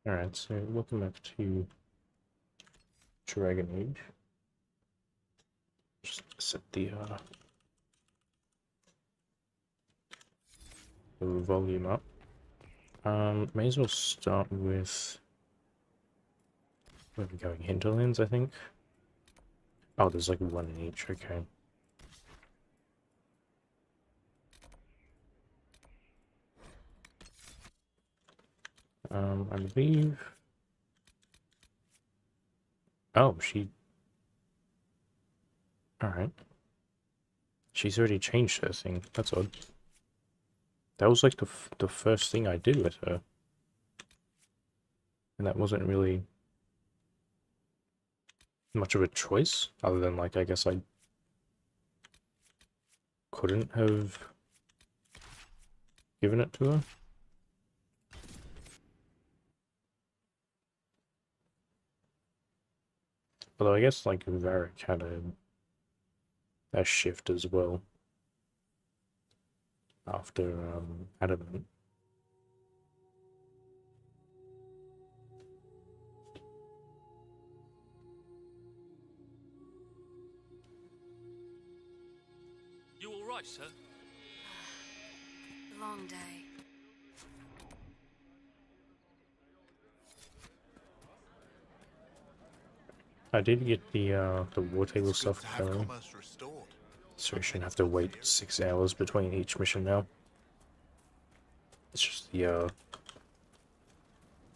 Alright, so welcome back to Dragon Age. Just set the volume up. May as well start with where are we going? Hinterlands, I think. Oh, there's like one in each, okay. I believe. Oh, she. Alright. She's already changed her thing. That's odd. That was like the first thing I did with her. And that wasn't really much of a choice, other than like I guess I couldn't have given it to her. Although I guess like Varric had a shift as well after Adamant. You all right, sir? Long day. I did get the war table stuff going, so we shouldn't have to wait 6 hours between each mission now. It's just the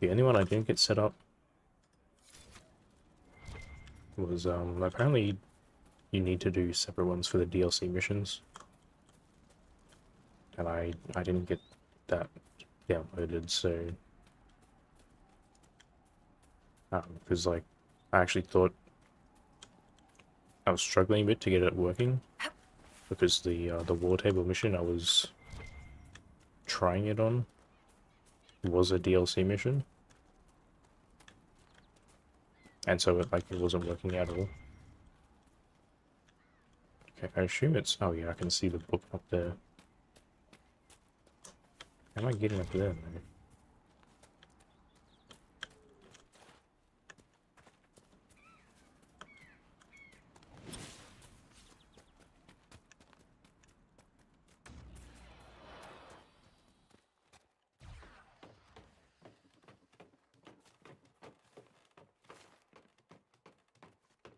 only one I didn't get set up was apparently you need to do separate ones for the DLC missions, and I didn't get that downloaded, so because like I actually thought I was struggling a bit to get it working, because the war table mission I was trying it on was a DLC mission, and so it wasn't working at all. Okay, I assume it's, oh yeah, I can see the book up there. How am I getting up there though?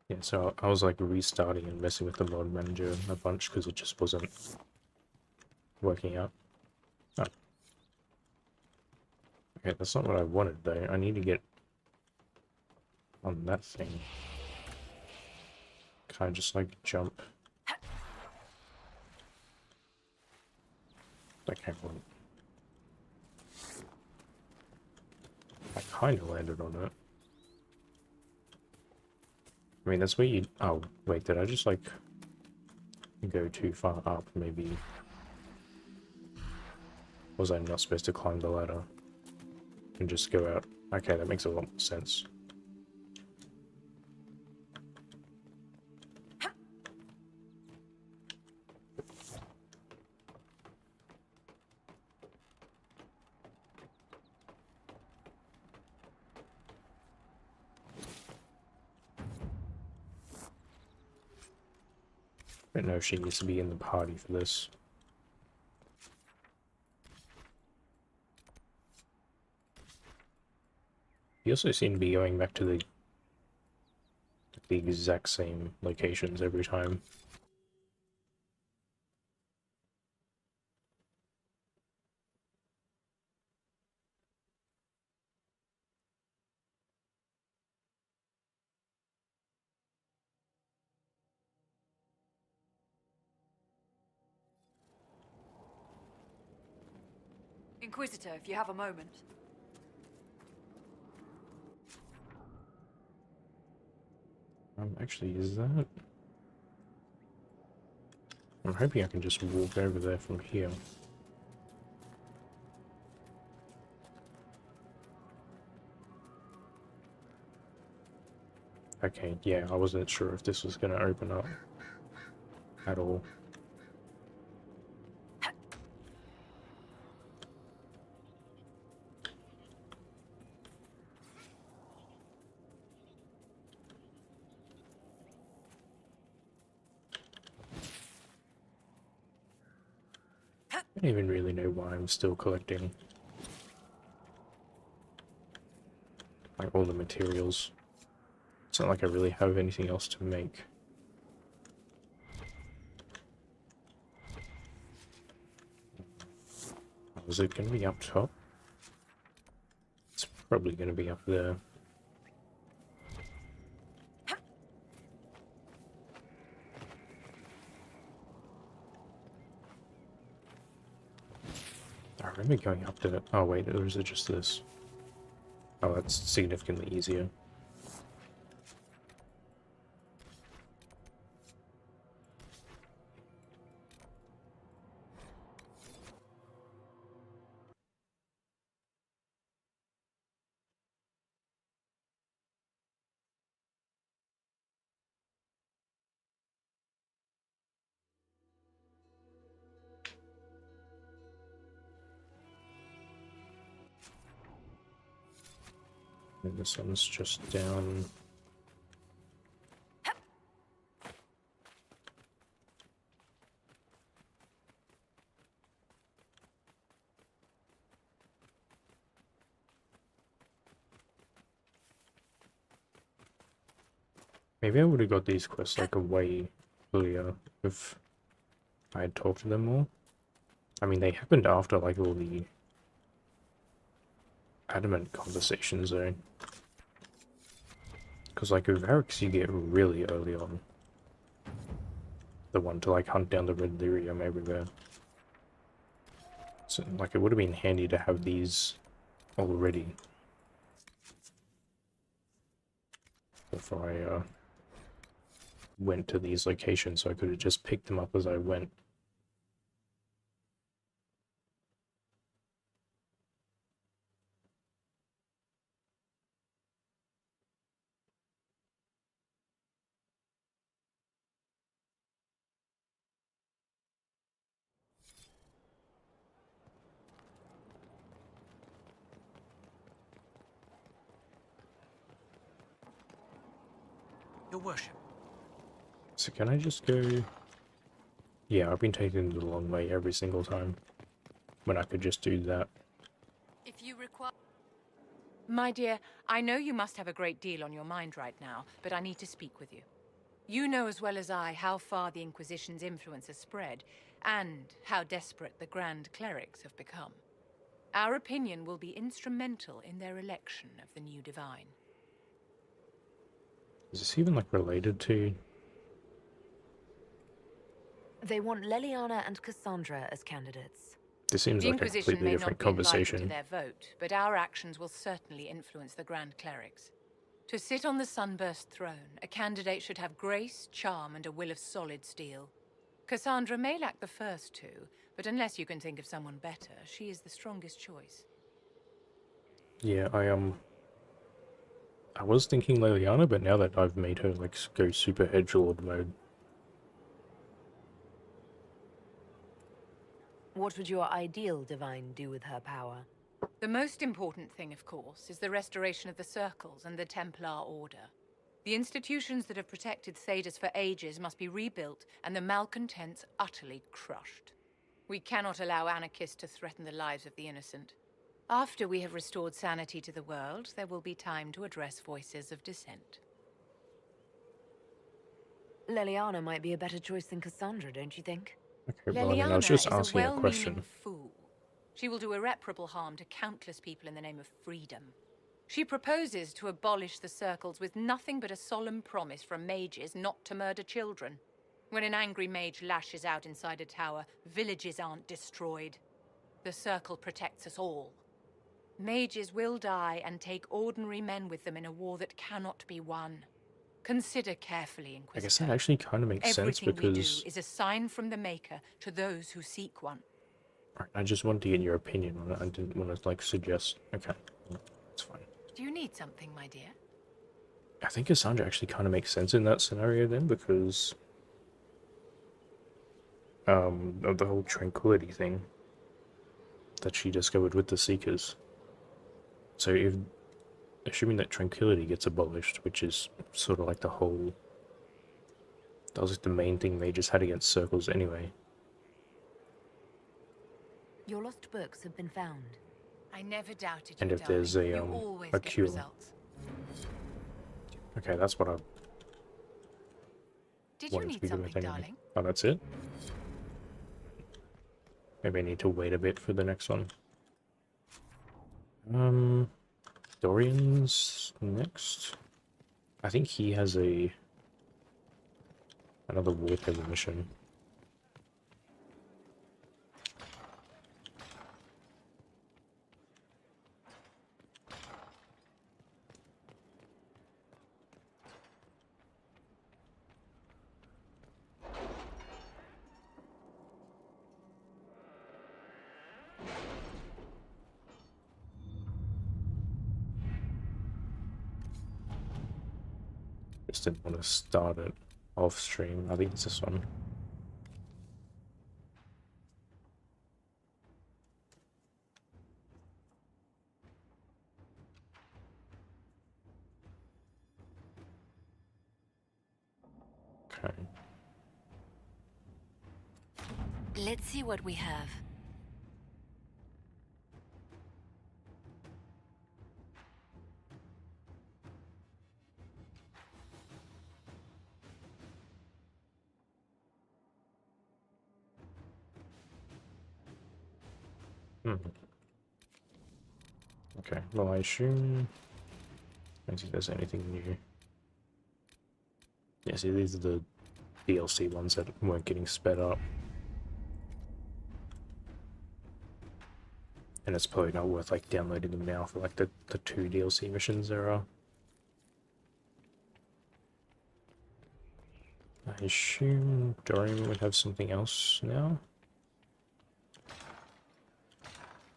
Yeah, so I was like restarting and messing with the mod manager a bunch because it just wasn't working out. Oh. Okay, that's not what I wanted though. I need to get on that thing. Can I just like jump? I can't run. I kind of landed on it. I mean, that's where you... Oh, wait, did I just, like, go too far up, maybe? Was I not supposed to climb the ladder? And just go out? Okay, that makes a lot more sense. I don't know if she needs to be in the party for this. You also seem to be going back to the exact same locations every time. Inquisitor, if you have a moment. Actually, is that... I'm hoping I can just walk over there from here. Okay, yeah, I wasn't sure if this was going to open up at all. don't even really know why I'm still collecting like all the materials. It's not like I really have anything else to make. Oh, is it going to be up top? It's probably going to be up there. I remember going up to... Oh wait, or is it just this? Oh, that's significantly easier. And this one's just down... Maybe I would have got these quests like a way earlier if I had talked to them more. I mean, they happened after like all the adamant conversations though. Because like with Varix you get really early on. The one to like hunt down the red lyrium everywhere. So like it would have been handy to have these already. Before I went to these locations, so I could have just picked them up as I went. Your worship. So can I just go... Yeah, I've been taking the long way every single time. When I could just do that. If you require... My dear, I know you must have a great deal on your mind right now, but I need to speak with you. You know as well as I how far the Inquisition's influence has spread, and how desperate the Grand Clerics have become. Our opinion will be instrumental in their election of the new Divine. Is this even like related to... They want Leliana and Cassandra as candidates. This seems The like a Inquisition completely may different not be invited to conversation. their vote, but our actions will certainly influence the Grand Clerics. To sit on the Sunburst throne, a candidate should have grace, charm, and a will of solid steel. Cassandra may lack the first two, but unless you can think of someone better, she is the strongest choice. Yeah, I was thinking Leliana, but now that I've made her like go super edgelord mode. What would your ideal divine do with her power? The most important thing, of course, is the restoration of the Circles and the Templar Order. The institutions that have protected Thedas for ages must be rebuilt, and the malcontents utterly crushed. We cannot allow anarchists to threaten the lives of the innocent. After we have restored sanity to the world, there will be time to address voices of dissent. Leliana might be a better choice than Cassandra, don't you think? Okay, well, I mean, I was just is asking a well-meaning question. fool. She will do irreparable harm to countless people in the name of freedom. She proposes to abolish the Circles with nothing but a solemn promise from mages not to murder children. When an angry mage lashes out inside a tower, villages aren't destroyed. The Circle protects us all. Mages will die and take ordinary men with them in a war that cannot be won. Consider carefully, Inquisitor. I guess that actually kind of makes sense Everything we because... do is a sign from the Maker to those who seek one. I just wanted to get your opinion on it. I didn't want to like suggest... Okay, that's fine. Do you need something, my dear? I think Cassandra actually kind of makes sense in that scenario then, because... of the whole tranquility thing that she discovered with the Seekers. So if... Assuming that tranquility gets abolished, which is sort of like the whole... That was like the main thing they just had against Circles anyway. Your lost books have been found. I never doubted And you, if there's darling. a, You always a get cure. results. Okay, that's what I Did you wanted to need be doing. something, darling? Oh, that's it? Maybe I need to wait a bit for the next one. Dorian's next. I think he has another wartable mission. Just didn't want to start it off stream. I think it's this one. Okay. Let's see what we have. Okay, well I assume... I don't think there's anything new. Yeah, see these are the DLC ones that weren't getting sped up. And it's probably not worth like downloading them now for like the 2 DLC missions there are. I assume Dorian would have something else now.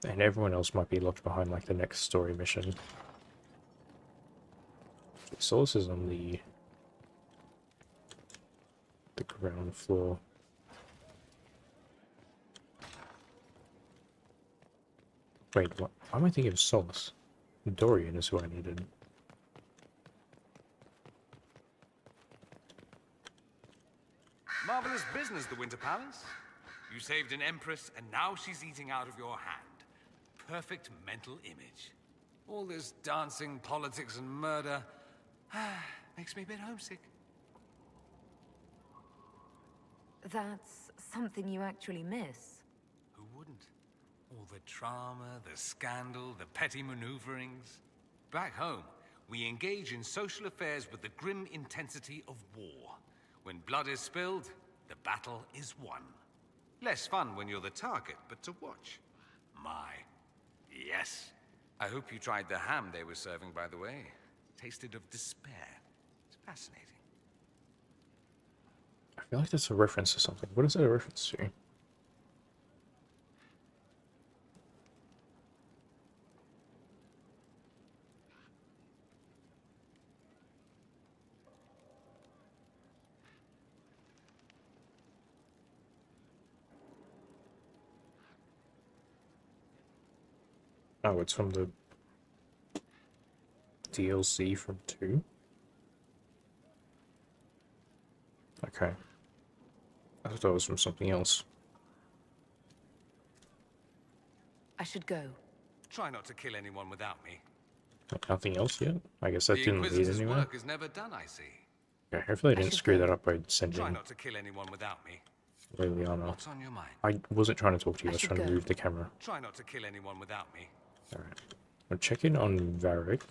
And everyone else might be locked behind like the next story mission. Solus is on the ground floor. Wait, what? Why am I thinking of Solus? Dorian is who I needed. Marvelous business, the Winter Palace. You saved an empress, and now she's eating out of your hand. Perfect mental image. All this dancing, politics, and murder makes me a bit homesick. That's something you actually miss. Who wouldn't? All the drama, the scandal, the petty maneuverings. Back home, we engage in social affairs with the grim intensity of war. When blood is spilled, the battle is won. Less fun when you're the target, but to watch. My, yes. I hope you tried the ham they were serving, by the way. Tasted of despair. It's fascinating. I feel like that's a reference to something. What is that a reference to? Oh, it's from the DLC from 2? Okay. I thought it was from something else. I should go. Try not to kill anyone without me. Nothing else yet? I guess that The didn't lead Inquisitor's anywhere. work is never done, I see. Okay, hopefully I didn't should screw go. that up by Try sending not to kill anyone without me. Liliana. What's on your mind? I wasn't trying to talk to you, I was should trying to go. move the camera. Try not to kill anyone without me. Alright. I'll check in on Varric.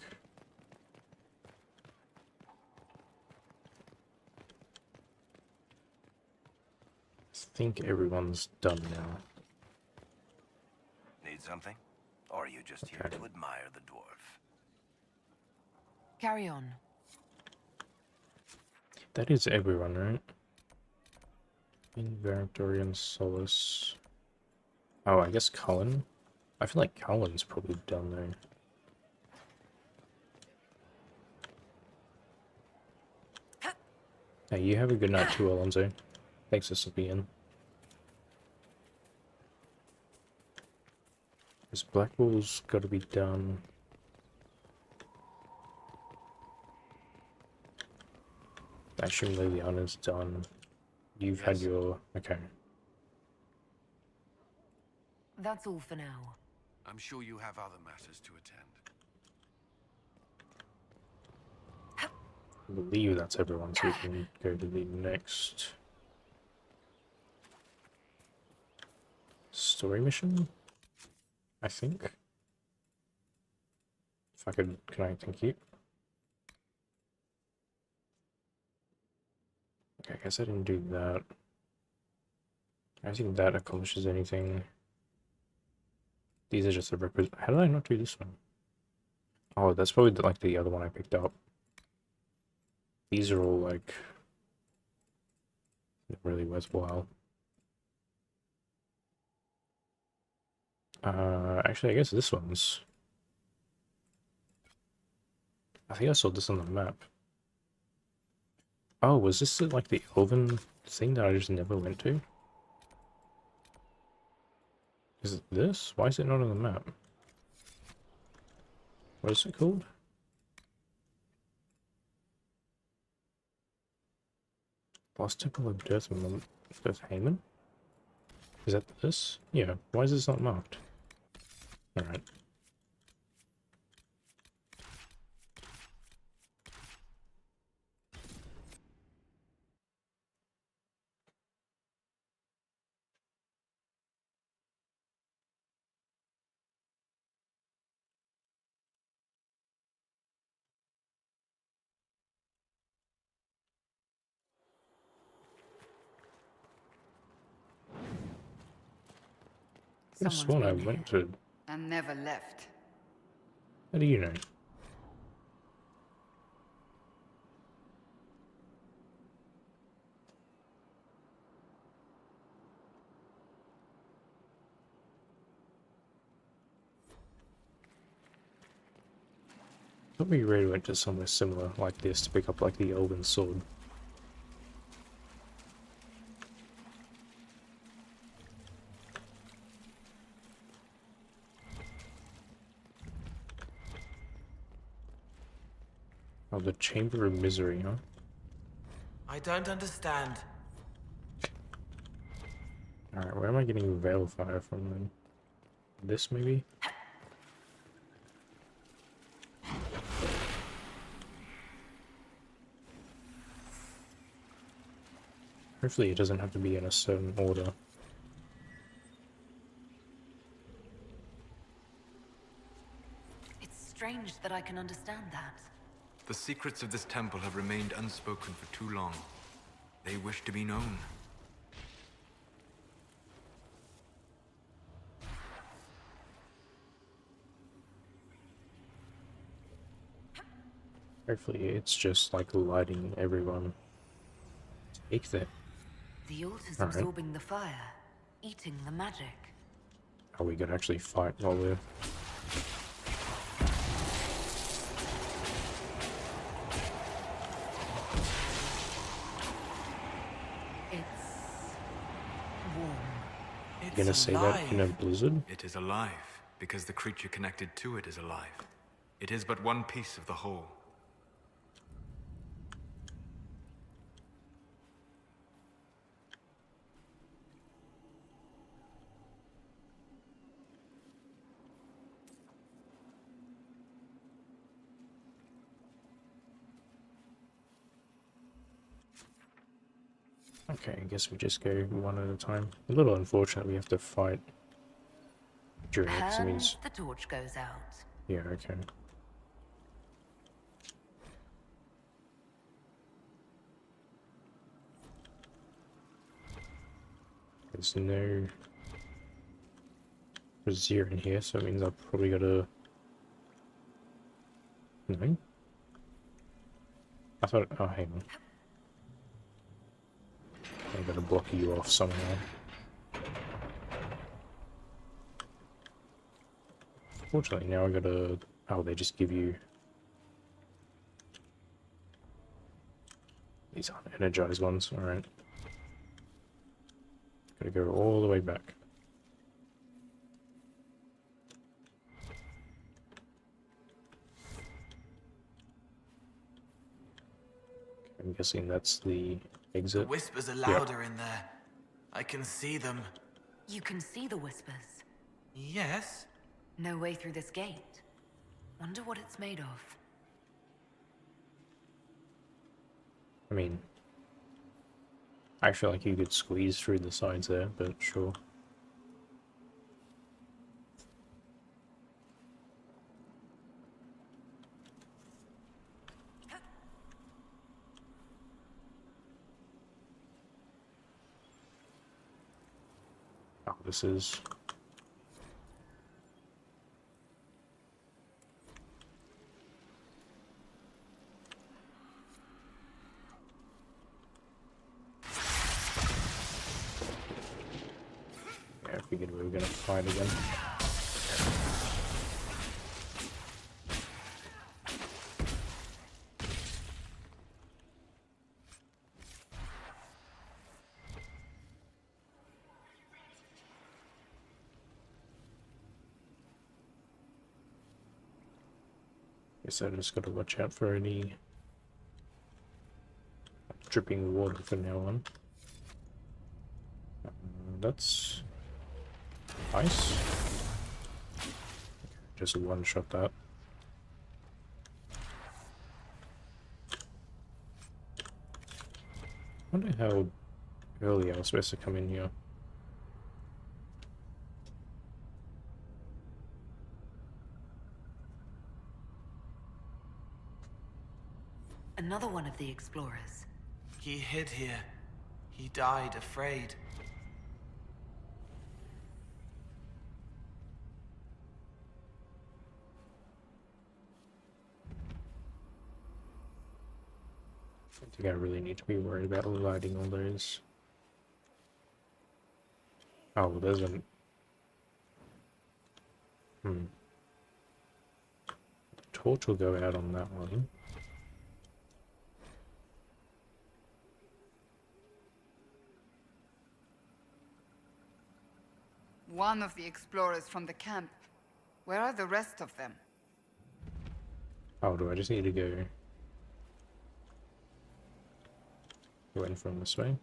I think everyone's done now. Need something? Or are you just here Okay. to admire the dwarf? Carry on. That is everyone, right? In Varric, Dorian, Solus. Oh, I guess Cullen. I feel like Cullen's probably done though. Hey, you have a good night too, Alonso. Thanks for slipping in. This Blackwall's got to be done. I assume Liliana's done. You've had Yes. your... Okay. That's all for now. I'm sure you have other matters to attend. I believe that's everyone, so we can go to the next story mission, I think. If I could, can I, thank you. Okay, I guess I didn't do that. I don't think that accomplishes anything. These are just a represent. How did I not do this one? Oh, that's probably like the other one I picked up. These are all like really worthwhile. Actually, I guess this one's. I think I saw this on the map. Oh, was this like the Elven thing that I just never went to? Is it this? Why is it not on the map? What is it called? Lost Temple of Death Haman? Is that this? Yeah, why is this not marked? Alright. I Someone's sworn I been went here. to. And never left. How do you know? I thought we really went to somewhere similar like this to pick up like the Elven sword. Oh, the Chamber of Misery, huh? I don't understand. Alright, where am I getting Veil Fire from then? This maybe? Hopefully it doesn't have to be in a certain order. It's strange that I can understand that. The secrets of this temple have remained unspoken for too long. They wish to be known. Hopefully it's just like lighting everyone. Take that. The altar's Alright. absorbing the fire, eating the magic. Are we gonna actually fight while we're... It's warm. It's gonna say that in a alive. blizzard? It is alive, because the creature connected to it is alive. It is but one piece of the whole. Okay, I guess we just go one at a time. A little unfortunate we have to fight during it, 'cause it And means... the torch goes out. Yeah, okay. There's no Brazier in here, so it means I've probably got to... No? I thought... Oh, hang on. I've got to block you off somehow. Fortunately, now I gotta... Oh, they just give you... These aren't energized ones, alright. Gotta go all the way back. I'm guessing that's the The exit. whispers are louder in there. I can see them. You can see the whispers. Yes? No way through this gate. Wonder what it's made of. I mean, I feel like you could squeeze through the sides there, but sure. Oh, this is... Yeah, I figured we were gonna fight again. Guess I just gotta watch out for any dripping water from now on. That's nice. Just one-shot that. I wonder how early I was supposed to come in here. Another one of the explorers. He hid here. He died afraid. I think I really need to be worried about lighting all those. Oh, well, there's an... Torch will go out on that one. One of the explorers from the camp. Where are the rest of them? Oh, do I just need to go in from this way?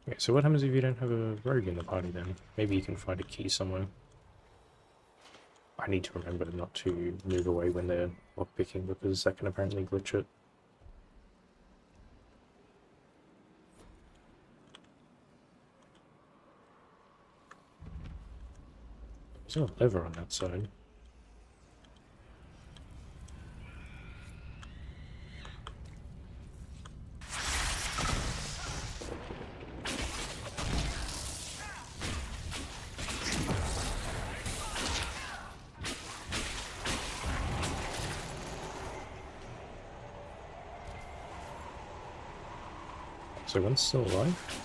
Okay, so what happens if you don't have a rogue in the party then? Maybe you can find a key somewhere. I need to remember not to move away when they're lockpicking because that can apparently glitch it. There's no lever on that side. So one's still alive?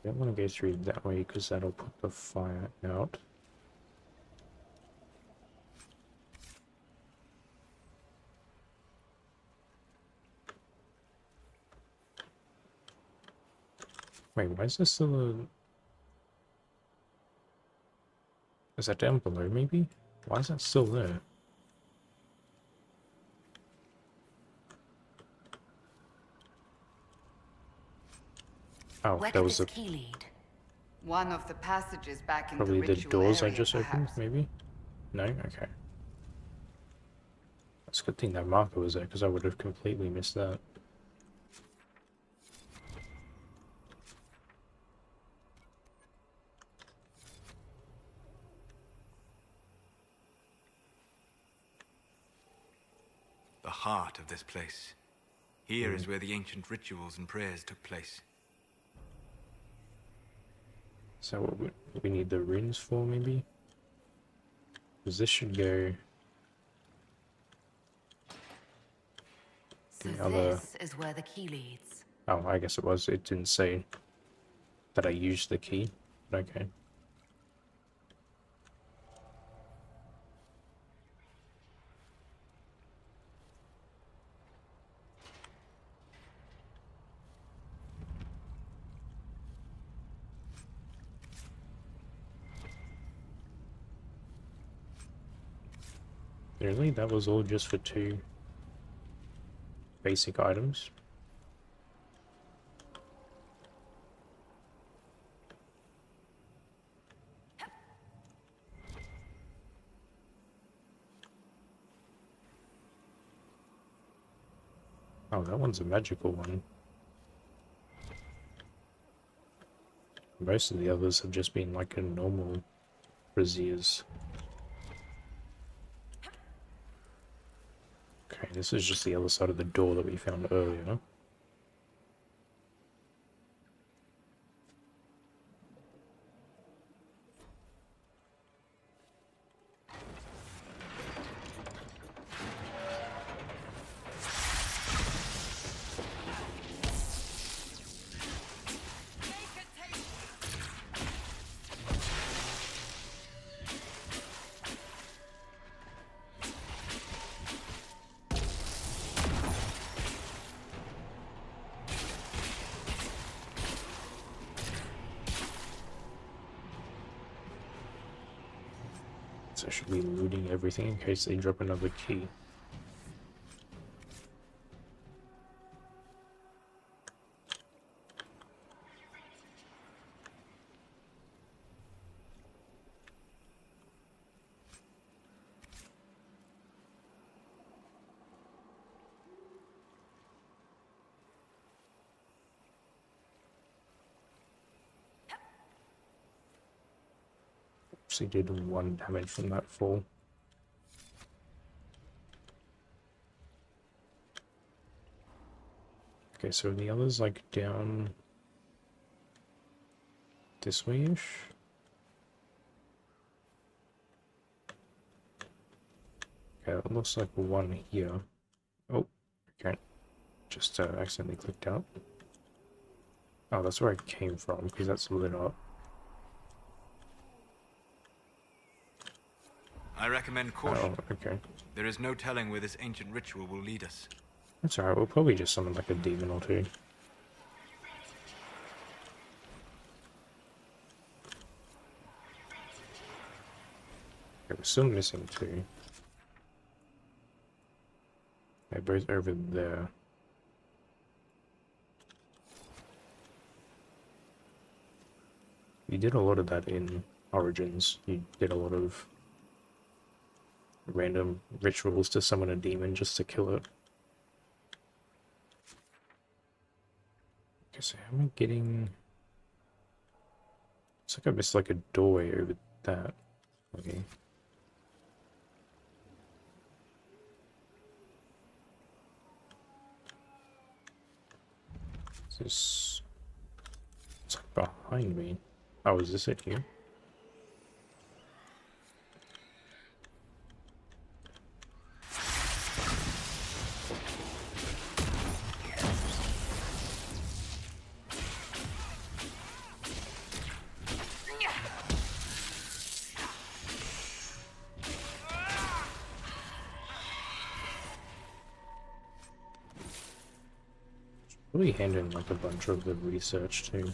I don't want to go through that way because that'll put the fire out. Wait, why is there still a... Is that down below, maybe? Why is that still there? Oh, Where that could was this the, key lead? One of the passages back in probably the the ritual doors I area, just opened, perhaps. maybe? No? Okay. That's a good thing that marker was there, because I would have completely missed that. The heart of this place. Here is where the ancient rituals and prayers took place. So what we need the runes for, maybe? Because this should go... So the other... this is where the key leads. Oh, I guess it was. It didn't say that I used the key. But okay. Really? That was all just for 2 basic items? Oh, that one's a magical one. Most of the others have just been like a normal braziers. Okay, this is just the other side of the door that we found earlier. So I should be looting everything in case they drop another key. Actually did 1 damage from that fall. Okay, so the others like down this way-ish? Okay, it looks like 1 here. Oh, okay. Just accidentally clicked out. Oh, that's where I came from, because that's lit up. I recommend caution. Oh, okay. There is no telling where this ancient ritual will lead us. That's alright, we'll probably just summon like a demon or 2. Okay, we're still missing 2. They're both over there. You did a lot of that in Origins. You did a lot of random rituals to summon a demon just to kill it. Okay, so how am I getting... It's like I missed like a doorway over that. Okay. Is this... It's like behind me. Oh, is this it here? Really hand in like a bunch of the research too.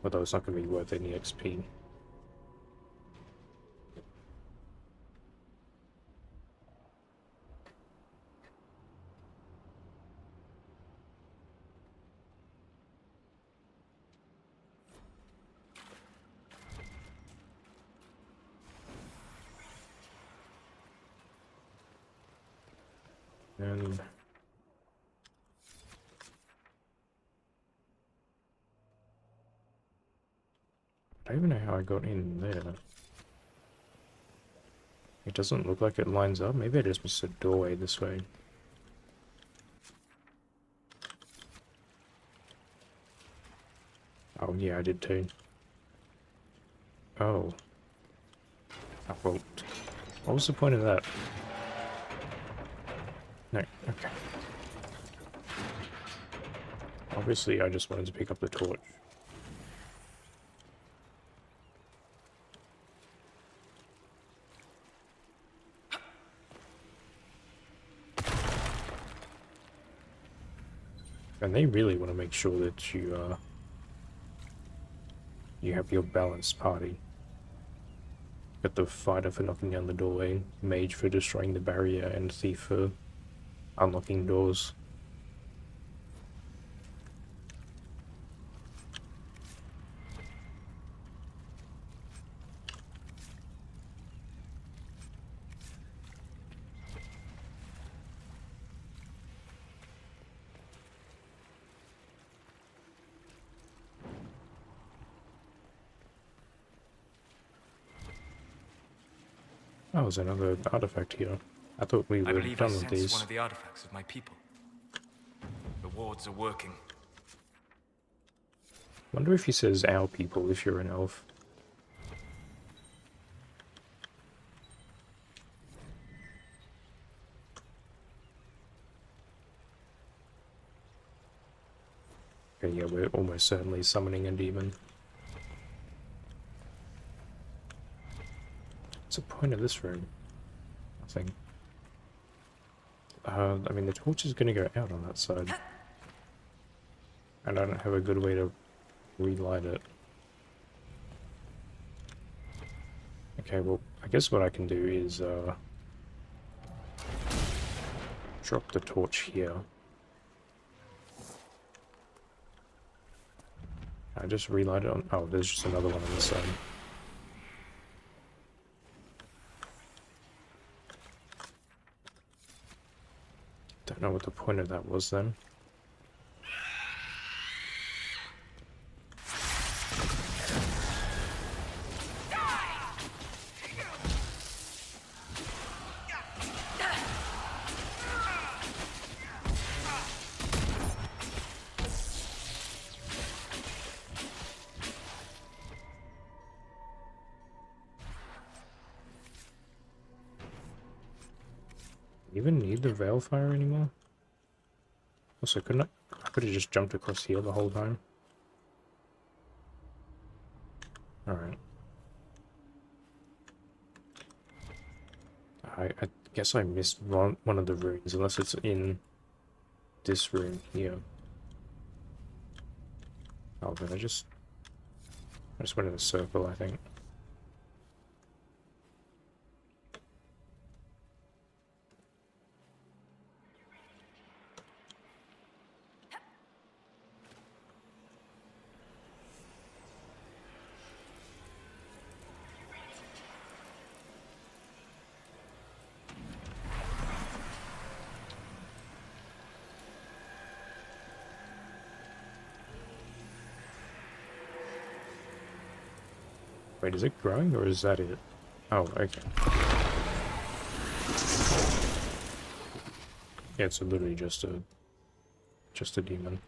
Although it's not going to be worth any XP. And I don't even know how I got in there. It doesn't look like it lines up. Maybe I just missed a doorway this way. Oh yeah, I did too. Oh. Oh, well, what was the point of that? No, okay. Obviously, I just wanted to pick up the torch. And they really want to make sure that you have your balanced party. Got the fighter for knocking down the doorway, mage for destroying the barrier, and thief for unlocking doors. Oh, there's another artifact here. I thought we I were believe I done with sense these. one of the artifacts of my people. The wards are working. Wonder if he says our people if you're an elf. Okay, yeah, we're almost certainly summoning a demon. What's the point of this room? Nothing. I mean, the torch is gonna go out on that side. And I don't have a good way to relight it. Okay, well, I guess what I can do is, drop the torch here. I just relight it on... Oh, there's just another one on this side. Don't know what the point of that was then. Even need the Veilfire anymore? Also, couldn't I could have just jumped across here the whole time. Alright. I guess I missed one of the rooms, unless it's in this room here. Oh, then I just went in a circle, I think. Wait, is it growing or is that it? Oh, okay. Yeah, it's literally just a demon.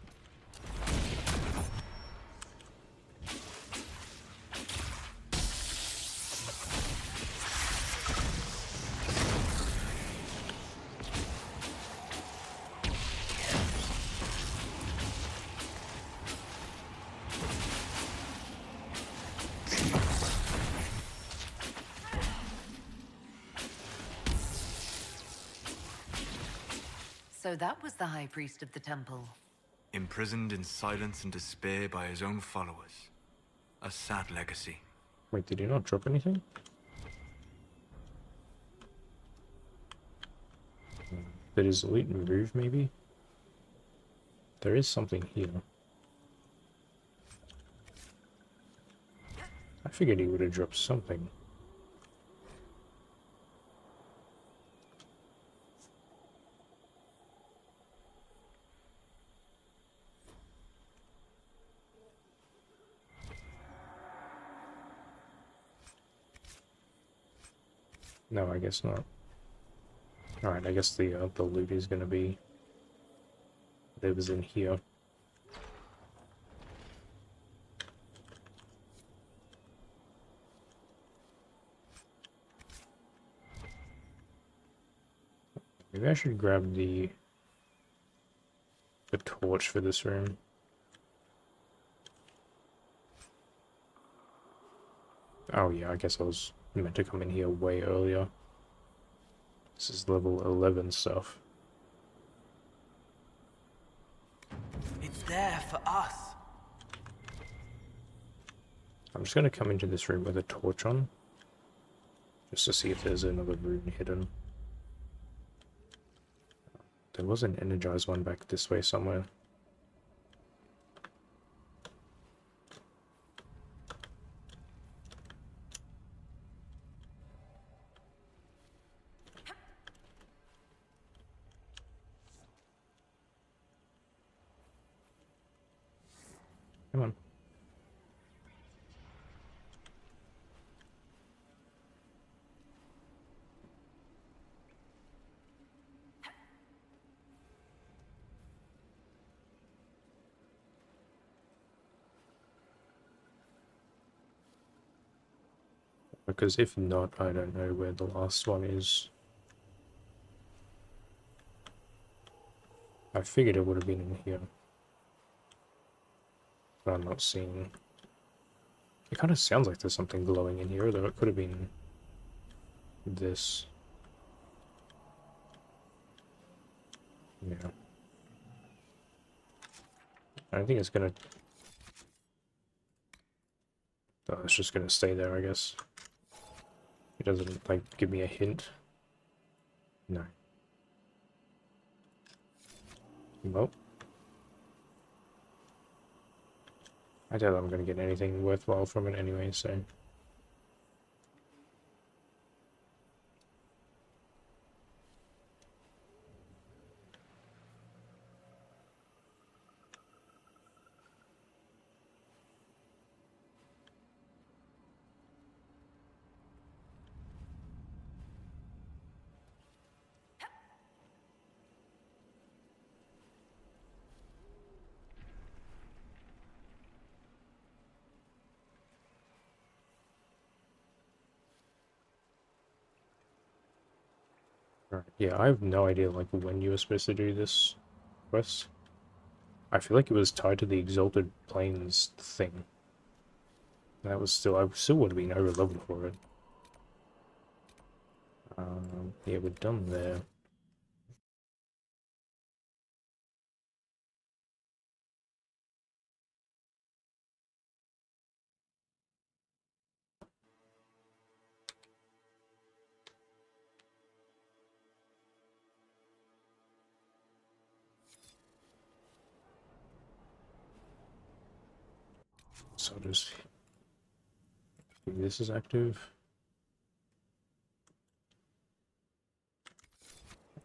So that was the High Priest of the temple. Imprisoned in silence and despair by his own followers. A sad legacy. Wait, did he not drop anything? Did his elite move, maybe? There is something here. I figured he would have dropped something. No, I guess not. Alright, I guess the loot is gonna be whatever's in here. Maybe I should grab the torch for this room. Oh yeah, I guess I was meant to come in here way earlier. This is level 11 stuff. It's there for us. I'm just gonna come into this room with a torch on. just to see if there's another rune hidden. There was an energized one back this way somewhere. Come on. Because if not, I don't know where the last one is. I figured it would have been in here. But I'm not seeing. It kind of sounds like there's something glowing in here, though it could have been this. Yeah. I don't think it's gonna... Oh, it's just gonna stay there, I guess. It doesn't, like, give me a hint. No. Well. I doubt I'm gonna get anything worthwhile from it anyway, so... Right. Yeah, I have no idea like when you were supposed to do this quest. I feel like it was tied to the Exalted Plains thing. That was still, I still would have been over level for it. Yeah, we're done there. So just this is active.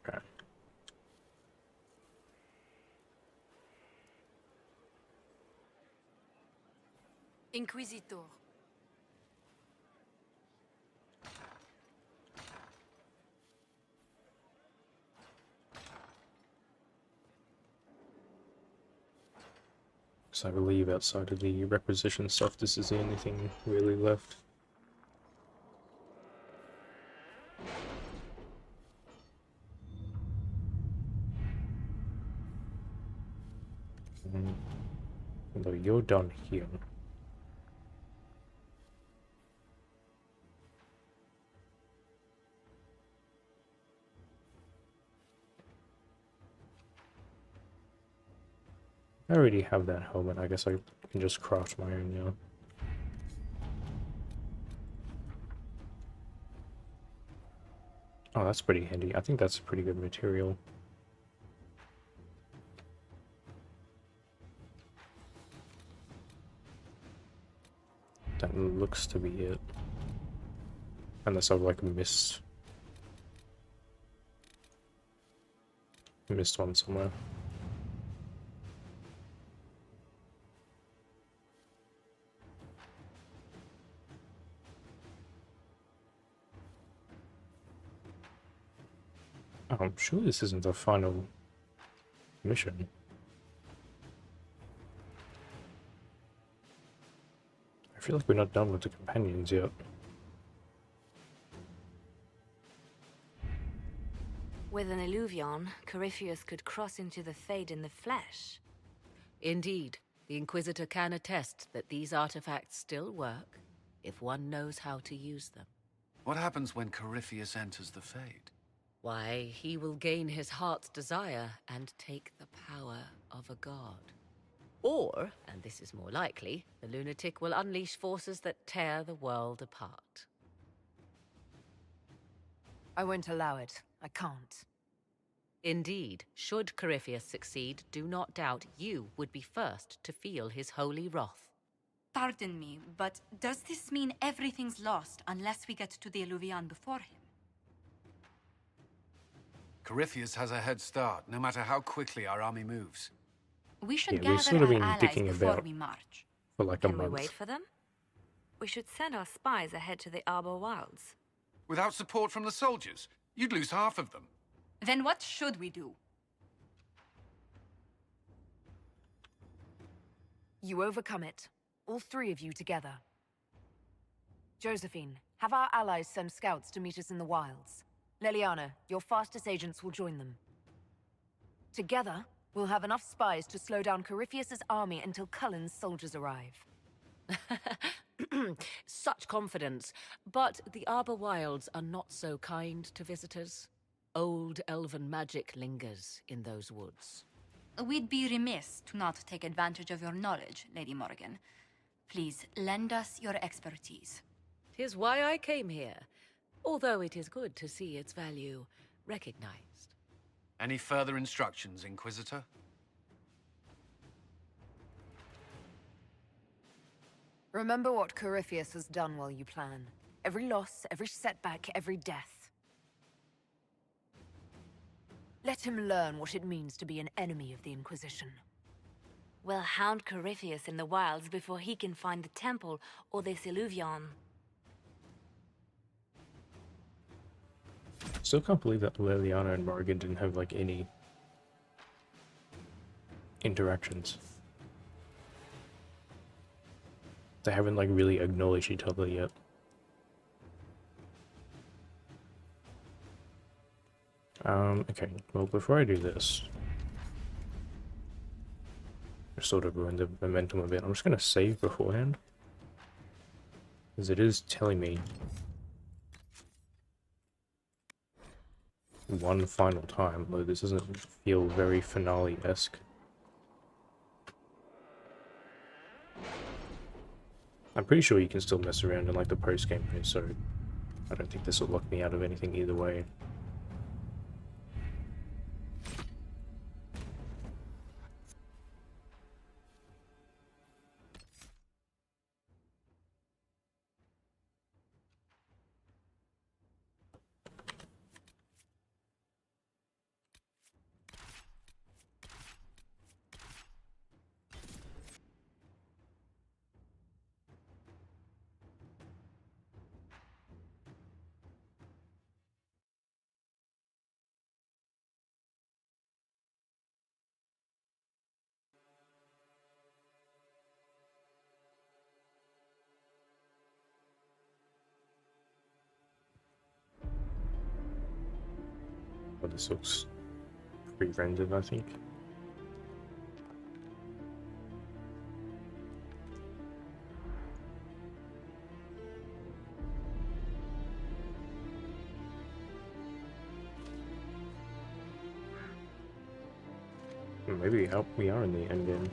Okay. Inquisitor. So I believe outside of the requisition stuff, this is the only thing really left. Although you're done here. I already have that helmet, I guess I can just craft my own now. Oh, that's pretty handy. I think that's a pretty good material. That looks to be it. Unless I've like missed one somewhere. Oh, I'm sure this isn't the final mission. I feel like we're not done with the companions yet. With an Illuvion, Corypheus could cross into the Fade in the flesh. Indeed, the Inquisitor can attest that these artifacts still work if one knows how to use them. What happens when Corypheus enters the Fade? Why, he will gain his heart's desire and take the power of a god. Or, and this is more likely, the lunatic will unleash forces that tear the world apart. I won't allow it. I can't. Indeed, should Corypheus succeed, do not doubt you would be first to feel his holy wrath. Pardon me, but does this mean everything's lost unless we get to the Eluvian before him? Corypheus has a head start, no matter how quickly our army moves. We should Yeah, we've gather sort of our been allies dicking before about we march. for like a Can we month. wait for them? We should send our spies ahead to the Arbor Wilds. Without support from the soldiers, you'd lose half of them. Then what should we do? You overcome it. All three of you together. Josephine, have our allies send scouts to meet us in the wilds. Leliana, your fastest agents will join them. Together, we'll have enough spies to slow down Corypheus's army until Cullen's soldiers arrive. Such confidence. But the Arbor Wilds are not so kind to visitors. Old elven magic lingers in those woods. We'd be remiss to not take advantage of your knowledge, Lady Morgan. Please, lend us your expertise. 'Tis why I came here, although it is good to see its value recognized. Any further instructions, Inquisitor? Remember what Corypheus has done while you plan. Every loss, every setback, every death. Let him learn what it means to be an enemy of the Inquisition. We'll hound Corypheus in the wilds before he can find the temple or this Eluvian. Still can't believe that Leliana and Morrigan didn't have like any interactions. They haven't like really acknowledged each other yet. Okay, well before I do this, I sort of ruined the momentum a bit. I'm just gonna save beforehand, because it is telling me one final time, though this doesn't feel very finale-esque. I'm pretty sure you can still mess around in like the post-game phase, so I don't think this will lock me out of anything either way. But this looks pre-rendered, I think. Maybe we are in the end game.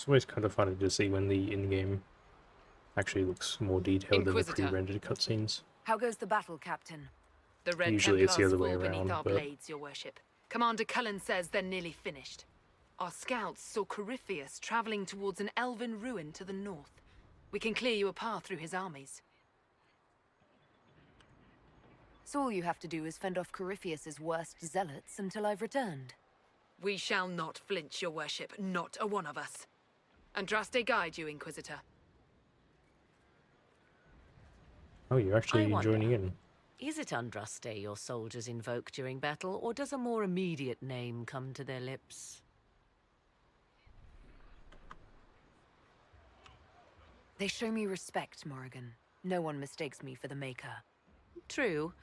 It's always kind of funny to see when the in-game actually looks more detailed than the Inquisitor. pre-rendered cutscenes. How goes the battle, Captain? The Red Usually it's the Templars other way fall beneath around, our but- blades, your worship. Commander Cullen says they're nearly finished. Our scouts saw Corypheus traveling towards an elven ruin to the north. We can clear you a path through his armies. So all you have to do is fend off Corypheus's worst zealots until I've returned. We shall not flinch, your worship, not a one of us. Andraste guide you, Inquisitor. Oh, you're actually wonder. joining in. Is it Andraste your soldiers invoke during battle, or does a more immediate name come to their lips? They show me respect, Morrigan. No one mistakes me for the Maker. True,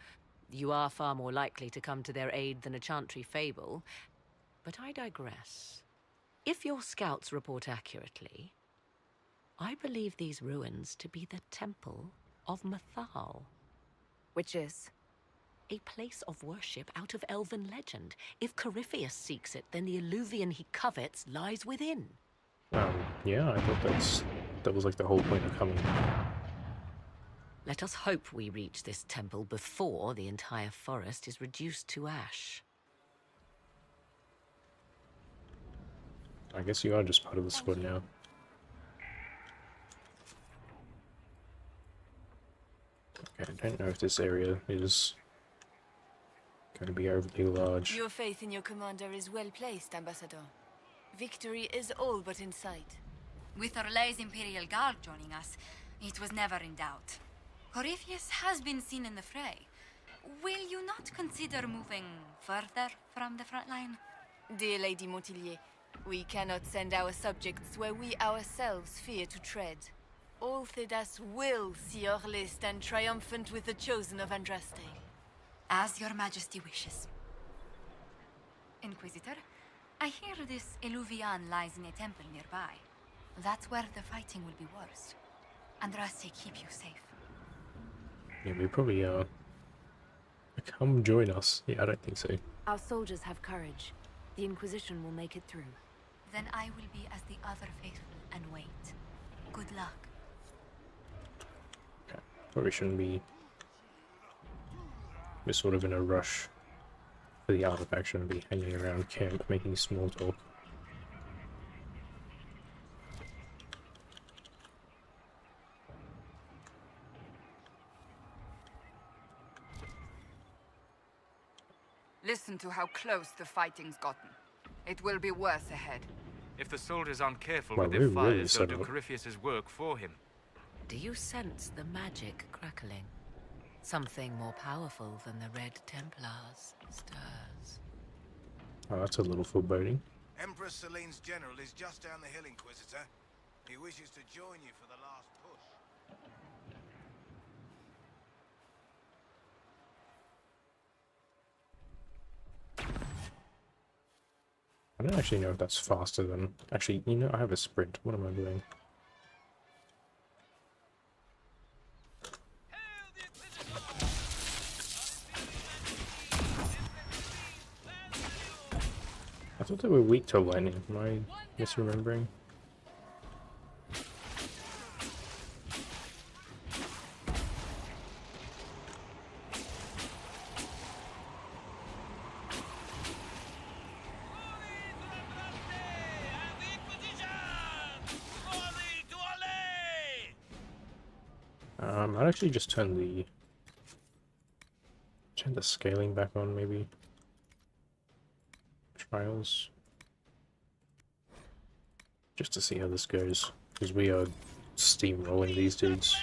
you are far more likely to come to their aid than a chantry fable, but I digress. If your scouts report accurately, I believe these ruins to be the Temple of Mathal. Which is? A place of worship out of elven legend. If Corypheus seeks it, then the Illuvian he covets lies within. Yeah, I thought that was like the whole point of coming. Let us hope we reach this temple before the entire forest is reduced to ash. I guess you are just part of the squad now. Okay, I don't know if this area is going to be overly large. Your faith in your commander is well placed, Ambassador. Victory is all but in sight. With Orlay's Imperial Guard joining us, it was never in doubt. Corypheus has been seen in the fray. Will you not consider moving further from the front line? Dear Lady Montilyet, we cannot send our subjects where we ourselves fear to tread. All Thedas will see Orlais stand triumphant with the chosen of Andraste. As your majesty wishes. Inquisitor, I hear this Illuvian lies in a temple nearby. That's where the fighting will be worst. Andraste keep you safe. Yeah, we probably come join us. Yeah, I don't think so. Our soldiers have courage. The Inquisition will make it through. Then I will be as the other faithful and wait. Good luck. Okay. Probably shouldn't be. We're sort of in a rush for the artifact, shouldn't be hanging around camp making small talk. Listen to how close the fighting's gotten. It will be worse ahead. If the soldiers aren't careful Well, with their we're really fires, they'll do set up. Corypheus's work for him. Do you sense the magic crackling? Something more powerful than the Red Templars stirs. Oh, that's a little foreboding. Empress Celine's general is just down the hill, Inquisitor. He wishes to join you for the last push. I don't actually know if that's faster than... Actually, you know, I have a sprint. What am I doing? I thought they were weak to lightning. Am I misremembering? I'd actually just turn the scaling back on, maybe. Trials. Just to see how this goes, because we are steamrolling these dudes.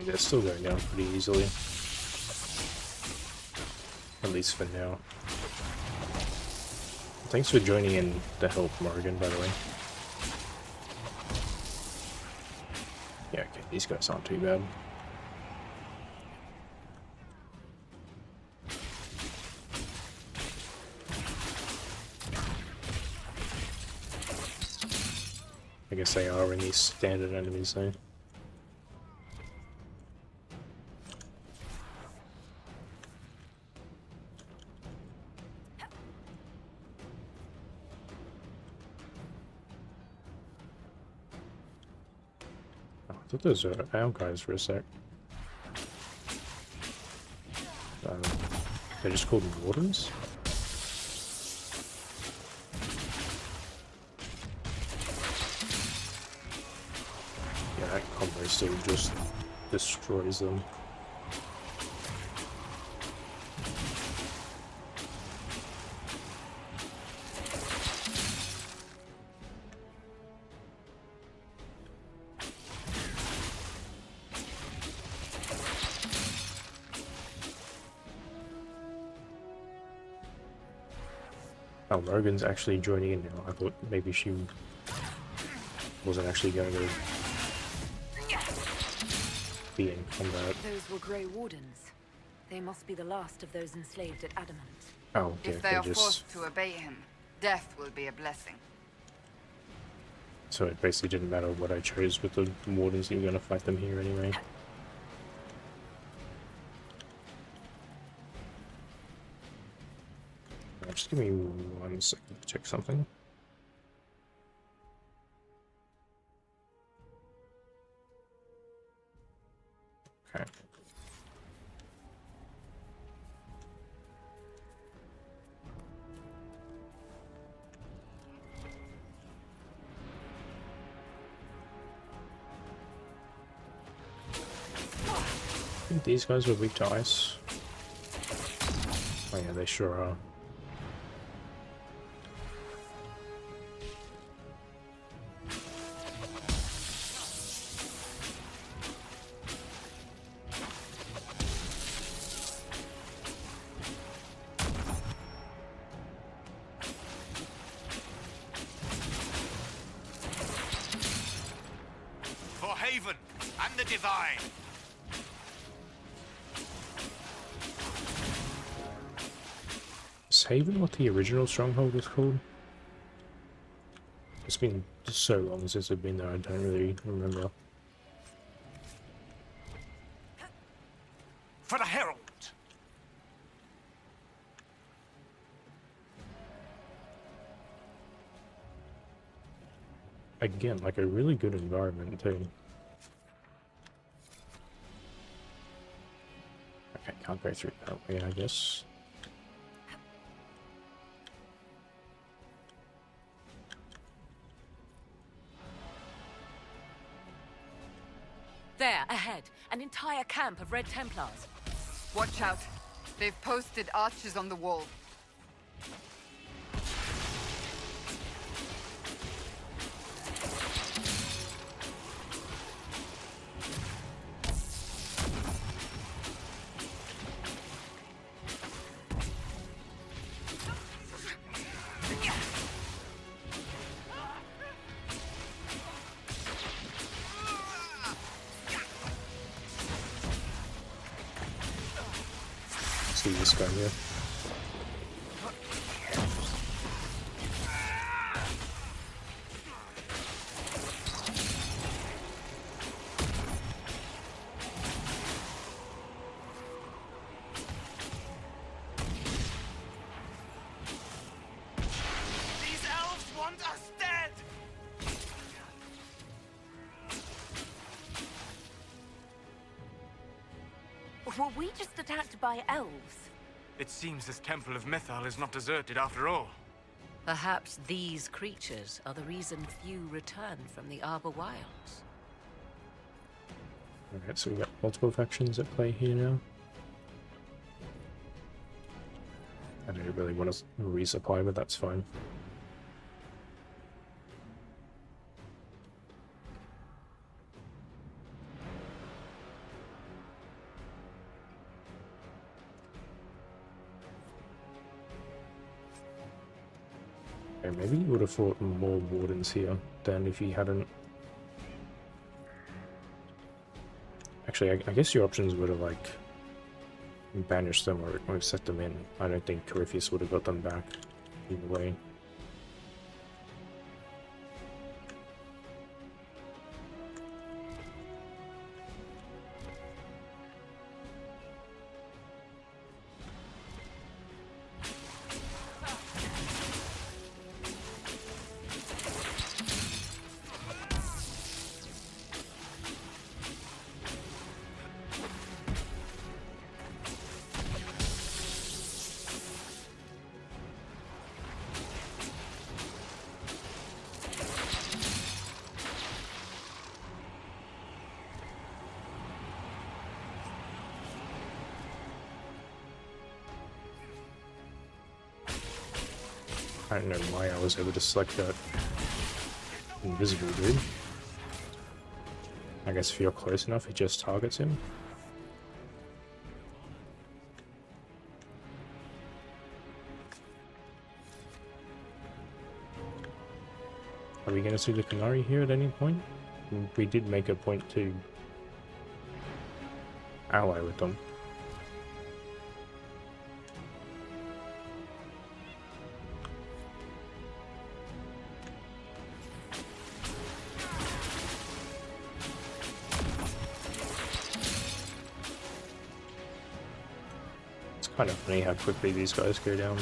They're still going down pretty easily. At least for now. Thanks for joining in to help, Morgan, by the way. Yeah, okay. These guys aren't too bad. I guess they are in these standard enemies though. Oh, I thought those were our guys for a sec. They're just called wardens? That combo still just destroys them. Oh, Rogan's actually joining in now. I thought maybe she wasn't actually going to be in combat. Those were Grey Wardens. They must be the last of those enslaved at Adamant. Oh, okay. If they are forced to obey him, death will be a blessing. So it basically didn't matter what I chose with the wardens, you were going to fight them here anyway. Just give me 1 second to check something. Okay. I think these guys were weak to ice. Oh yeah, they sure are. For Haven and the Divine. Is Haven what the original stronghold was called? It's been so long since I've been there, I don't really remember. For the Herald. Again, like a really good environment too. Okay, can't go through that way, I guess. There, ahead, an entire camp of Red Templars. Watch out. They've posted archers on the wall. See this guy here. These elves want us dead! Were we just attacked by elves? It seems this temple of Mythal is not deserted after all. Perhaps these creatures are the reason few return from the Arbor Wilds. Alright, so we got multiple factions at play here now. I don't really want to resupply, but that's fine. Okay, maybe you would have fought more wardens here than if he hadn't. Actually, I guess your options were to, like, banish them or set them in. I don't think Corypheus would have got them back either way. I don't know why I was able to select that invisible dude. I guess if you're close enough, it just targets him. Are we going to see the Canary here at any point? We did make a point to ally with them. Kind of funny how quickly these guys go down.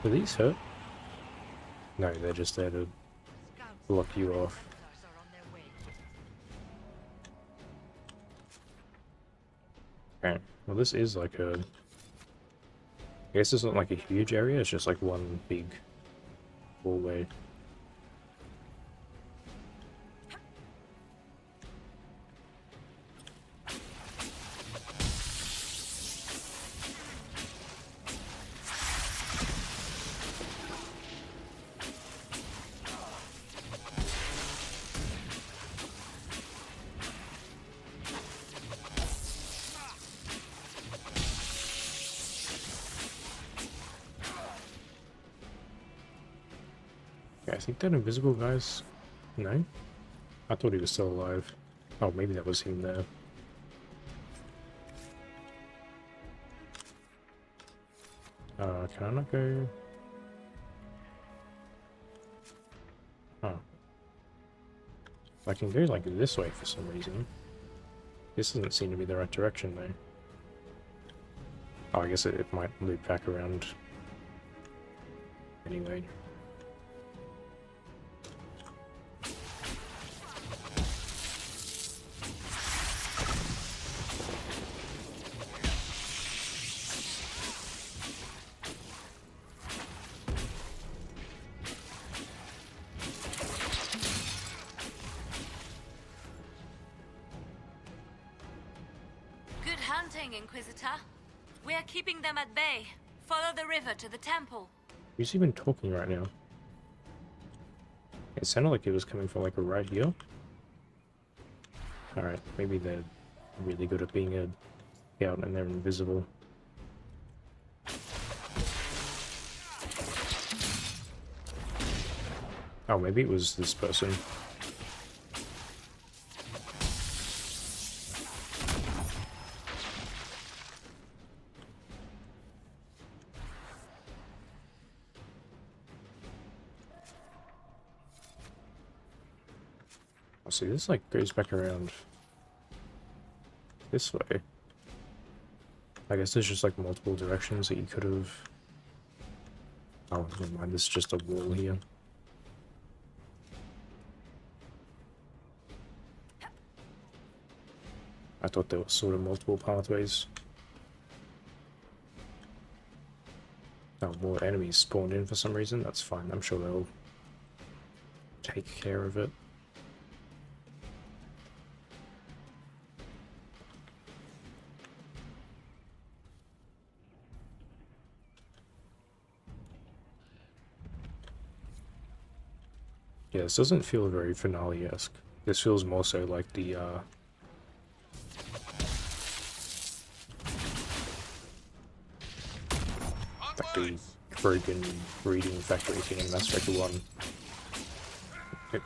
Do these hurt? No, they're just there to block you off. Okay, well this is like a... I guess it's not like a huge area, it's just like one big hallway. Yeah, I think that invisible guy's... No? I thought he was still alive. Oh, maybe that was him there. Can I not go... Oh. I can go like this way for some reason. This doesn't seem to be the right direction though. Oh, I guess it might loop back around anyway. Inquisitor. We're keeping them at bay. Follow the river to the temple. Who's even talking right now? It sounded like it was coming from like right here. Alright, maybe they're really good at being a scout and they're invisible. Oh, maybe it was this person. See, this like goes back around this way. I guess there's just like multiple directions that you could have... Oh, never mind, this is just a wall here. I thought there were sort of multiple pathways. Oh, more enemies spawned in for some reason. That's fine, I'm sure they'll take care of it. Yeah, this doesn't feel very finale-esque. This feels more so like the, broken breeding factory thing in Mass Effect 1.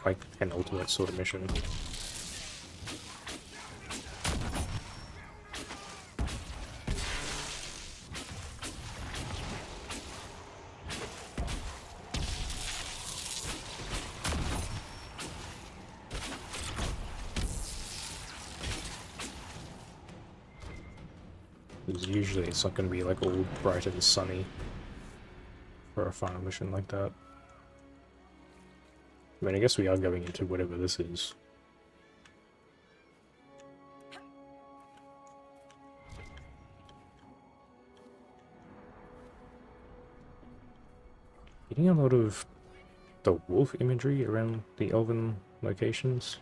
Like an ultimate sort of mission. Because usually it's not going to be like all bright and sunny for a final mission like that. I mean, I guess we are going into whatever this is. Getting a lot of the wolf imagery around the elven locations.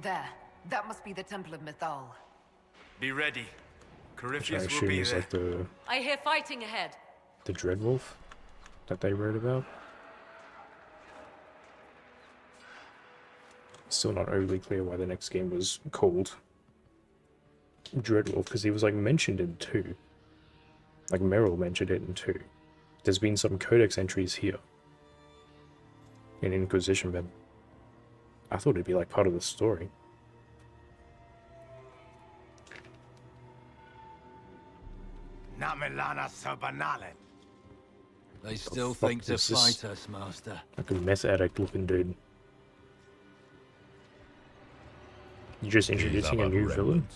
There. That must be the Temple of Mythal. Be ready. Which I Corypheus will assume be is there. like the I hear fighting ahead. Dreadwolf that they wrote about. Still not overly clear why the next game was called Dreadwolf, because he was like mentioned in 2. Like Meryl mentioned it in 2. There's been some codex entries here in Inquisition, but I thought it'd be like part of the story. They still fuck think to is this? fight us, Master. Like a meth addict looking dude. You're just introducing a new villain?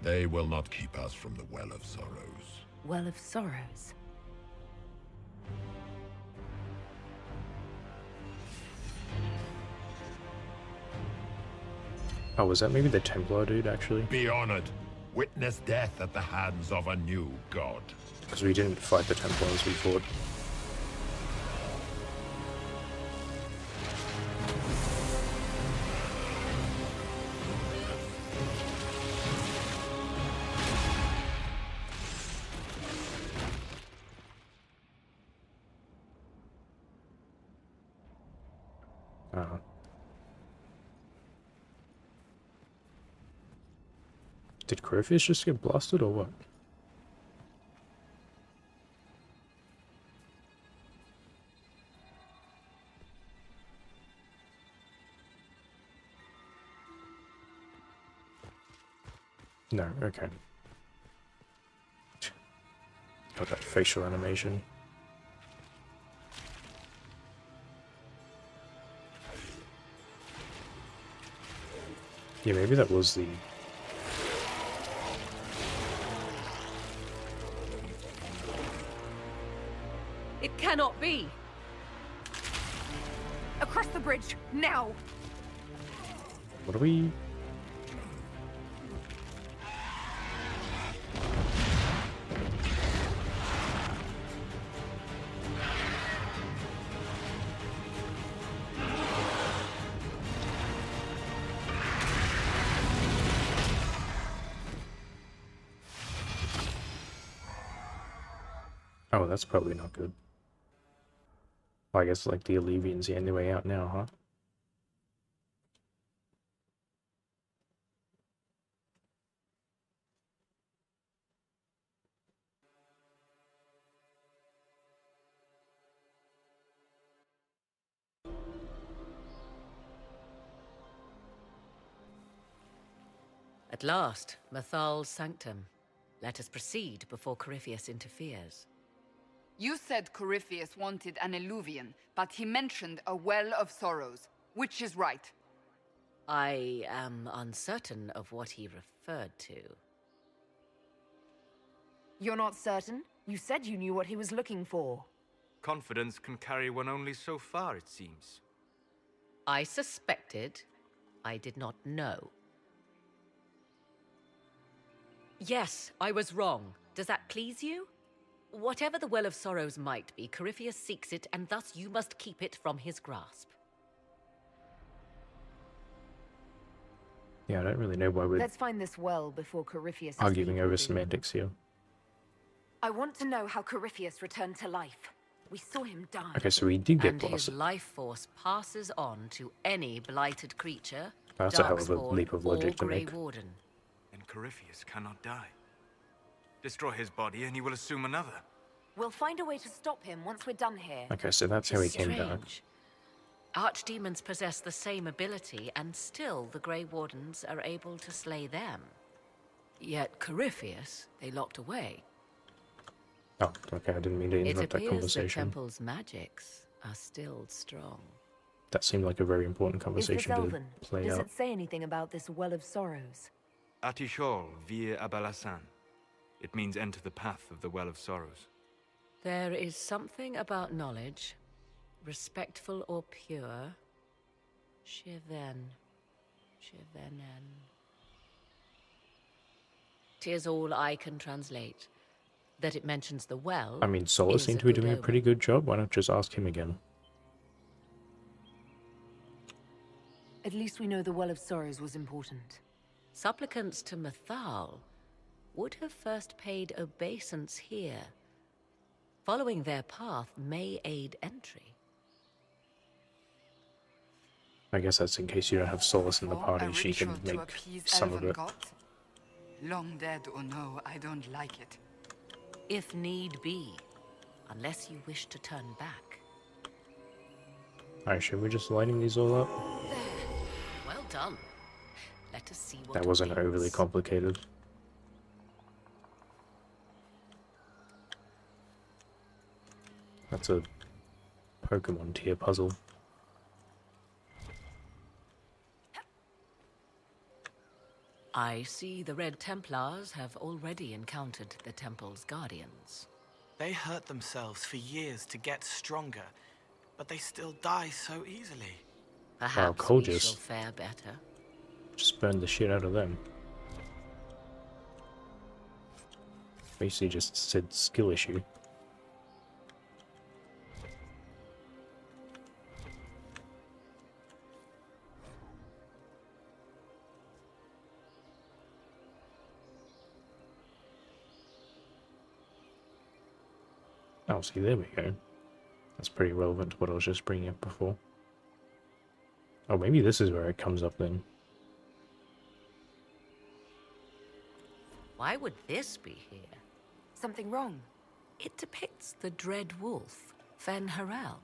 They will not keep us from the Well of Sorrows. Well of Sorrows. Oh, was that maybe the Templar dude, actually? Be honored. Witness death at the hands of a new god. Because we didn't fight the Templars, we fought. Did Corypheus just get blasted or what? No, okay. Got that facial animation. Yeah, maybe that was the... It cannot be! Across the bridge, now! What are we... Oh, that's probably not good. Well, I guess like the Allevian's the only way out now, huh? At last, Mythal's sanctum. Let us proceed before Corypheus interferes. You said Corypheus wanted an Eluvian, but he mentioned a Well of Sorrows. Which is right? I am uncertain of what he referred to. You're not certain? You said you knew what he was looking for. Confidence can carry one only so far, it seems. I suspected. I did not know. Yes, I was wrong. Does that please you? Whatever the Well of Sorrows might be, Corypheus seeks it, and thus you must keep it from his grasp. Yeah, I don't really know why we're Let's find this well before Corypheus is arguing over reborn. semantics here. I want to know how Corypheus returned to life. We saw him die. Okay, so we did get And his blasted. life force passes on to any blighted creature, That's a hell of a Darkspawn, leap of or logic to Grey make. Warden. And Corypheus cannot die. Destroy his body and he will assume another. We'll find a way to stop him once we're done here. Okay, so that's how he came back. Strange. Archdemons possess the same ability, and still the Grey Wardens are able to slay them. Yet Corypheus, they locked away. Oh, okay, I didn't mean to It interrupt that appears the conversation. temple's magics are still strong. That seemed like a very important Is conversation this to Elven? play Does out. it say anything about this Well of Sorrows? Atishol vir Abalasan. It means enter the path of the Well of Sorrows. There is something about knowledge, respectful or pure. Shiven. Shivenen. 'Tis all I can translate. That it mentions the well. I mean, Solar is seemed a to be good doing a omen. pretty good job. Why not just ask him again? At least we know the Well of Sorrows was important. Supplicants to Mithal would have first paid obeisance here. Following their path may aid entry. I guess that's in case you don't have Solace in the party. A She can ritual to make appease some of elven it. gods? Long dead or no, I don't like it. If need be, unless you wish to turn back. Alright, should we just lighting these all up? Well done. Let us see what That wasn't awaits. overly complicated. That's a Pokemon tier puzzle. I see the Red Templars have already encountered the temple's guardians. They hurt themselves for years to get stronger, but they still die so easily. Perhaps we Colgis shall fare better. just burned the shit out of them. Basically just said skill issue. Oh, see, there we go. That's pretty relevant to what I was just bringing up before. Oh, maybe this is where it comes up then. Why would this be here? Something wrong? It depicts the Dread Wolf, Fen-Harel.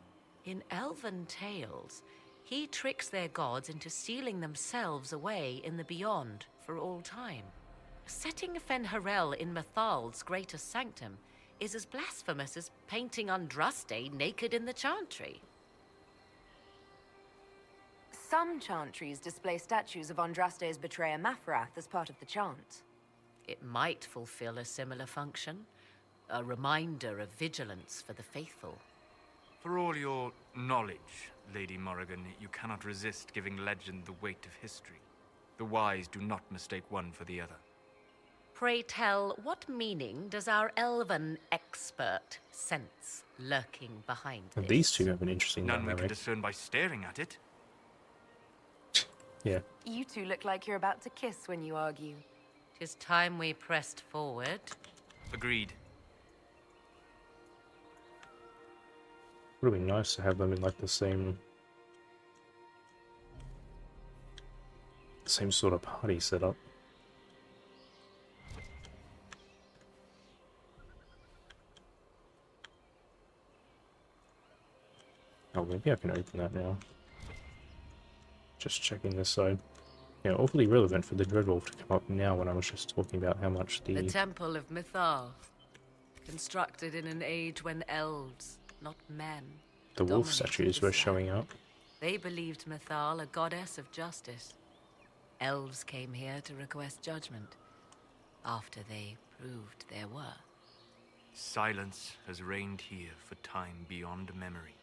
In elven tales, he tricks their gods into sealing themselves away in the beyond for all time. Setting Fen-Harel in Mathal's greatest sanctum is as blasphemous as painting Andraste naked in the chantry. Some chantries display statues of Andraste's betrayer Mafrath as part of the chant. It might fulfill a similar function, a reminder of vigilance for the faithful. For all your knowledge, Lady Morrigan, you cannot resist giving legend the weight of history. The wise do not mistake one for the other. Pray tell, what meaning does our elven expert sense lurking behind And this? these two have an interesting None we can dynamic. discern by staring at it. Yeah. You two look like you're about to kiss when you argue. 'Tis time we pressed forward. Agreed. Would have been nice to have them in like the same sort of party setup. Oh, maybe I can open that now. Just checking this side. Yeah, awfully relevant for the Dreadwolf to come up now when I was just talking about how much The Temple of Mithal, constructed in an age when elves, not men, the wolf dominated statues this were land. showing up. They believed Mithal a goddess of justice. Elves came here to request judgment, after they proved their worth. Silence has reigned here for time beyond memory.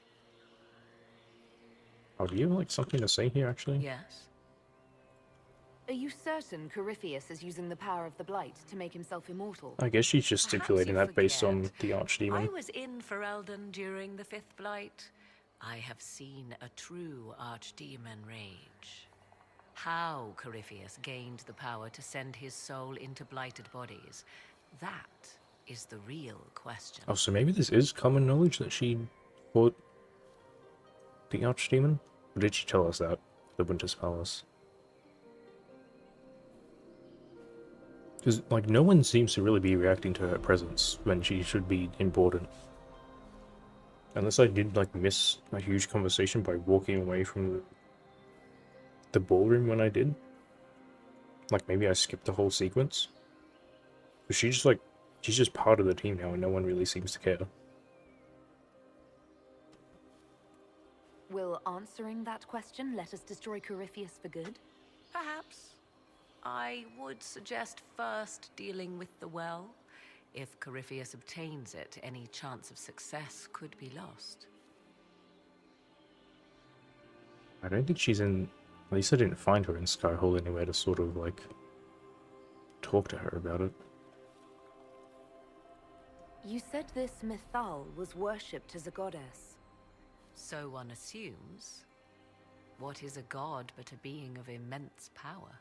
Oh, do you have like something to say here actually? Yes. Are you certain Corypheus is using the power of the Blight to make himself immortal? I guess she's just Perhaps stipulating you that based on forget. the I Archdemon. was in Ferelden during the Fifth Blight. I have seen a true Archdemon rage. How Corypheus gained the power to send his soul into blighted bodies, that is the real question. Oh, so maybe this is common knowledge that she fought the Archdemon? Or did she tell us that? The Winter's Palace. Because, like, no one seems to really be reacting to her presence when she should be important. Unless I did, like, miss a huge conversation by walking away from the ballroom when I did. Like, maybe I skipped the whole sequence. But she's just, like, she's just part of the team now and no one really seems to care. Will answering that question let us destroy Corypheus for good? Perhaps. I would suggest first dealing with the well. If Corypheus obtains it, any chance of success could be lost. I don't think she's in... At least I didn't find her in Skyhall anywhere to sort of, like, talk to her about it. You said this Mythal was worshipped as a goddess. So one assumes. What is a god but a being of immense power?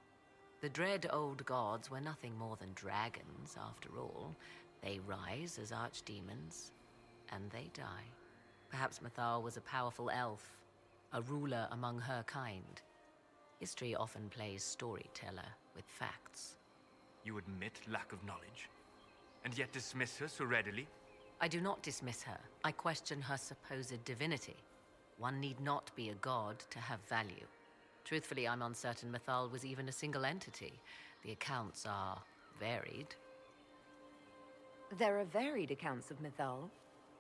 The dread old gods were nothing more than dragons, after all. They rise as archdemons, and they die. Perhaps Mythal was a powerful elf, a ruler among her kind. History often plays storyteller with facts. You admit lack of knowledge, and yet dismiss her so readily? I do not dismiss her. I question her supposed divinity. One need not be a god to have value. Truthfully, I'm uncertain Mythal was even a single entity. The accounts are varied. There are varied accounts of Mythal.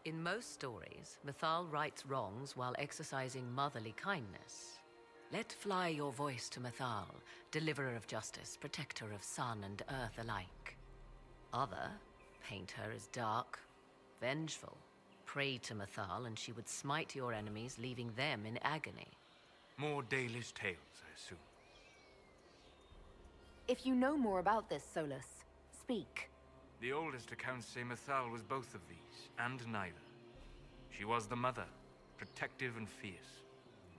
In most stories, Mythal rights wrongs while exercising motherly kindness. Let fly your voice to Mythal, deliverer of justice, protector of sun and earth alike. Other paint her as dark, vengeful. Pray to Mythal and she would smite your enemies, leaving them in agony. More Dalish tales, I assume. If you know more about this, Solus, speak. The oldest accounts say Mythal was both of these, and neither. She was the mother, protective and fierce.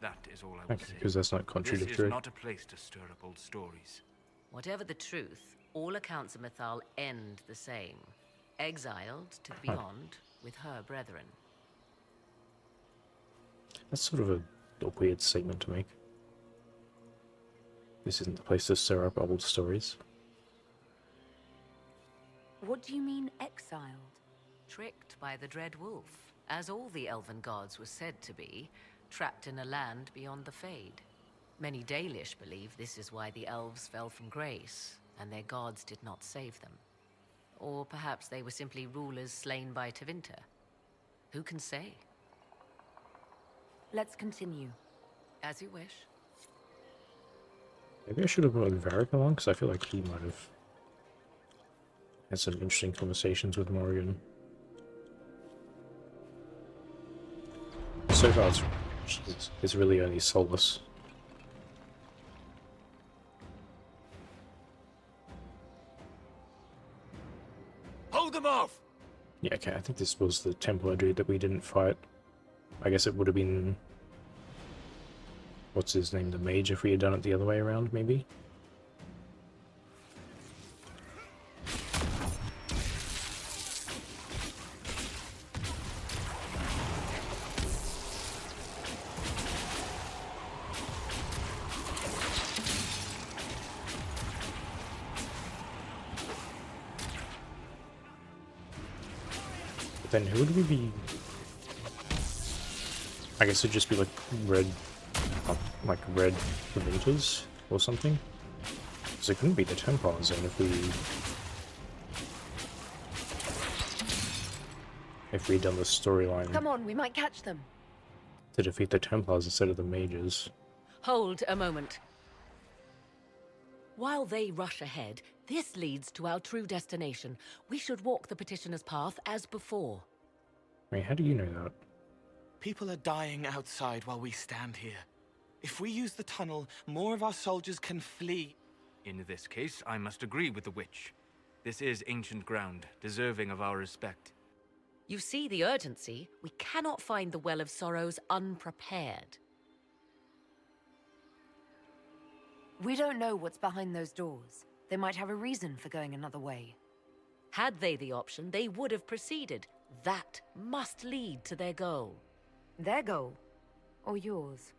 That is all I will say. Because that's not This contradictory. is not a place to stir up old stories. Whatever the truth, all accounts of Mythal end the same. Exiled to the beyond with her brethren. That's sort of a weird statement to make. This isn't the place to stir up old stories. What do you mean, exiled? Tricked by the Dread Wolf, as all the elven gods were said to be, trapped in a land beyond the Fade. Many Dalish believe this is why the elves fell from grace, and their gods did not save them. Or perhaps they were simply rulers slain by Tevinter. Who can say? Let's continue. As you wish. Maybe I should have brought Varric along, because I feel like he might have had some interesting conversations with Morrigan. So far, it's really only Solus. Hold them off! Yeah, okay, I think this was the Templar dude that we didn't fight. I guess it would have been... What's his name? The mage, if we had done it the other way around, maybe? But then who would we be... I guess it'd just be like red Rangers or something. Because it couldn't be the Templars then if we'd done the storyline Come on, we might catch them. to defeat the Templars instead of the mages. Hold a moment. While they rush ahead, this leads to our true destination. We should walk the petitioner's path as before. Wait, how do you know that? People are dying outside while we stand here. If we use the tunnel, more of our soldiers can flee. In this case, I must agree with the witch. This is ancient ground, deserving of our respect. You see the urgency? We cannot find the Well of Sorrows unprepared. We don't know what's behind those doors. They might have a reason for going another way. Had they the option, they would have proceeded. That must lead to their goal. Their goal? Or yours?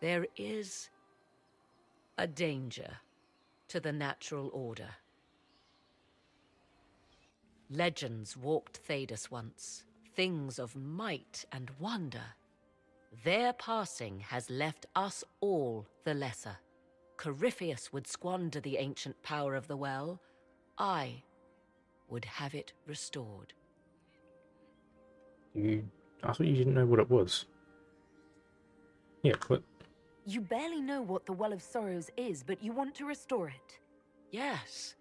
There is a danger to the natural order. Legends walked Thedas once, things of might and wonder. Their passing has left us all the lesser. Corypheus would squander the ancient power of the well. I would have it restored. I thought you didn't know what it was. Yeah, but... You barely know what the Well of Sorrows is, but you want to restore it. Yes.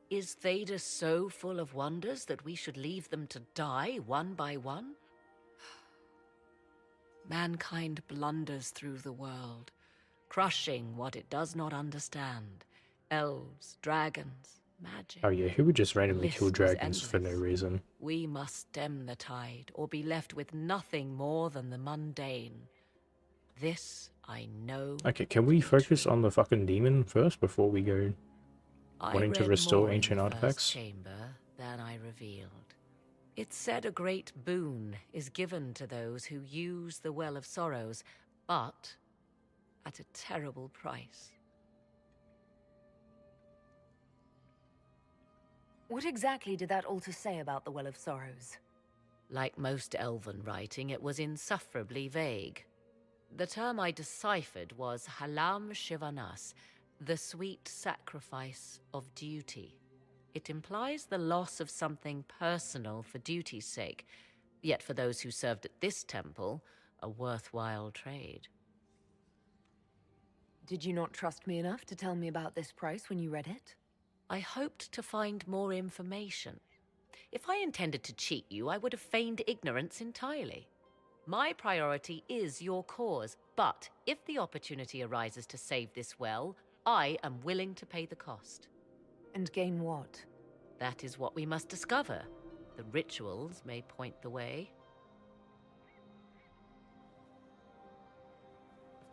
Is Thedas so full of wonders that we should leave them to die one by one? Mankind blunders through the world, crushing what it does not understand. Elves, dragons, magic. Oh yeah, who would just randomly List kill is dragons for no endless. reason? We must stem the tide, or be left with nothing more than the mundane. This I know. Okay, can we focus on the fucking demon first before we go wanting to read restore more in ancient the first artifacts? chamber than I revealed. It's said a great boon is given to those who use the Well of Sorrows, but at a terrible price. What exactly did that altar say about the Well of Sorrows? Like most elven writing, it was insufferably vague. The term I deciphered was Halam Shivanas, the sweet sacrifice of duty. It implies the loss of something personal for duty's sake, yet for those who served at this temple, a worthwhile trade. Did you not trust me enough to tell me about this price when you read it? I hoped to find more information. If I intended to cheat you, I would have feigned ignorance entirely. My priority is your cause, but if the opportunity arises to save this well, I am willing to pay the cost. And gain what? That is what we must discover. The rituals may point the way.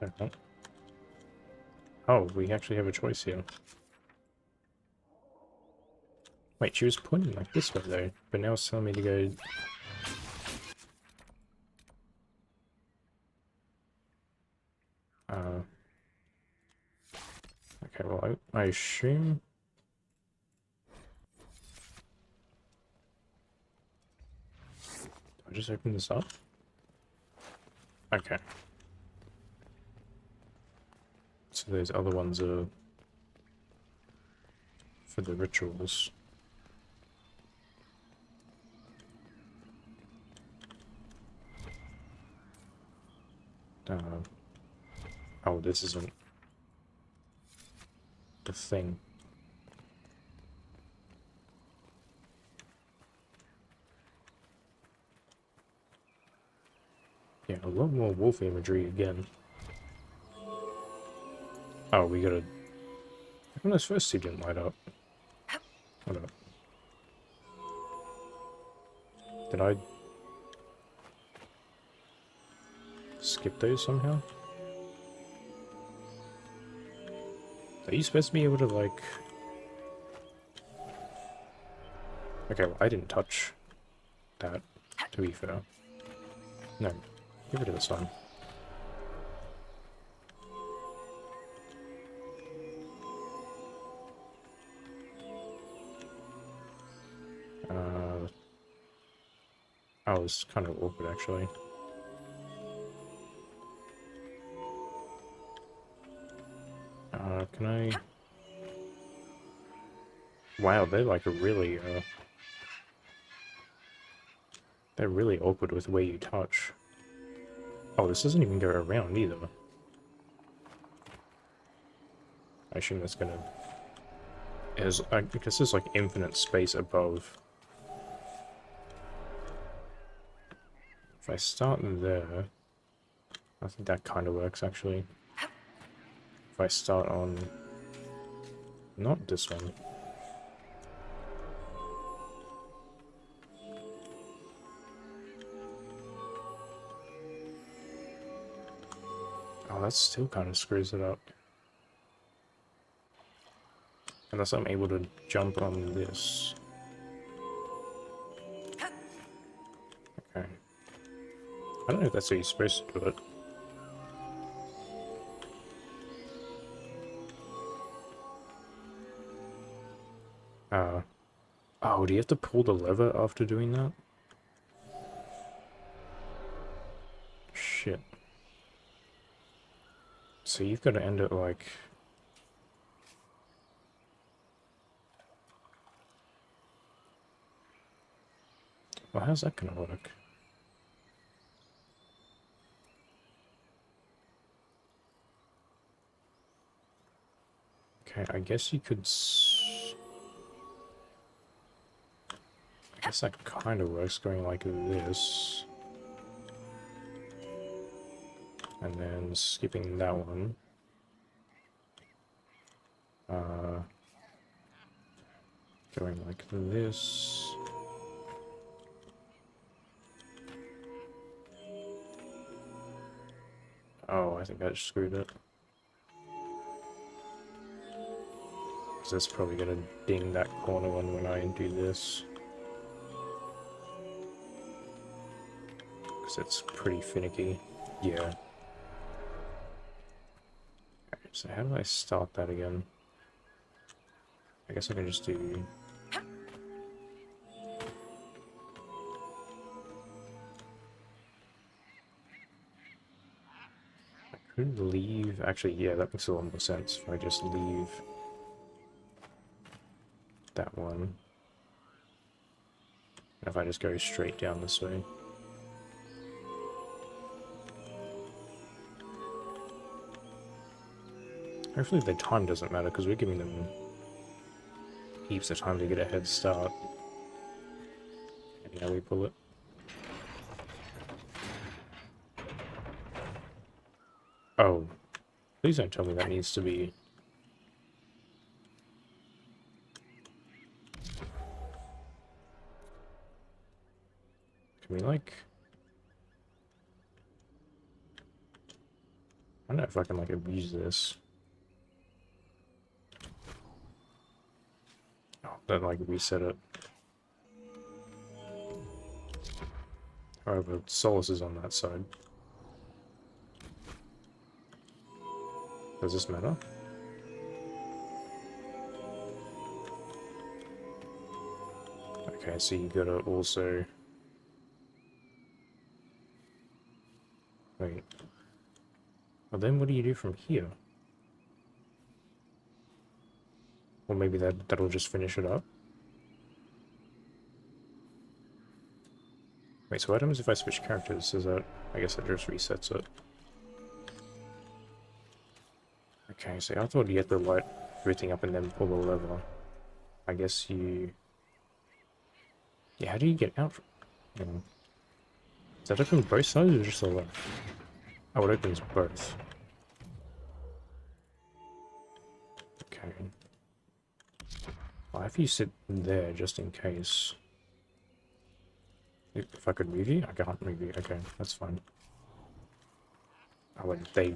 Okay. Oh, we actually have a choice here. Wait, she was pointing like this way though, but now it's telling me to go... Okay, well, I assume... I just open this up? Okay. So those other ones are for the rituals. Oh, this isn't the thing. Yeah, a lot more wolf imagery again. Oh, we gotta... How come those first two didn't light up? Hold up. Did I... skip those somehow? Are you supposed to be able to, like... Okay, well, I didn't touch that, to be fair. No, give it to this one. Oh, it's kind of awkward, actually. Can I... Wow, they're like really, they're really awkward with the way you touch. Oh, this doesn't even go around either. I assume that's gonna... I guess there's like infinite space above. If I start there... I think that kind of works, actually. If I start on... not this one. Oh, that still kind of screws it up. Unless I'm able to jump on this. Okay. I don't know if that's how you're supposed to do it. Oh, do you have to pull the lever after doing that? Shit. So you've got to end it like... Well, how's that gonna work? Okay, I guess you could... I guess that kind of works, going like this. And then skipping that one. Going like this. Oh, I think I just screwed it. So that's probably gonna ding that corner one when I do this. Because it's pretty finicky. Yeah. Okay, so how do I start that again? I guess I can just do... I could leave... Actually, yeah, that makes a lot more sense if I just leave that one. If I just go straight down this way. Hopefully the time doesn't matter, because we're giving them heaps of time to get a head start. And now we pull it. Oh. Please don't tell me that needs to be... Can we, like... I don't know if I can, like, abuse this. Oh, then, like, reset it. However, Solus is on that side. Does this matter? Okay, so you gotta also... Wait. Well, then what do you do from here? Or maybe that'll just finish it up? Wait, so what happens if I switch characters? Is that... I guess that just resets it. Okay, so I thought you had to light everything up and then pull the lever. I guess you... Yeah, how do you get out from... Does that open both sides or just the left? Oh, it opens both. Okay. I'll have you sit there just in case. If I could move you? I can't move you. Okay, that's fine. Oh wait, they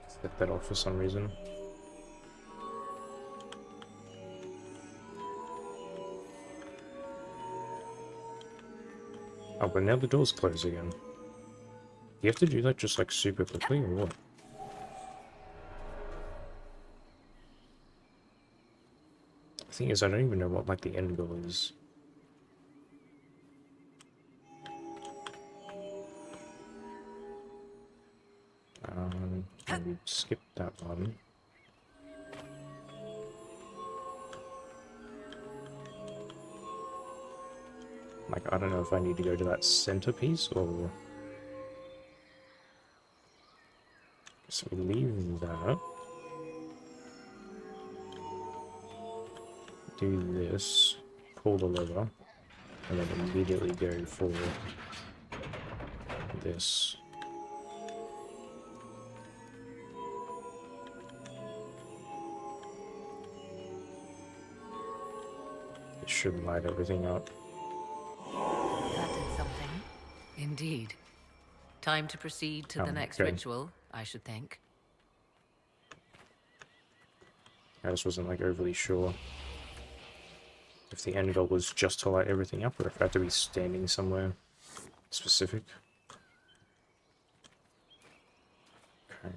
set that off for some reason. Oh, but now the door's closed again. You have to do that just like super quickly or what? The thing is, I don't even know what like the end goal is. Maybe skip that one. Like, I don't know if I need to go to that centerpiece or... So we leave that. Do this. Pull the lever. And then immediately go for this. It should light everything up. That did something. Indeed. Time to proceed to the next okay. ritual, I should think. I just wasn't like overly sure if the end goal was just to light everything up or if I had to be standing somewhere specific. Okay.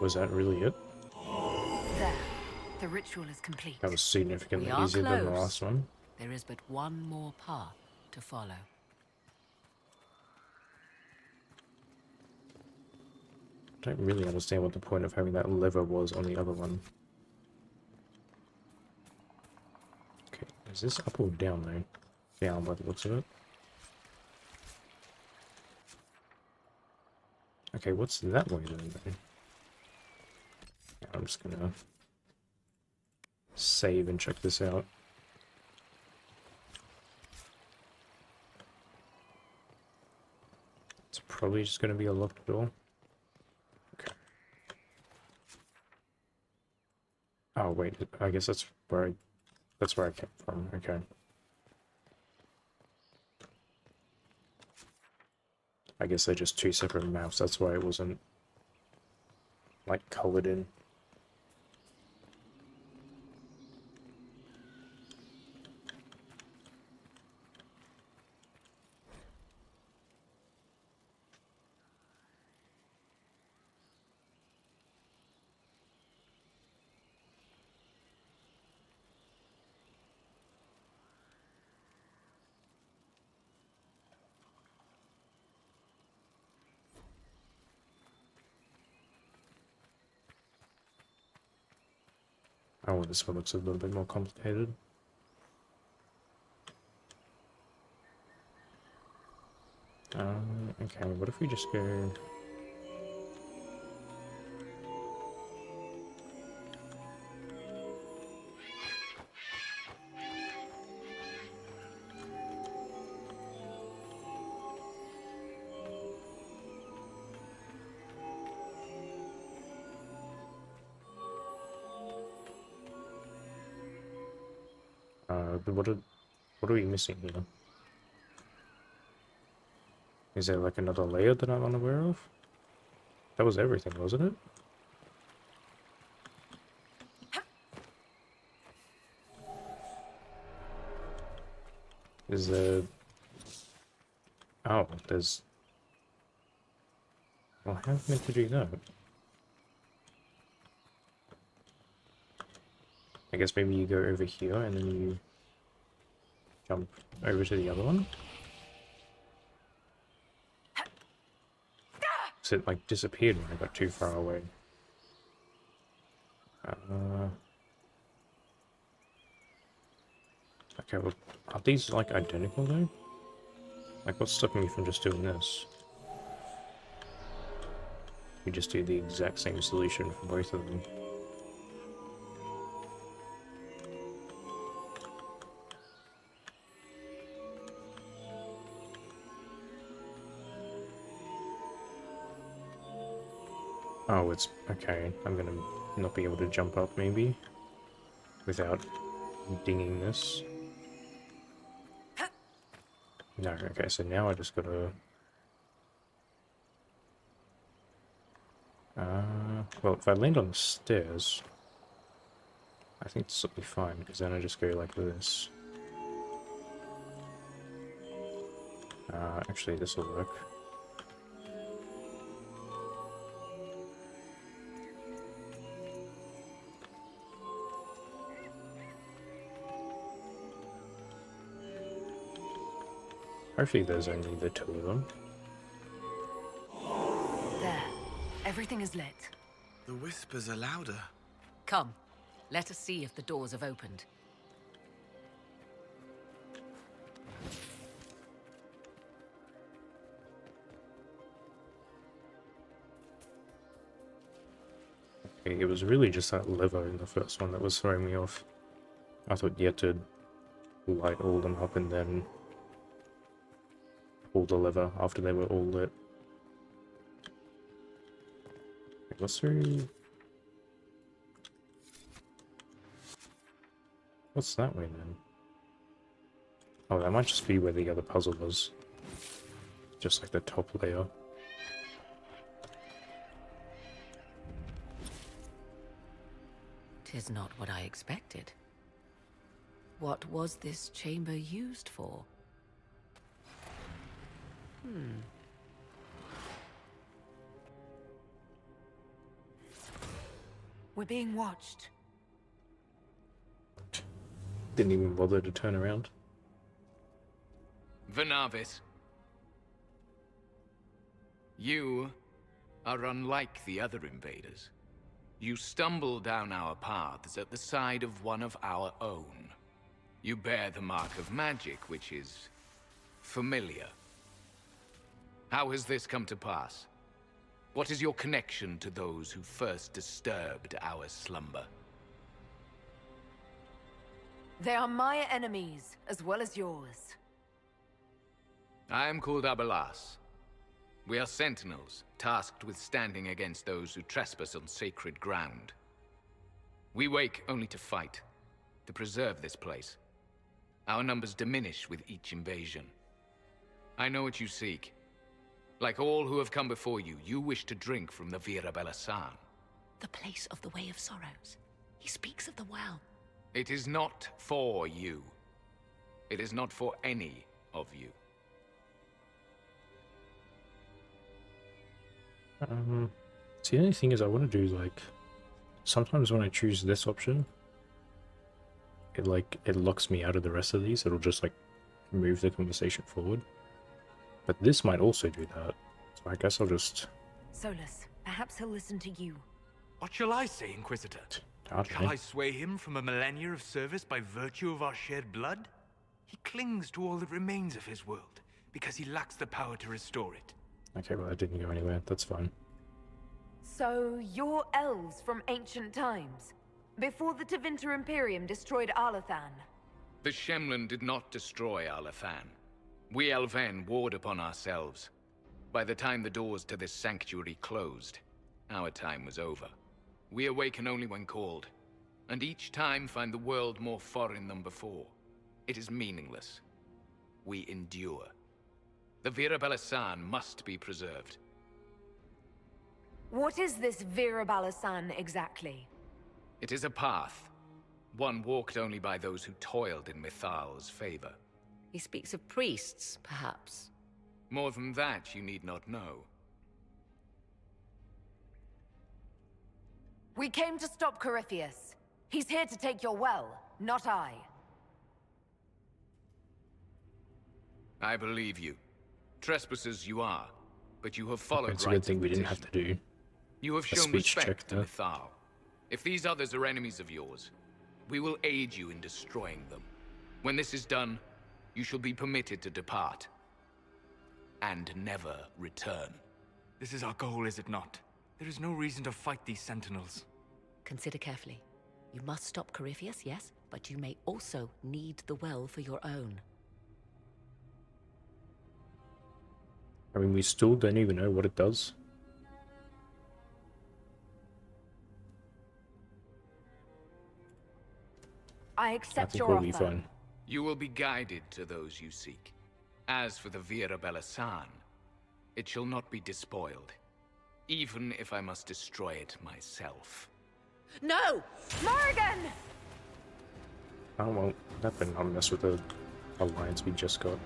Was that really it? There. The ritual is complete. That was significantly We are easier than the close. last one. There is but one more path to follow. I don't really understand what the point of having that lever was on the other one. Okay, is this up or down though? Down by the looks of it. Okay, what's that way then? I'm just gonna save and check this out. It's probably just gonna be a locked door. Okay. Oh wait, I guess that's where I came from. Okay. I guess they're just two separate maps. That's why it wasn't like colored in. Oh, this one looks a little bit more complicated. Okay, what if we just go... But what are we missing here? Is there like another layer that I'm unaware of? That was everything, wasn't it? Is there... Oh, there's... Well, how am I meant to do that? I guess maybe you go over here and then you jump over to the other one? So it like disappeared when I got too far away. Okay, well, are these like identical though? Like what's stopping me from just doing this? We just do the exact same solution for both of them. Oh, it's... okay, I'm gonna not be able to jump up, maybe? Without dinging this. No, okay, so now I just gotta... well, if I land on the stairs... I think this will be fine, because then I just go like this. Actually, this will work. Hopefully there's only the two of them. There. Everything is lit. The whispers are louder. Come, let us see if the doors have opened. Okay, it was really just that lever in the first one that was throwing me off. I thought you had to light all them up and then pull the lever after they were all lit. What's through? What's that way then? Oh, that might just be where the other puzzle was. Just like the top layer. Tis not what I expected. What was this chamber used for? We're being watched. Didn't even bother to turn around. Vernavis, you are unlike the other invaders. You stumble down our paths at the side of one of our own. You bear the mark of magic, which is familiar. How has this come to pass? What is your connection to those who first disturbed our slumber? They are my enemies, as well as yours. I am called Abelas. We are sentinels, tasked with standing against those who trespass on sacred ground. We wake only to fight, to preserve this place. Our numbers diminish with each invasion. I know what you seek. Like all who have come before you, you wish to drink from the Vira Belasan. The place of the Way of Sorrows. He speaks of the well. It is not for you. It is not for any of you. See, the only thing is I want to do, like, sometimes when I choose this option, it locks me out of the rest of these. It'll just, like, move the conversation forward. But this might also do that. So I guess I'll just... Solus, perhaps he'll listen to you. What shall I say, Inquisitor? Shall I sway him from a millennia of service by virtue of our shared blood? He clings to all that remains of his world, because he lacks the power to restore it. Okay, well, that didn't go anywhere. That's fine. So, you're elves from ancient times? Before the Tevinter Imperium destroyed Arlathan? The Shemlin did not destroy Arlathan. We Elven warred upon ourselves. By the time the doors to this sanctuary closed, our time was over. We awaken only when called, and each time find the world more foreign than before. It is meaningless. We endure. The Vira Belasan must be preserved. What is this Vira Belasan exactly? It is a path, one walked only by those who toiled in Mithal's favor. He speaks of priests, perhaps. More than that, you need not know. We came to stop Corypheus. He's here to take your well, not I. I believe you. Trespassers you are, but you have followed It's a good thing we didn't have to do You have a shown speech respect check to there. Mithal. If these others are enemies of yours, we will aid you in destroying them. When this is done, you shall be permitted to depart. And never return. This is our goal, is it not? There is no reason to fight these sentinels. Consider carefully. You must stop Corypheus, yes, but you may also need the well for your own. I mean, we still don't even know what it does. I I accept think your we'll offer. be fine. You will be guided to those you seek. As for the Vira Belasan, it shall not be despoiled, even if I must destroy it myself. No! Morrigan! Oh well, that better not mess with the alliance we just got.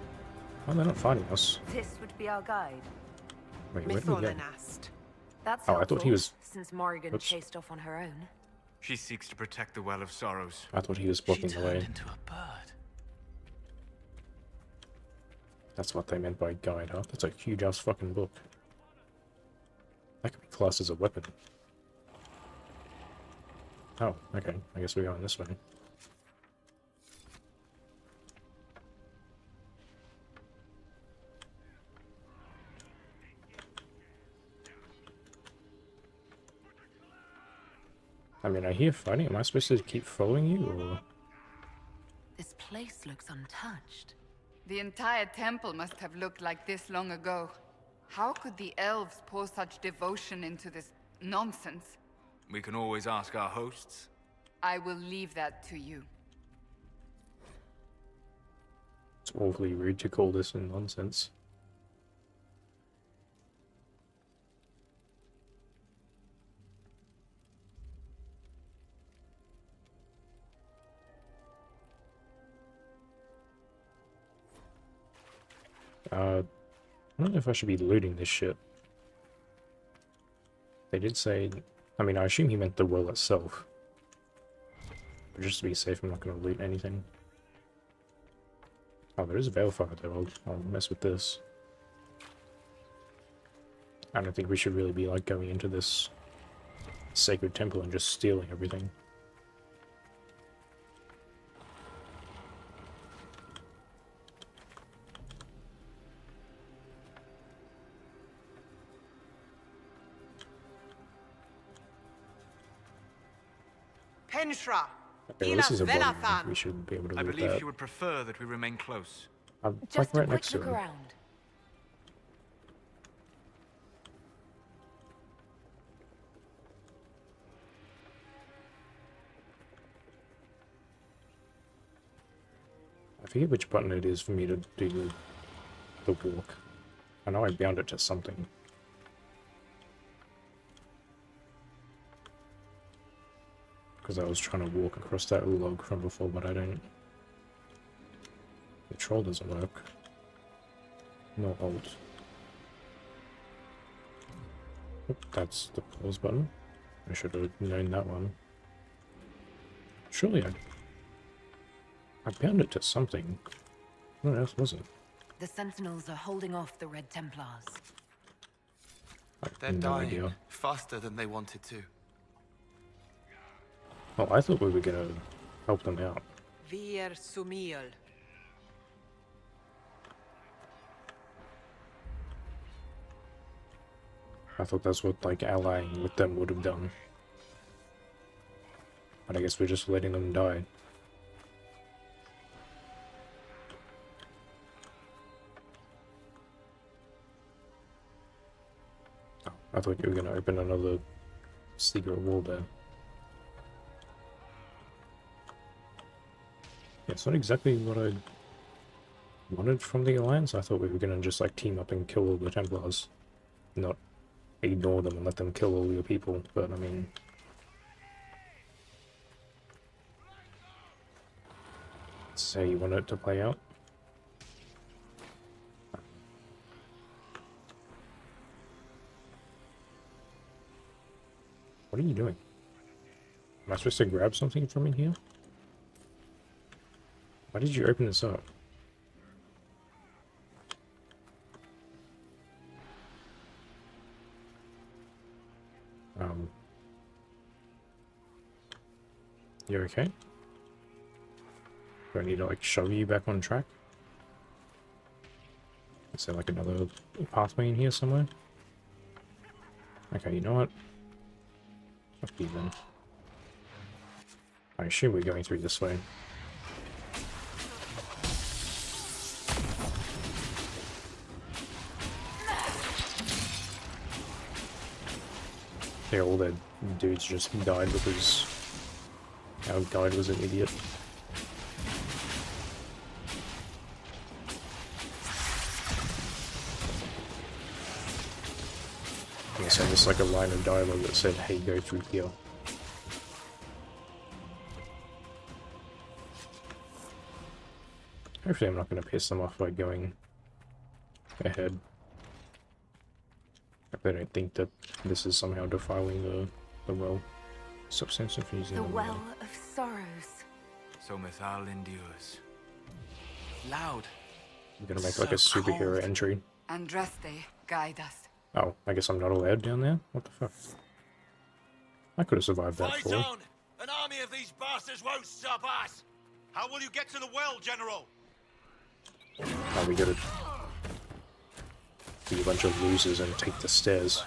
Oh, they're not fighting us. This would be our guide. Wait, where did we go? That's Oh, I helpful, thought he was... since Morrigan Oops. chased off on her own. She seeks to protect the Well of Sorrows. I thought he was blocking the way. into a bird. That's what they meant by guide, huh? That's a huge-ass fucking book. That could be classed as a weapon. Oh, okay. I guess we're going this way. I mean, I hear fighting. Am I supposed to keep following you, or...? This place looks untouched. The entire temple must have looked like this long ago. How could the elves pour such devotion into this nonsense? We can always ask our hosts. I will leave that to you. It's awfully rude to call this a nonsense. I don't know if I should be looting this shit. They did say I mean, I assume he meant the well itself. But just to be safe, I'm not going to loot anything. Oh, there is a Veilfire though. I'll mess with this. I don't think we should really be like going into this sacred temple and just stealing everything. Penshra. Okay, well, this is a body. We should be able to I loot believe that. she would prefer that we remain close. I'm Just like right a quick next to look him. around. I forget which button it is for me to do the walk. I know I bound it to something. Because I was trying to walk across that log from before, but I don't... The control doesn't work. No Alt. Oop, that's the pause button. I should have known that one. Surely I bound it to something. What else was it? The Sentinels are holding off the Red Templars. They're no dying idea. faster than they wanted to. Oh, I thought we were gonna help them out. Vir Sumiel. I thought that's what, like, allying with them would have done. But I guess we're just letting them die. Oh, I thought you were gonna open another secret wall there. Yeah, it's not exactly what I wanted from the Alliance. I thought we were gonna just, like, team up and kill all the Templars. Not ignore them and let them kill all your people, but I mean... Say you want it to play out? What are you doing? Am I supposed to grab something from in here? Why did you open this up? You okay? Do I need to, like, shove you back on track? Is there, like, another pathway in here somewhere? Okay, you know what? Fuck you then. I assume we're going through this way. Yeah, all their dudes just died because our guide was an idiot. Yeah, so there's like a line of dialogue that said, hey, go through here. Hopefully I'm not going to piss them off by going ahead. If they don't think that this is somehow defiling the well. Substance of using The Well of Sorrows. So Mithal endures. Loud. I'm gonna make like a superhero entry. Andraste, guide us. Oh, I guess I'm not allowed down there? What the fuck? I could have survived that Fight fall. on! An army of these bastards won't stop us! How will you get to the well, General? Oh, we gotta be a bunch of losers and take the stairs.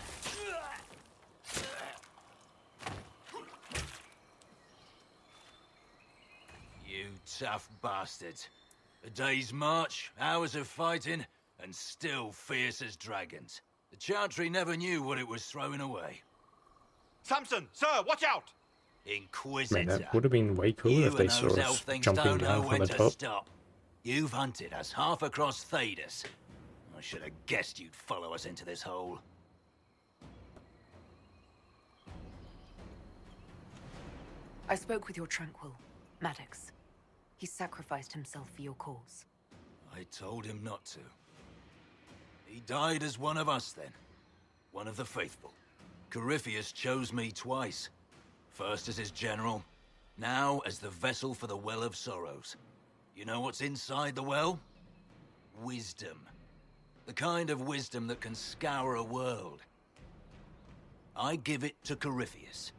You tough bastards. A day's march, hours of fighting, and still fierce as dragons. The Chantry never knew what it was throwing away. Samson, sir, watch out! Inquisitor. Man, that would have been way cooler if they saw us jumping down from the top. Stop. You've hunted us half across Thedas. I should have guessed you'd follow us into this hole. I spoke with your Tranquil, Maddox. He sacrificed himself for your cause. I told him not to. He died as one of us then. One of the faithful. Corypheus chose me twice. First as his general, now as the vessel for the Well of Sorrows. You know what's inside the well? Wisdom. The kind of wisdom that can scour a world. I give it to Corypheus,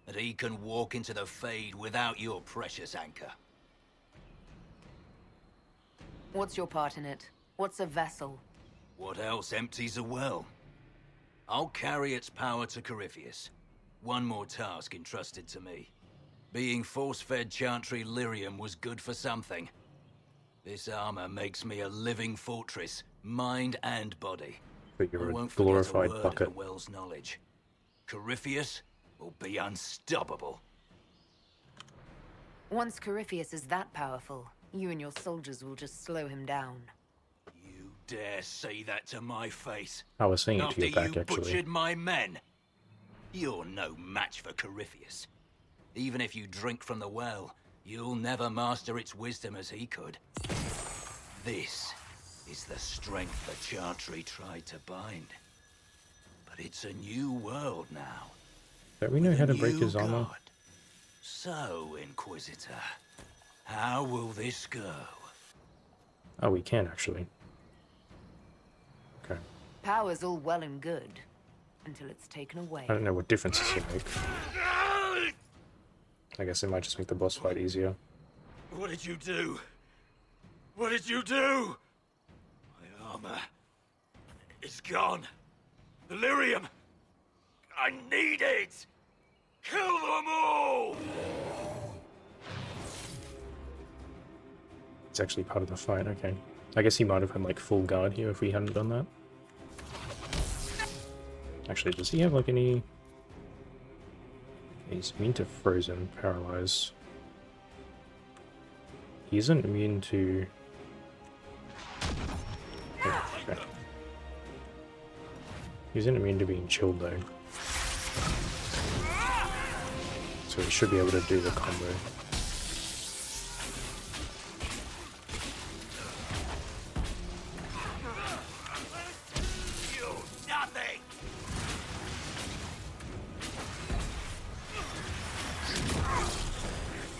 and he can walk into the Fade without your precious anchor. What's your part in it? What's a vessel? What else empties a well? I'll carry its power to Corypheus. One more task entrusted to me. Being force-fed Chantry lyrium was good for something. This armor makes me a living fortress, mind and body. But you're I a won't glorified forget a word bucket. of the Well's knowledge. Corypheus will be unstoppable. Once Corypheus is that powerful, you and your soldiers will just slow him down. You dare say that to my face? I was saying it to After your back, you actually. butchered my men? You're no match for Corypheus. Even if you drink from the well, you'll never master its wisdom as he could. This is the strength the Chantry tried to bind. But it's a new world now. Don't we know how to With a break new his armor? god. So, Inquisitor, how will this go? Oh, we can actually. Okay. Power's all well and good, until it's taken away. I don't know what difference it's gonna make. I guess it might just make the boss fight easier. What did you do? What did you do? My armor is gone. The lyrium! I need it! Kill them all! It's actually part of the fight, okay. I guess he might have had like full guard here if we hadn't done that. Actually, does he have like any... He's immune to frozen, paralyzed. He isn't immune to... Oh, okay. He isn't immune to being chilled though. So he should be able to do the combo.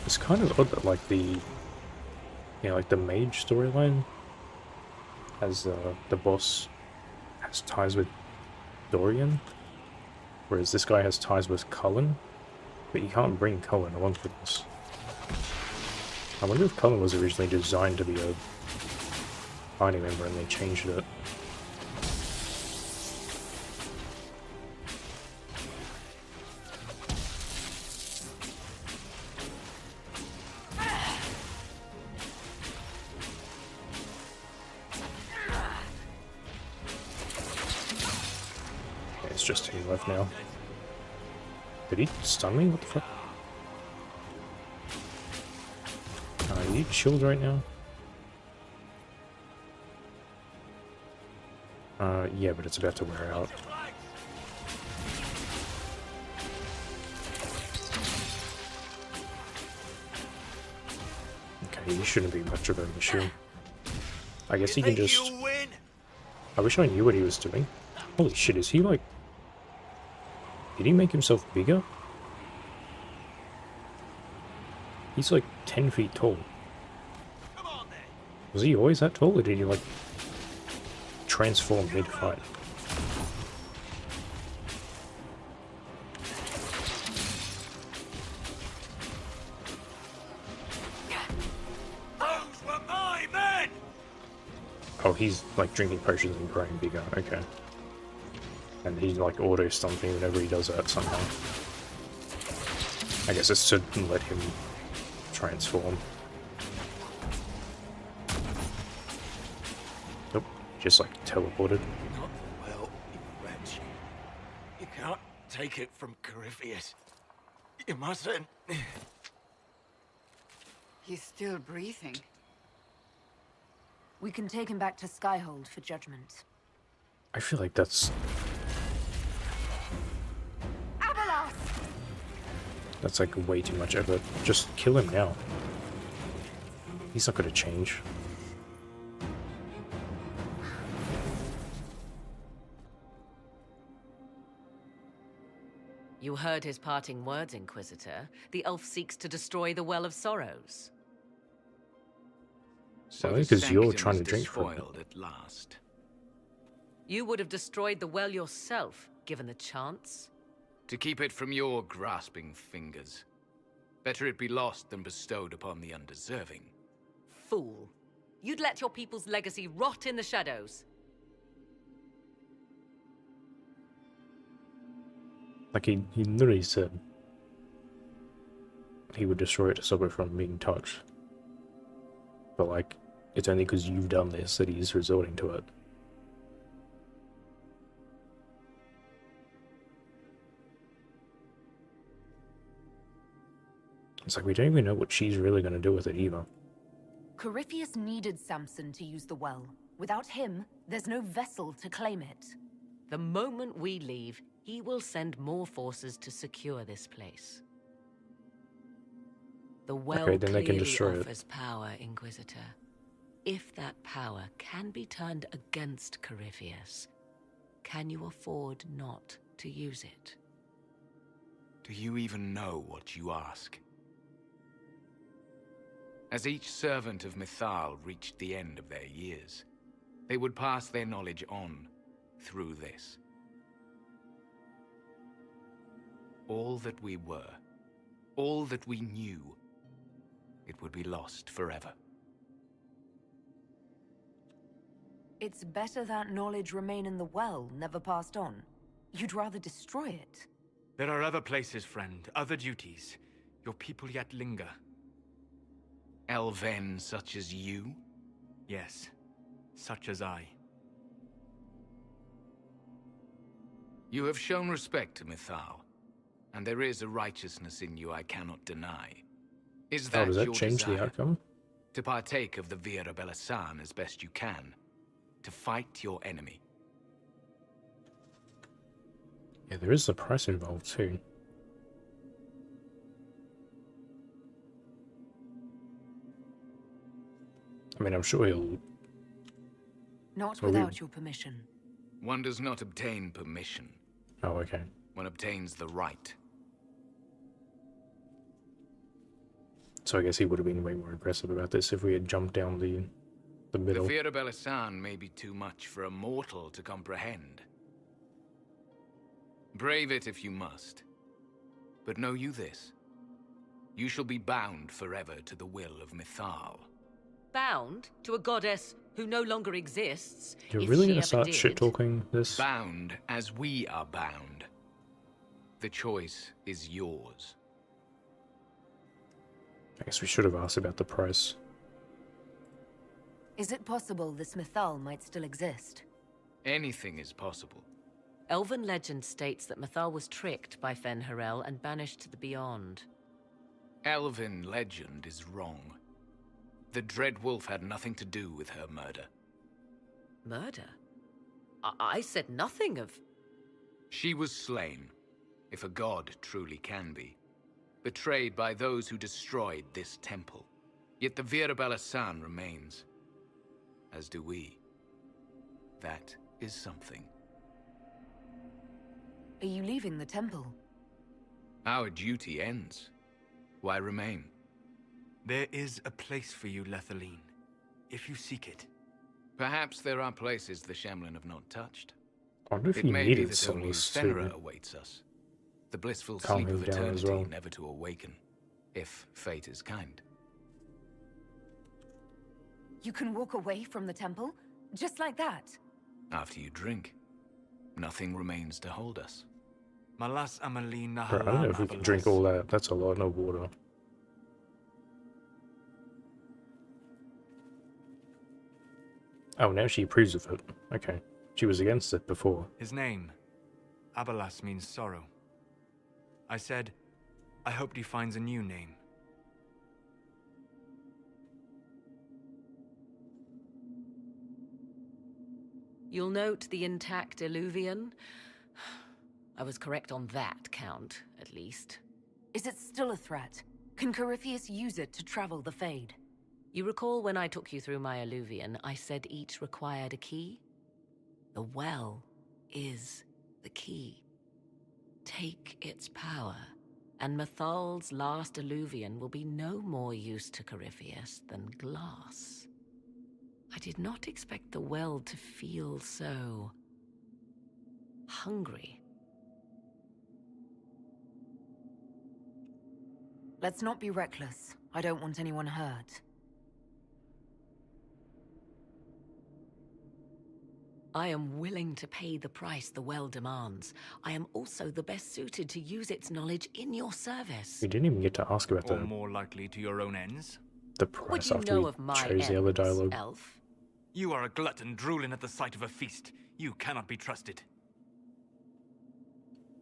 It's kind of odd that like the, like the mage storyline has the boss has ties with Dorian, whereas this guy has ties with Cullen, but you can't bring Cullen along for this. I wonder if Cullen was originally designed to be a party member and they changed it. It's just 2 left now. Did he stun me? What the fuck? Are you chilled right now? Yeah, but it's about to wear out. Okay, he shouldn't be much of an issue. I guess he can just... I wish I knew what he was doing. Holy shit, is he like... Did he make himself bigger? He's like 10 feet tall. Was he always that tall, or did he like transform mid-fight? Those were my men! Oh, he's like drinking potions and growing bigger, okay. And he like auto-stuns me whenever he does that somehow. I guess it's to let him transform. Nope, just like teleported. Not the well, you wretch. You can't take it from Corypheus. You mustn't. He's still breathing. We can take him back to Skyhold for judgment. I feel like that's... That's like way too much effort. Just kill him now. He's not gonna change. You heard his parting words, Inquisitor. The elf seeks to destroy the Well of Sorrows. So Only the 'cause you're sanctum trying is to drink from it. despoiled at last. You would have destroyed the well yourself, given the chance. To keep it from your grasping fingers. Better it be lost than bestowed upon the undeserving. Fool. You'd let your people's legacy rot in the shadows. Like, he literally said he would destroy it to stop it from being touched. But, like, it's only because you've done this that he's resorting to it. It's like, we don't even know what she's really going to do with it either. Corypheus needed Samson to use the well. Without him, there's no vessel to claim it. The moment we leave, he will send more forces to secure this place. The well Okay, then they can clearly destroy it. offers power, Inquisitor. If that power can be turned against Corypheus, can you afford not to use it? Do you even know what you ask? As each servant of Mythal reached the end of their years, they would pass their knowledge on through this. All that we were, all that we knew, it would be lost forever. It's better that knowledge remain in the well, never passed on. You'd rather destroy it. There are other places, friend, other duties. Your people yet linger. Elven such as you? Yes, such as I. You have shown respect to Mythal, and there is a righteousness in you I cannot deny. Is that does that your change the desire? outcome? To partake of the Vira Belasan as best you can, to fight your enemy. Yeah, there is the price involved too. I mean, I'm sure he'll... Not Well, without your permission. One does not obtain permission. Oh, okay. One obtains the right. So I guess he would have been way more aggressive about this if we had jumped down the middle. The Vira Belasan may be too much for a mortal to comprehend. Brave it if you must. But know you this. You shall be bound forever to the will of Mythal. Bound to a goddess who no longer exists. You're if really she gonna ever start did. shit-talking this? Bound as we are bound. The choice is yours. I guess we should have asked about the price. Is it possible this Mythal might still exist? Anything is possible. Elven legend states that Mythal was tricked by Fen-Harel and banished to the Beyond. Elven legend is wrong. The Dread Wolf had nothing to do with her murder. Murder? I said nothing of... She was slain, if a god truly can be. Betrayed by those who destroyed this temple. Yet the Vira Belasan remains. As do we. That is something. Are you leaving the temple? Our duty ends. Why remain? There is a place for you, Lethaline, if you seek it. Perhaps there are places the Shemlin have not touched. I wonder if It he may be needed that only solace Fenrir to awaits us. The blissful calm sleep him of down as eternity, well. never to awaken, if fate is kind. You can walk away from the temple? Just like that? After you drink, nothing remains to hold us. Malas Amalin Bro, I don't know if we can drink all that. That's a lot of water. Oh, now she approves of it. Okay. She was against it before. His name, Abalas, means sorrow. I said, I hoped he finds a new name. You'll note the intact Illuvian. I was correct on that count, at least. Is it still a threat? Can Corypheus use it to travel the Fade? You recall when I took you through my Illuvian, I said each required a key? The well is the key. take its power, and Mathal's last Illuvian will be no more use to Corypheus than glass. I did not expect the well to feel so hungry. Let's not be reckless. I don't want anyone hurt. I am willing to pay the price the well demands. I am also the best suited to use its knowledge in your service. We didn't even get to ask about Or more likely to your own ends? the What price do you after know we of my chose the other ends, dialogue. elf? You are a glutton drooling at the sight of a feast. You cannot be trusted.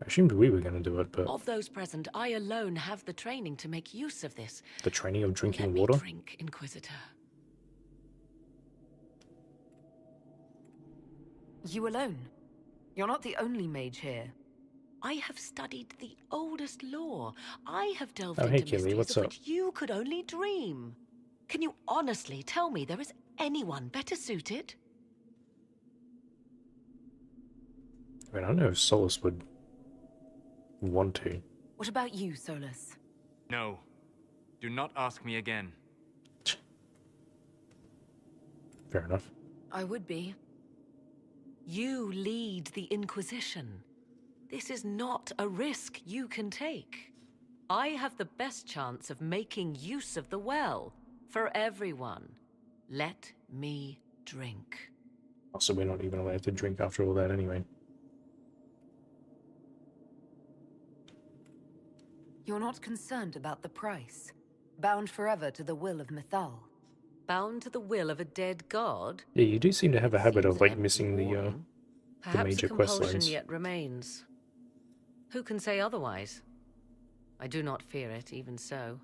I assumed we were going to do it, but Of those present, I alone have the training to make use of this. the training of drinking Let me water? drink, Inquisitor. You alone? You're not the only mage here. I have studied the oldest lore. I have delved Oh, hey, into Killy, mysteries what's of up? which you could only dream. Can you honestly tell me there is anyone better suited? I mean, I don't know if Solus would want to. What about you, Solus? No. Do not ask me again. Fair enough. I would be. You lead the Inquisition. This is not a risk you can take. I have the best chance of making use of the well for everyone. Let me drink. Also, we're not even allowed to drink after all that anyway. You're not concerned about the price. Bound forever to the will of Mythal. Bound to the will of a dead god? Yeah, you do seem to have a habit of, Seems like, empty missing the Perhaps major a quest compulsion lines. yet remains. Who can say otherwise? I do not fear it, even so.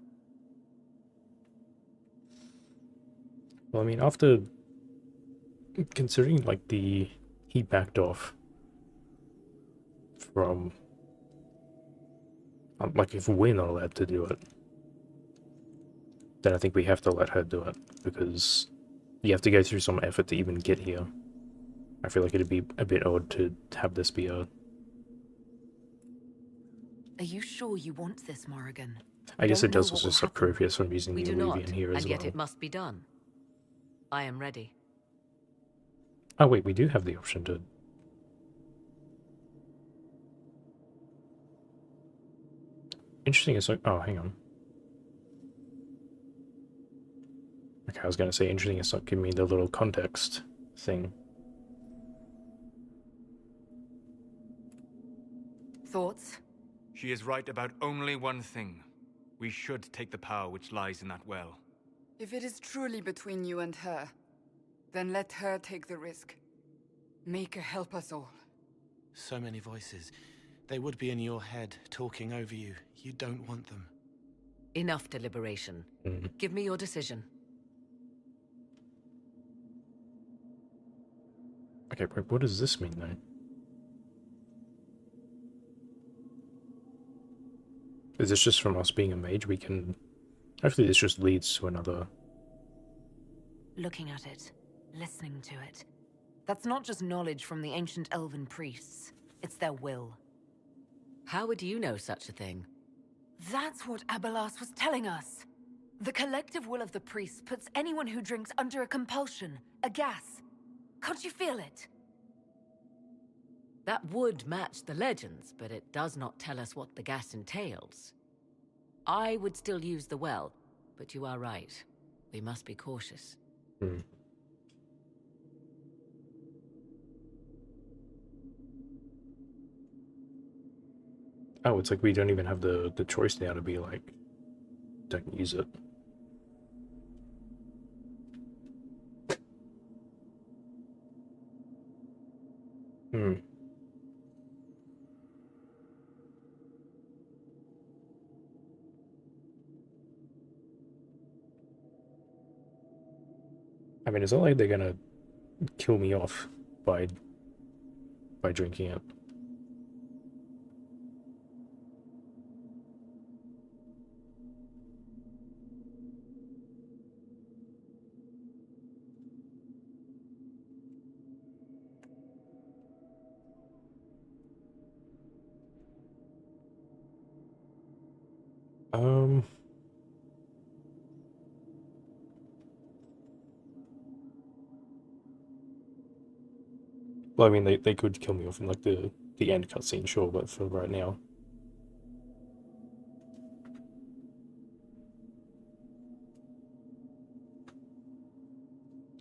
Well, I mean, after considering, like, he backed off from, like, if we're not allowed to do it, then I think we have to let her do it, because you have to go through some effort to even get here. I feel like it'd be a bit odd to have this be a... Are you sure you want this, Morrigan? I guess don't it does know what also will stop happen. Corypheus from using We the do not, Illuvian here as and yet well. it must be done. I am ready. Oh wait, we do have the option to... Interesting is like... Oh, hang on. Okay, I was going to say interesting is not giving me the little context thing. Thoughts? She is right about only one thing. We should take the power which lies in that well. If it is truly between you and her, then let her take the risk. Make her help us all. So many voices. They would be in your head, talking over you. You don't want them. Enough deliberation. Give me your decision. Okay, wait, what does this mean though? Is this just from us being a mage? We can... Hopefully this just leads to another... Looking at it, listening to it. That's not just knowledge from the ancient elven priests. It's their will. How would you know such a thing? That's what Abelas was telling us. The collective will of the priests puts anyone who drinks under a compulsion, a gas. Can't you feel it? That would match the legends, but it does not tell us what the gas entails. I would still use the well, but you are right. We must be cautious. Oh, it's like we don't even have the choice now to be like, don't use it. I mean, it's not like they're gonna kill me off by drinking it. Well, I mean, they could kill me off in like the end cutscene, sure, but for right now.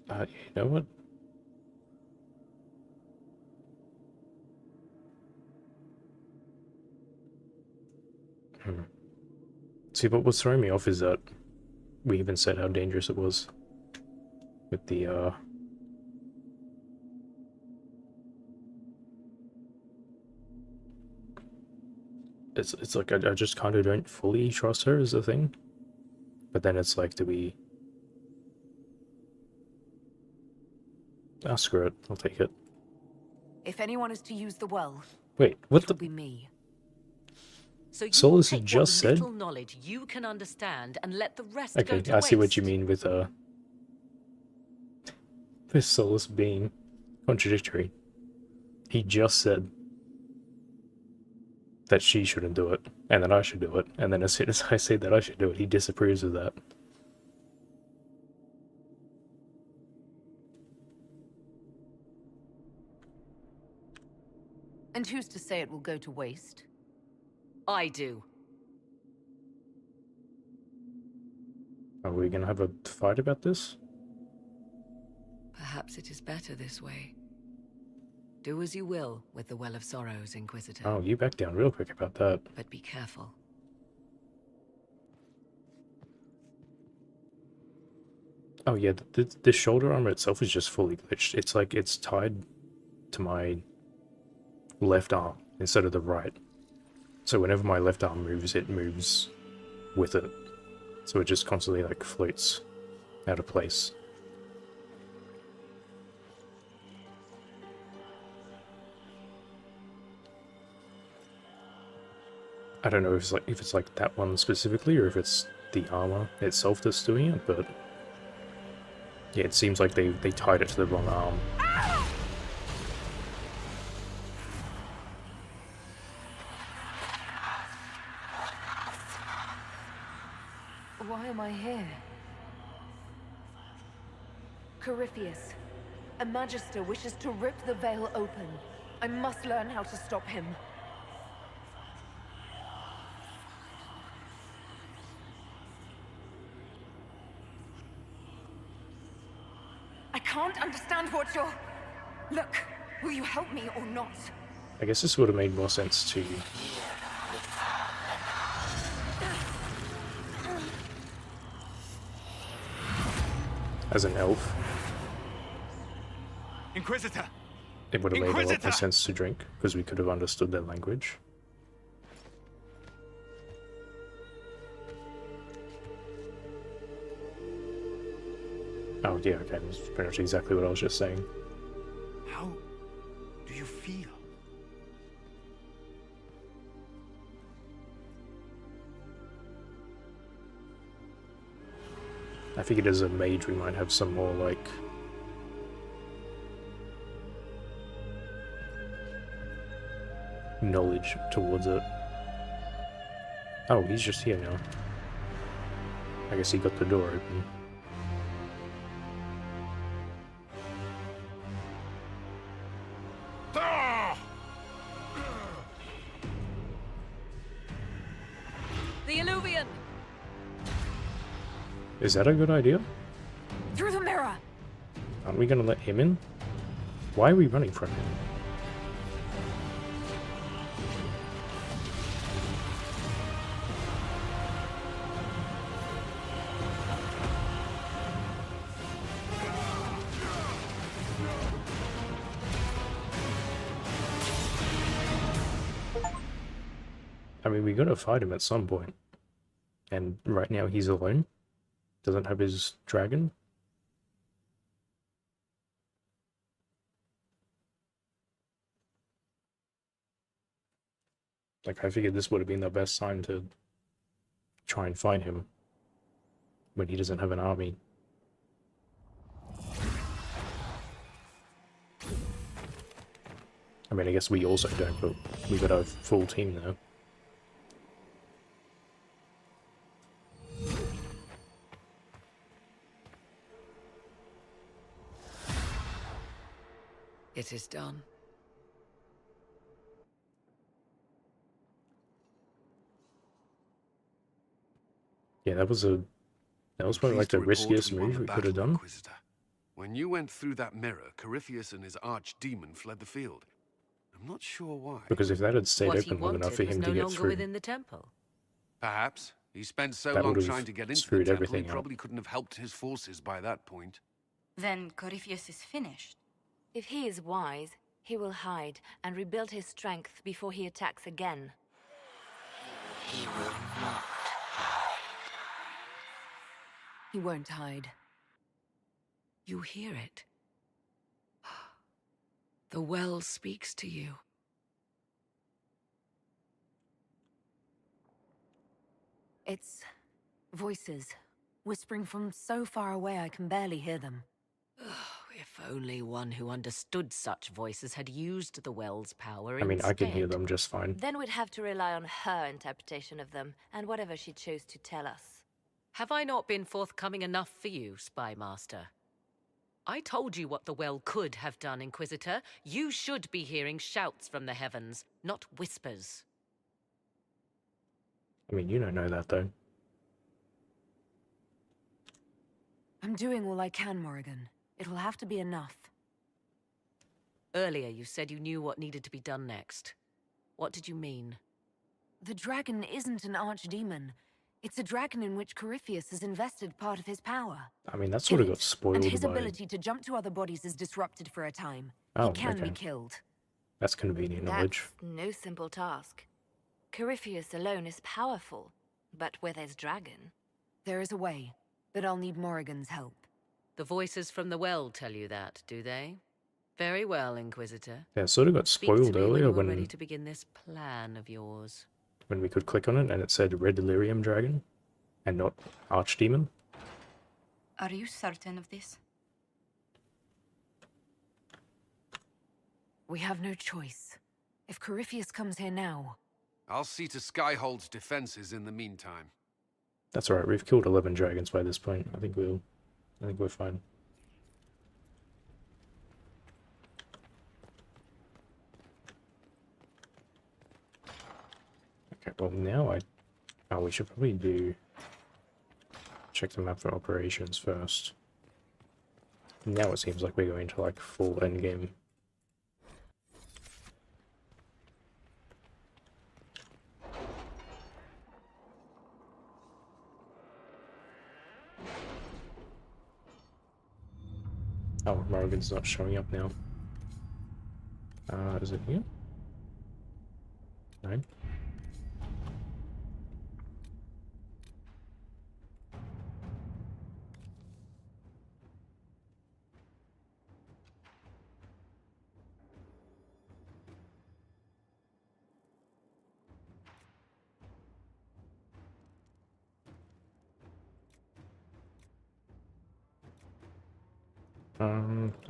You know what? See, but what's throwing me off is that we even said how dangerous it was with the it's like I just kind of don't fully trust her is the thing. But then it's like, do we... Ah, screw it. I'll take it. If anyone is to use the well, Wait, what it the... will be me. So you Solus take just what said... little knowledge you can understand and let the rest Okay, go to I see what waste. you mean with this Solus being contradictory. He just said that she shouldn't do it, and that I should do it, and then as soon as I say that I should do it, he disapproves of that. And who's to say it will go to waste? I do. Are we gonna have a fight about this? Perhaps it is better this way. Do as you will with the Well of Sorrows, Inquisitor. Oh, you backed down real quick about that. But be careful. Oh yeah, the shoulder armor itself is just fully glitched. It's like it's tied to my left arm instead of the right. So whenever my left arm moves, it moves with it. So it just constantly like floats out of place. I don't know if it's like that one specifically or if it's the armor itself that's doing it, but yeah, it seems like they tied it to the wrong arm. Why am I here? Corypheus, a Magister wishes to rip the veil open. I must learn how to stop him. I can't understand what you're... Look, will you help me or not? I guess this would have made more sense to... as an elf. Inquisitor! It would have made a lot more sense to drink, because we could have understood their language. Oh yeah, okay, that's pretty much exactly what I was just saying. How do you feel? I figured as a mage we might have some more, like... knowledge towards it. Oh, he's just here now. I guess he got the door open. The Illuvian! Is that a good idea? Through the mirror! Aren't we gonna let him in? Why are we running from him? I mean, we gotta fight him at some point. And right now he's alone. Doesn't have his dragon. Like, I figured this would have been the best time to try and find him when he doesn't have an army. I mean, I guess we also don't, but we got a full team now. It is done. Yeah, that was probably like Pleased to the report riskiest we won move the we could have battle, done. Inquisitor. When you went through that mirror, Corypheus and his archdemon fled the field. I'm not sure why. Because if that had stayed What he open long enough wanted for was him no to get longer through, within the temple. Perhaps. He spent so that long would trying have to get into the screwed temple, everything he up. probably couldn't have helped his forces by that point. Then Corypheus is finished. If he is wise, he will hide and rebuild his strength before he attacks again. He will not. He won't hide. You hear it. The well speaks to you. It's voices, whispering from so far away I can barely hear them. If only one who understood such voices had used the well's power I mean, I can hear instead. them just fine. Then we'd have to rely on her interpretation of them, and whatever she chose to tell us. Have I not been forthcoming enough for you, Spy Master? I told you what the well could have done, Inquisitor. You should be hearing shouts from the heavens, not whispers. I mean, you don't know that, though. I'm doing all I can, Morrigan. It'll have to be enough. Earlier, you said you knew what needed to be done next. What did you mean? The dragon isn't an archdemon. It's a dragon in which Corypheus has invested part of his power. I mean, that sort of got And spoiled his by... ability to jump to other bodies is disrupted for a time. Oh, He can be okay. killed. That's convenient knowledge. That's no simple task. Corypheus alone is powerful, but where there's dragon... There is a way, but I'll need Morrigan's help. The voices from the well tell you that, do they? Very well, Inquisitor. Yeah, it sort of got Speak to spoiled me earlier when you were ready to begin this plan of yours. when we could click on it and it said Red Delirium Dragon and not Archdemon. Are you certain of this? We have no choice. If Corypheus comes here now... I'll see to Skyhold's defenses in the meantime. That's alright, we've killed 11 dragons by this point. I think we're fine. Okay, well now we should probably check the map for operations first. Now it seems like we're going to like full endgame. Oh, Morrigan's not showing up now. Is it here? No?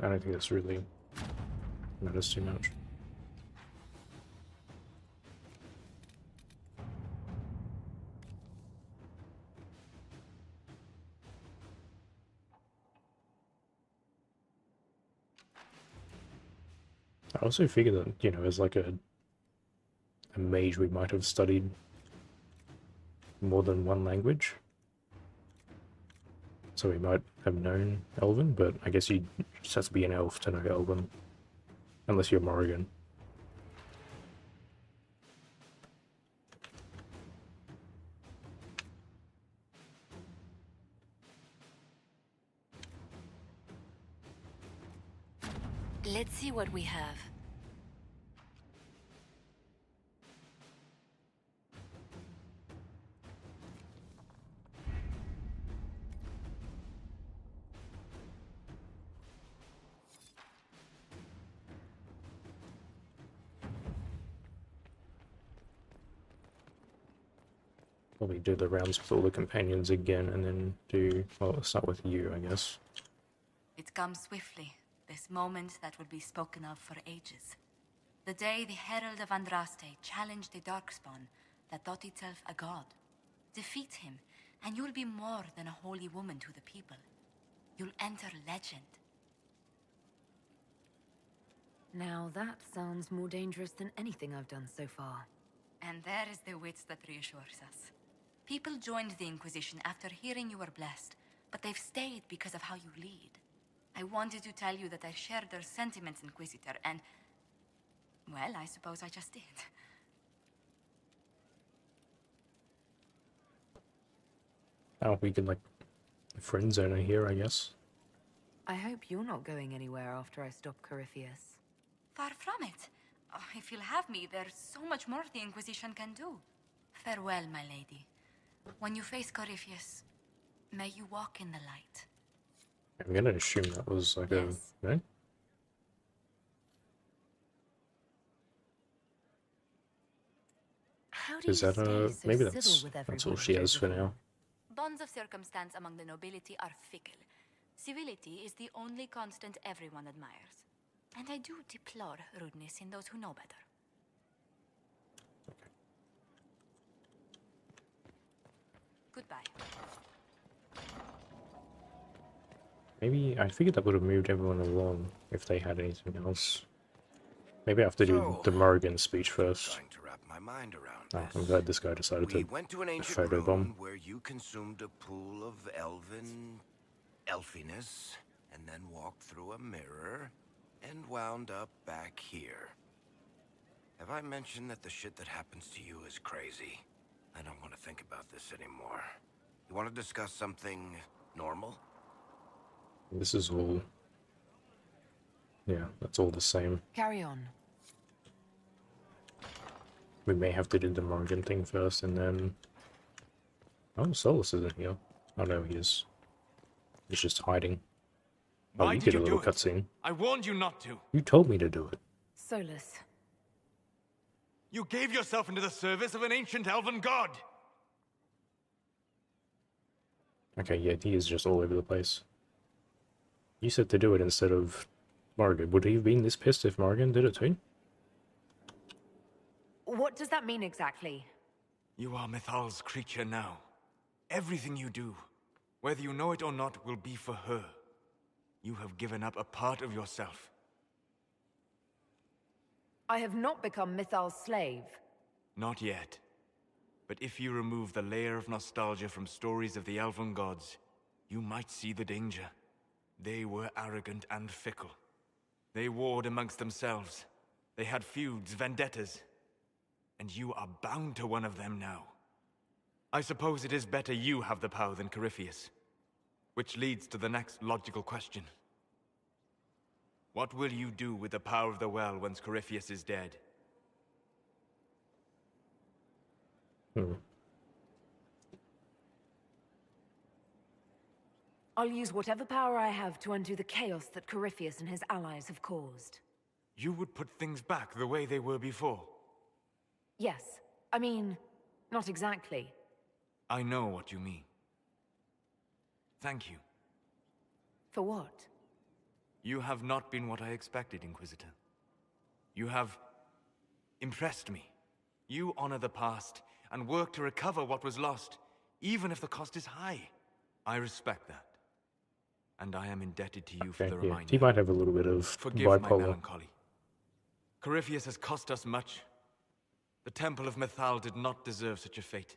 I don't think that's really matters too much. I also figure that, you know, as like a mage, we might have studied more than one language. So we might have known Elven, but I guess you just have to be an elf to know Elven. Unless you're Morrigan. Let's see what we have. Probably do the rounds with all the companions again, and then do... Well, let's start with you, I guess. It comes swiftly, this moment that will be spoken of for ages. The day the Herald of Andraste challenged the Darkspawn that thought itself a god. Defeat him, and you'll be more than a holy woman to the people. You'll enter legend. Now that sounds more dangerous than anything I've done so far. And there is the wit that reassures us. People joined the Inquisition after hearing you were blessed, but they've stayed because of how you lead. I wanted to tell you that I shared their sentiments, Inquisitor, and... well, I suppose I just did. Oh, we can, like, friend zone her here, I guess. I hope you're not going anywhere after I stop Corypheus. Far from it. Oh, if you'll have me, there's so much more the Inquisition can do. Farewell, my lady. When you face Corypheus, may you walk in the light. I'm gonna assume that was like Yes. a... no? How do Is you that stay so maybe civil that's with all everyone, she has for Josephine? now. Bonds of circumstance among the nobility are fickle. Civility is the only constant everyone admires. And I do deplore rudeness in those who know better. Goodbye. Maybe I figured that would have moved everyone along if they had anything else. Maybe I have to do the Morrigan speech first. Trying to wrap my mind around Oh, this. I'm glad this guy decided We to went to an ancient photobomb. ruin where you consumed a pool of elfiness, and then walked through a mirror, and wound up back here. Have I mentioned that the shit that happens to you is crazy? I don't want to think about this anymore. You want to discuss something normal? This is all... yeah, that's all the same. Carry on. We may have to do the Morrigan thing first, and then... oh, Solus isn't here. Oh no, he is. He's just hiding. Oh, Why you did get a you little do it? cutscene. I warned you not to. You told me to do it. Solus. You gave yourself into the service of an ancient elven god. Okay, yeah, he is just all over the place. You said to do it instead of Morrigan. Would he have been this pissed if Morrigan did it too? What does that mean exactly? You are Mythal's creature now. Everything you do, whether you know it or not, will be for her. You have given up a part of yourself. I have not become Mythal's slave. Not yet. But if you remove the layer of nostalgia from stories of the elven gods, you might see the danger. They were arrogant and fickle. They warred amongst themselves. They had feuds, vendettas. And you are bound to one of them now. I suppose it is better you have the power than Corypheus. Which leads to the next logical question. What will you do with the power of the well once Corypheus is dead? I'll use whatever power I have to undo the chaos that Corypheus and his allies have caused. You would put things back the way they were before. Yes. I mean, not exactly. I know what you mean. Thank you. For what? You have not been what I expected, Inquisitor. You have impressed me. You honor the past and work to recover what was lost, even if the cost is high. I respect that. And I am indebted to you for the Yeah, reminder. he might have a little bit of Forgive my bipolar. melancholy. Corypheus has cost us much. The Temple of Mythal did not deserve such a fate.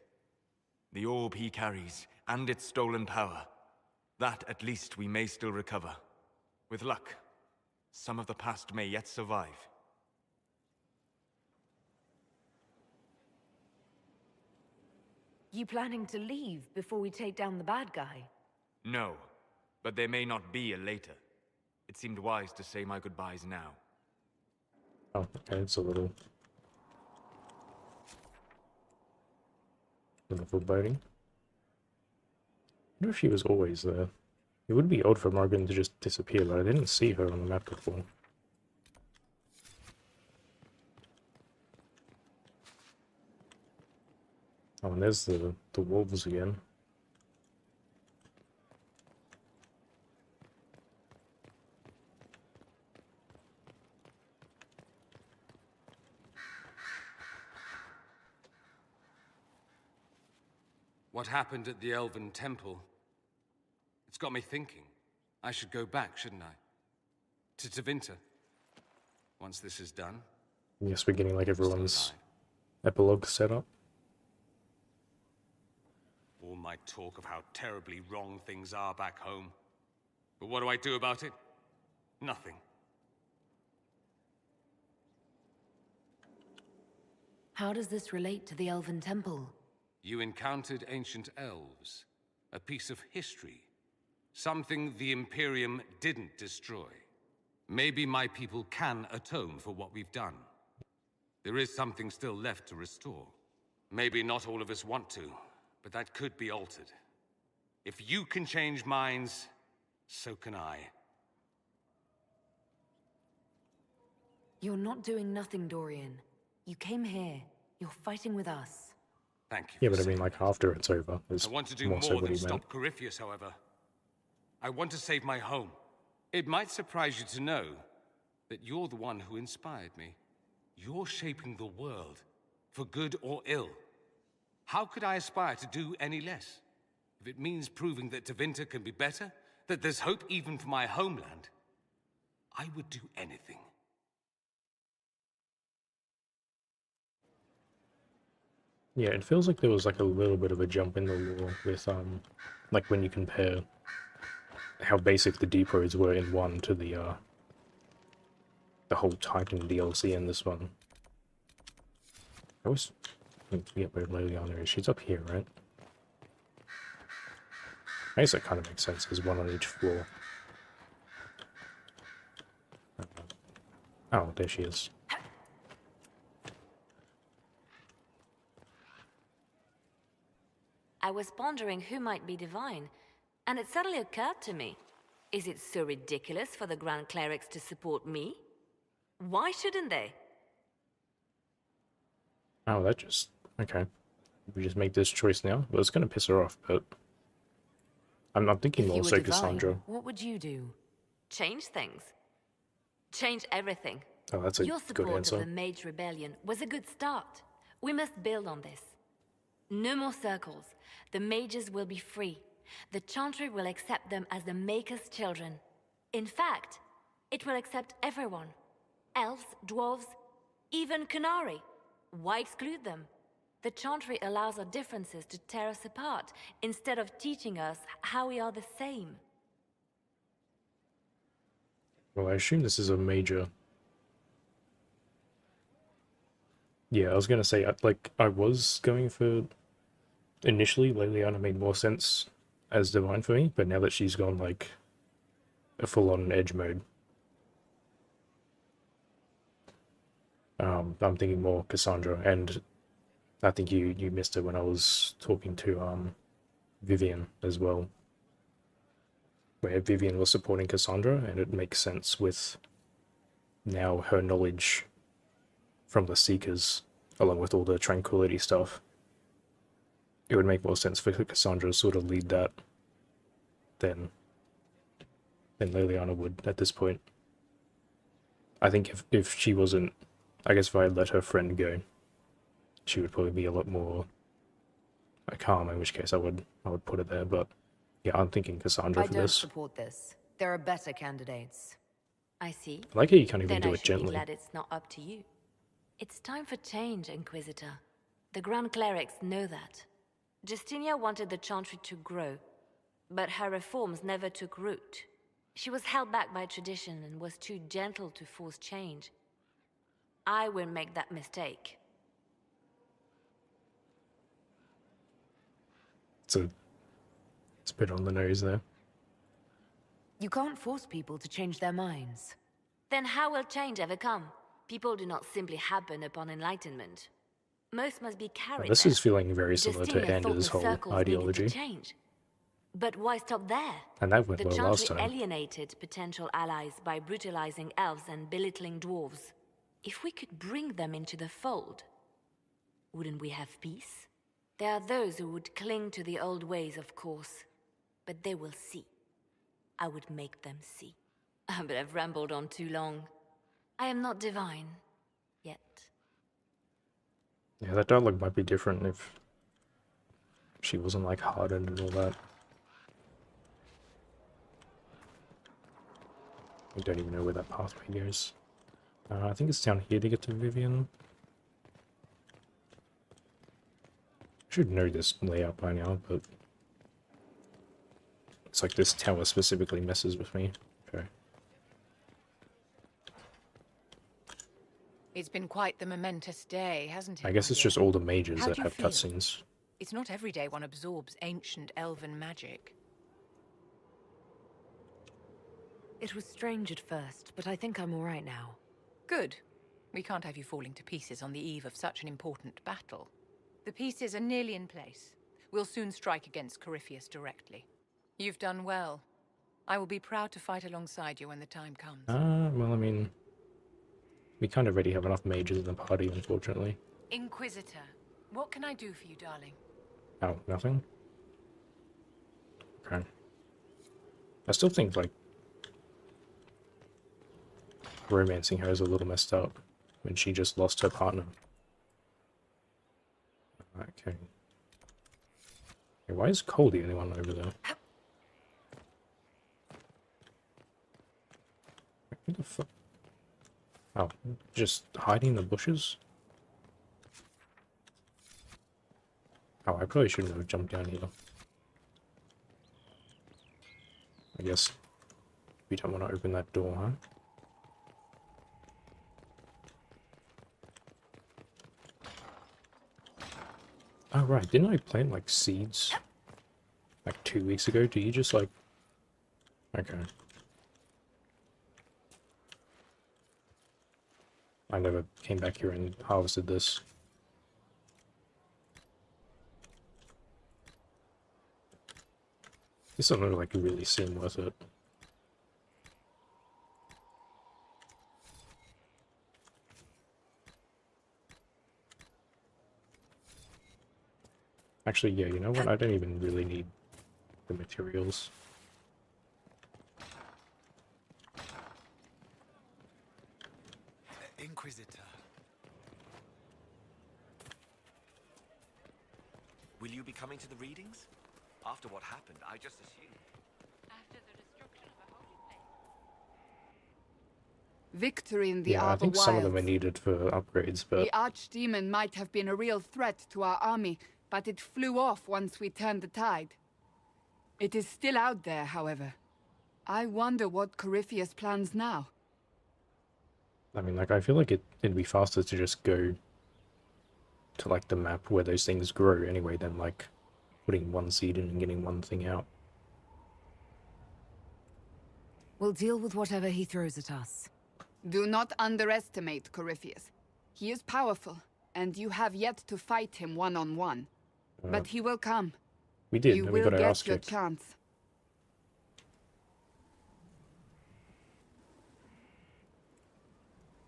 The orb he carries, and its stolen power, that at least we may still recover. With luck, some of the past may yet survive. You planning to leave before we take down the bad guy? No, but there may not be a later. It seemed wise to say my goodbyes now. Oh, okay, it's a little foreboding. I wonder if she was always there. It would be odd for Morgan to just disappear, but I didn't see her on the map before. Oh, and there's the wolves again. What happened at the Elven Temple? It's got me thinking. I should go back, shouldn't I? To Tevinter. Once this is done, Yes, we're getting like everyone's epilogue set up. all my talk of how terribly wrong things are back home. But what do I do about it? Nothing. How does this relate to the Elven Temple? You encountered ancient elves, a piece of history, something the Imperium didn't destroy. Maybe my people can atone for what we've done. There is something still left to restore. Maybe not all of us want to, but that could be altered. If you can change minds, so can I. You're not doing nothing, Dorian. You came here. You're fighting with us. Thank you. Yeah, but I mean, like, after it's over, is I want to do more so more what than he meant. stop Corypheus, however. I want to save my home. It might surprise you to know that you're the one who inspired me. You're shaping the world, for good or ill. How could I aspire to do any less? If it means proving that Tevinter can be better, that there's hope even for my homeland, I would do anything. Yeah, it feels like there was like a little bit of a jump in the lore with like when you compare how basic the deep roads were in 1 to the whole Titan DLC in this one. I always forget where Liliana is. She's up here, right? I guess that kind of makes sense. There's one on each floor. Oh, there she is. I was pondering who might be divine, and it suddenly occurred to me. Is it so ridiculous for the Grand Clerics to support me? Why shouldn't they? Oh, that just... okay. We just make this choice now? Well, it's gonna piss her off, but... I'm thinking If more you were so divine, Cassandra. what would you do? Change things. Change everything. Oh, that's a Your good support answer. of the Mage Rebellion was a good start. We must build on this. No more circles. The mages will be free. The Chantry will accept them as the Maker's children. In fact, it will accept everyone. Elves, dwarves, even Canary. Why exclude them? The Chantry allows our differences to tear us apart, instead of teaching us how we are the same. Well, I assume this is a major... Yeah, I was gonna say, I was going for... Initially, Liliana made more sense as divine for me, but now that she's gone, like, a full-on edge mode, I'm thinking more Cassandra, and I think you missed it when I was talking to, Vivian as well, where Vivian was supporting Cassandra, and it makes sense with now her knowledge from the Seekers, along with all the Tranquility stuff. It would make more sense for Cassandra to sort of lead that than Liliana would at this point. I think if she wasn't, I guess if I had let her friend go, she would probably be a lot more calm, in which case I would put it there, but yeah, I'm thinking Cassandra I for don't this. support this. There are better candidates. I see. I like how you can't even Then do I it should be gently. glad it's not up to you. It's time for change, Inquisitor. The Grand Clerics know that. Justinia wanted the Chantry to grow, but her reforms never took root. She was held back by tradition and was too gentle to force change. I won't make that mistake. It's a bit on the nose there. You can't force people to change their minds. Then how will change ever come? People do not simply happen upon enlightenment. Most must be carried This there. is feeling very similar to Justinia thought Anders' the whole circles needed to ideology. change. But why stop there? And that went The well last Chantry time. alienated potential allies by brutalizing elves and belittling dwarves. If we could bring them into the fold, wouldn't we have peace? There are those who would cling to the old ways, of course, but they will see. I would make them see. But I've rambled on too long. I am not divine. Yet. Yeah, that dialogue might be different if she wasn't like hardened and all that. I don't even know where that pathway goes. I think it's down here to get to Vivian. I should know this layout by now, but it's like this tower specifically messes with me. Okay. It's been quite the momentous day, hasn't it? I guess my it's dear? just all the mages How that do you have feel? cutscenes. It's not every day one absorbs ancient elven magic. It was strange at first, but I think I'm all right now. Good. We can't have you falling to pieces on the eve of such an important battle. The pieces are nearly in place. We'll soon strike against Corypheus directly. You've done well. I will be proud to fight alongside you when the time comes. Well, I mean, we kind of already have enough mages in the party, unfortunately. Inquisitor, what can I do for you, darling? Oh, nothing? Okay. I still think, like, romancing her is a little messed up when she just lost her partner. Okay. Hey, why is Cole the only one over there? What the fuck? Oh, just hiding in the bushes? Oh, I probably shouldn't have jumped down here. I guess we don't want to open that door, huh? Oh, right. Didn't I plant, like, seeds? Like, 2 weeks ago? Do you just, like... Okay. I never came back here and harvested this. This doesn't like really seem worth it. Actually, yeah, you know what? I don't even really need the materials. Inquisitor. Will you be coming to the readings? After what happened, I just assumed. After the destruction of a holy place. Victory in the Yeah, I Arbor think some of them are Wilds. needed for upgrades, but... The archdemon might have been a real threat to our army, but it flew off once we turned the tide. It is still out there, however. I wonder what Corypheus plans now. I mean, like, I feel like it'd be faster to just go to, like, the map where those things grow anyway than, like, putting one seed in and getting one thing out. We'll deal with whatever he throws at us. Do not underestimate Corypheus. He is powerful, and you have yet to fight him one-on-one. But he will come. We did, You and we will got our ass get your kicked. chance.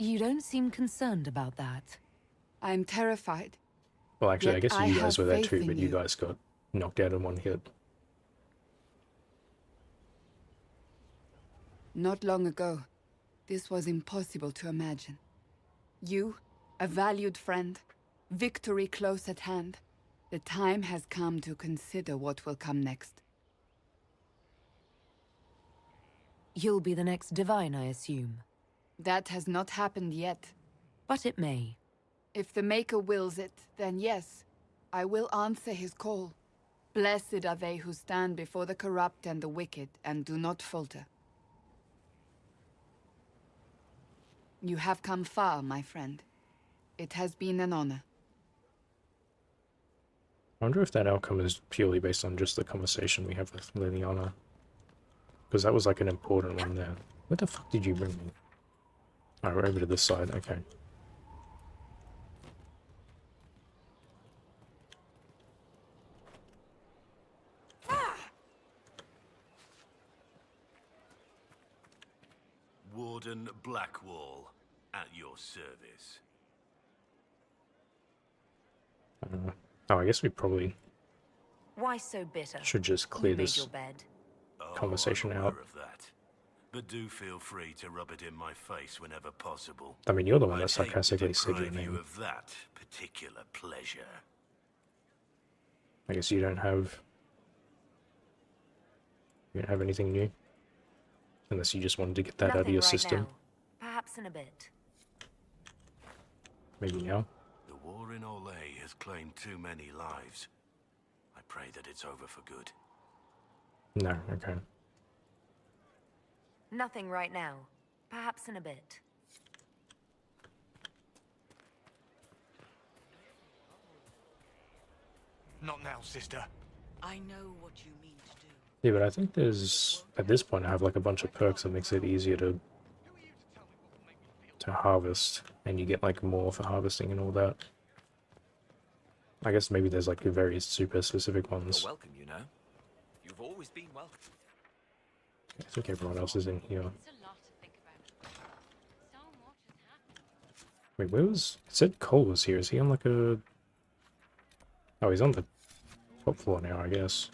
You don't seem concerned about that. I'm terrified. Well, actually, I Yet guess I you guys have were there faith too, in but you guys got knocked out in one hit. Not long ago, this was impossible to imagine. You, a valued friend, victory close at hand. The time has come to consider what will come next. You'll be the next divine, I assume. That has not happened yet. But it may. If the Maker wills it, then yes, I will answer his call. Blessed are they who stand before the corrupt and the wicked and do not falter. You have come far, my friend. It has been an honor. I wonder if that outcome is purely based on just the conversation we have with Liliana. Because that was like an important one there. Where the fuck did you bring me? Oh, we're over to this side, okay. Warden Blackwall, at your service. Oh, I guess we probably Why so bitter? should just clear You made this your bed. conversation I'm out. aware of that. But do feel free to rub it in my face whenever possible. I mean, you're the one that I'd hate to sarcastically said your deprive you name. of that particular pleasure. I guess you don't have... You don't have anything new? Unless you just wanted to get that out of Nothing your right system. now. Perhaps in a bit. Maybe now. The war in Orlais has claimed too many lives. I pray that it's over for good. No, okay. Nothing right now. Perhaps in a bit. Not now, sister. I know what you mean to do. Yeah, but I think there's, at this point, I have like a bunch of perks that makes it easier to harvest, and you get like more for harvesting and all that. I guess maybe there's like very super specific ones. You're welcome, you know. You've always been welcome. I think everyone else is in here. Wait, where was... It said Cole was here. Is he on like a... Oh, he's on the top floor now, I guess.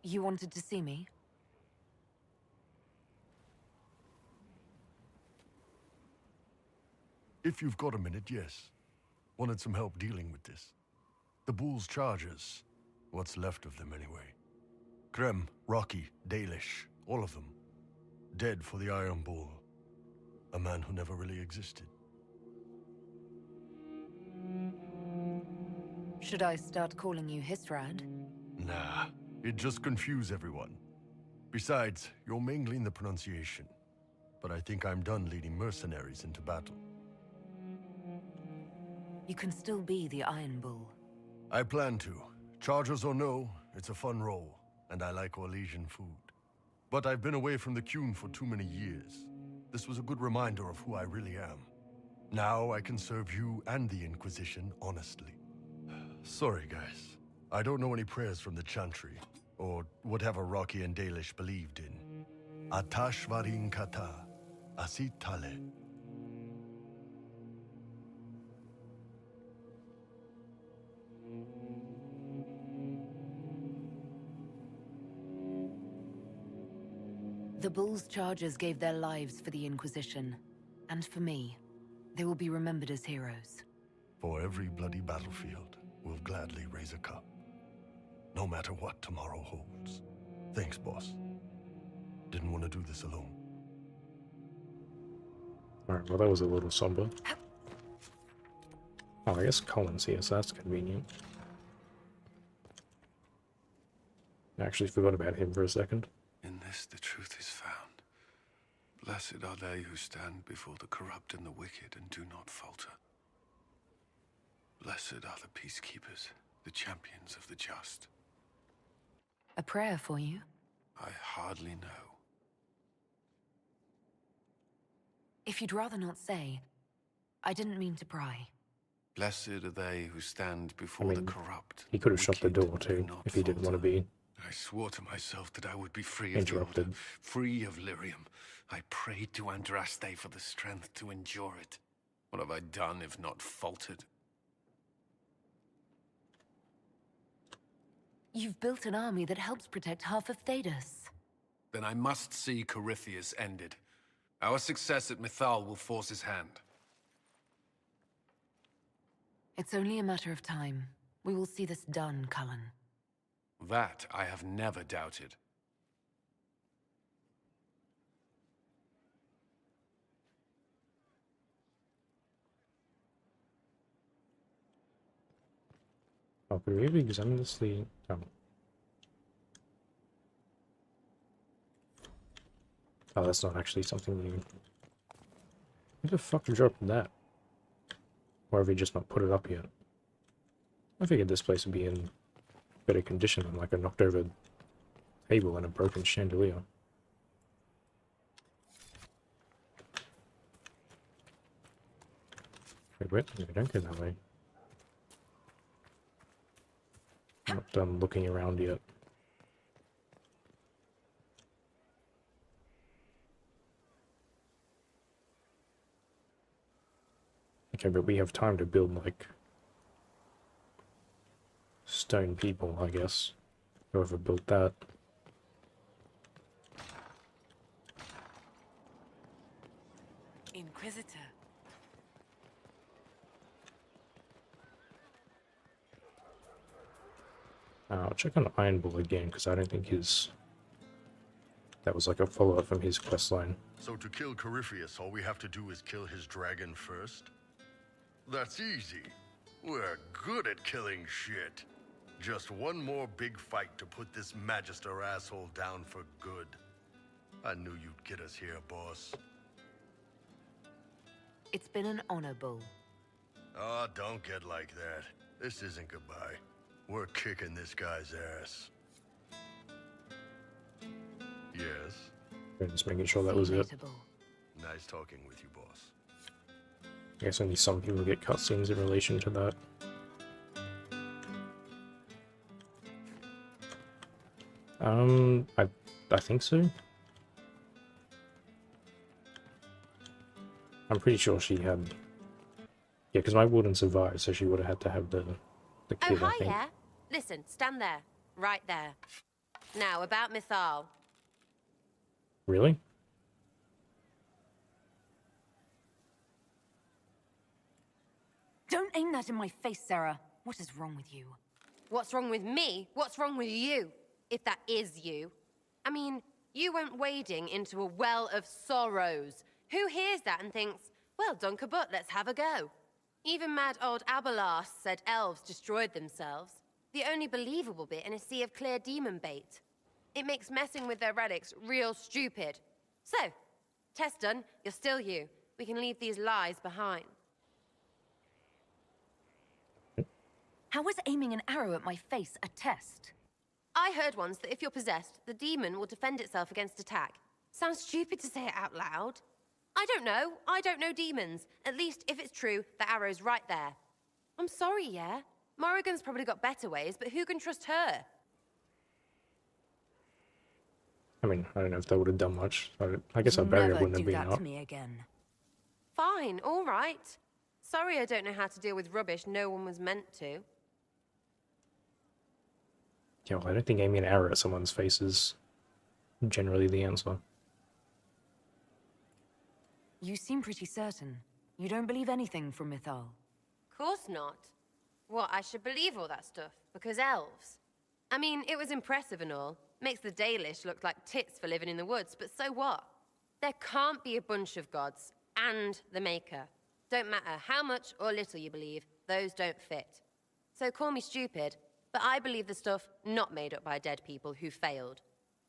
You wanted to see me? If you've got a minute, yes. Wanted some help dealing with this. The Bull's charges. What's left of them, anyway. Krem, Rocky, Dalish, all of them. Dead for the Iron Bull. A man who never really existed. Should I start calling you Histrad? Nah, it just confuse everyone. Besides, you're mangling the pronunciation. But I think I'm done leading mercenaries into battle. You can still be the Iron Bull. I plan to. Chargers or no, it's a fun role, and I like Orlesian food. But I've been away from the Qun for too many years. This was a good reminder of who I really am. Now I can serve you and the Inquisition honestly. Sorry, guys. I don't know any prayers from the Chantry, or whatever Rocky and Dalish believed in. Atashvarin kata, asit tale. The Bull's chargers gave their lives for the Inquisition, and for me. They will be remembered as heroes. For every bloody battlefield, we'll gladly raise a cup. No matter what tomorrow holds. Thanks, boss. Didn't want to do this alone. Alright, well that was a little somber. Oh, I guess Colin's here, so that's convenient. I actually forgot about him for a second. In this the truth is found. Blessed are they who stand before the corrupt and the wicked and do not falter. Blessed are the peacekeepers, the champions of the just. A prayer for you? I hardly know. If you'd rather not say, I didn't mean to pry. Blessed are they who stand before the corrupt. He could have shut the door too, if he didn't want to be I swore to myself that I would be free interrupted. of the Order, free of Lyrium. I prayed to Andraste for the strength to endure it. What have I done if not faltered? You've built an army that helps protect half of Thedas. Then I must see Corypheus ended. Our success at Mythal will force his hand. It's only a matter of time. We will see this done, Cullen. That I have never doubted. Oh, could we have examined this the... Oh. Oh, that's not actually something new. Who the fuck dropped that? Or have we just not put it up yet? I figured this place would be in better condition than like a knocked over table and a broken chandelier. Wait, what? No, don't go that way. I'm not done looking around yet. Okay, but we have time to build like stone people, I guess. Whoever built that. Inquisitor. I'll check on Iron Bull again, because I don't think his... that was like a follow-up from his questline. So to kill Corypheus, all we have to do is kill his dragon first? That's easy. We're good at killing shit. Just one more big fight to put this Magister asshole down for good. I knew you'd get us here, boss. It's been an honor, Bull. Oh, don't get like that. This isn't goodbye. We're kicking this guy's ass. Yes? I'm just making sure that was it. Nice talking with you, boss. I guess only some people get cutscenes in relation to that. I think so. I'm pretty sure she had... Yeah, because my warden survived, so she would have had to have the kid, Oh, I hi, think. yeah? Listen, stand there. Right there. Now, about Mythal. Really? Don't aim that in my face, Sarah. What is wrong with you? What's wrong with me? What's wrong with you? If that is you. I mean, you went wading into a well of sorrows. Who hears that and thinks, well, Dunkerbutt, let's have a go? Even mad old Abelas said elves destroyed themselves. The only believable bit in a sea of clear demon bait. It makes messing with their relics real stupid. So, test done, you're still you. We can leave these lies behind. How is aiming an arrow at my face a test? I heard once that if you're possessed, the demon will defend itself against attack. Sounds stupid to say it out loud. I don't know. I don't know demons. At least, if it's true, the arrow's right there. I'm sorry, yeah? Morrigan's probably got better ways, but who can trust her? I mean, I don't know if that would have done much. I guess our barrier wouldn't have been Never do that up. to me again. Fine, all right. Sorry I don't know how to deal with rubbish no one was meant to. Yeah, well, I don't think aiming an arrow at someone's face is generally the answer. You seem pretty certain. You don't believe anything from Mythal. Course not. What, I should believe all that stuff? Because elves? I mean, it was impressive and all. Makes the Dalish look like tits for living in the woods, but so what? There can't be a bunch of gods and the Maker. Don't matter how much or little you believe, those don't fit. So call me stupid, but I believe the stuff not made up by dead people who failed.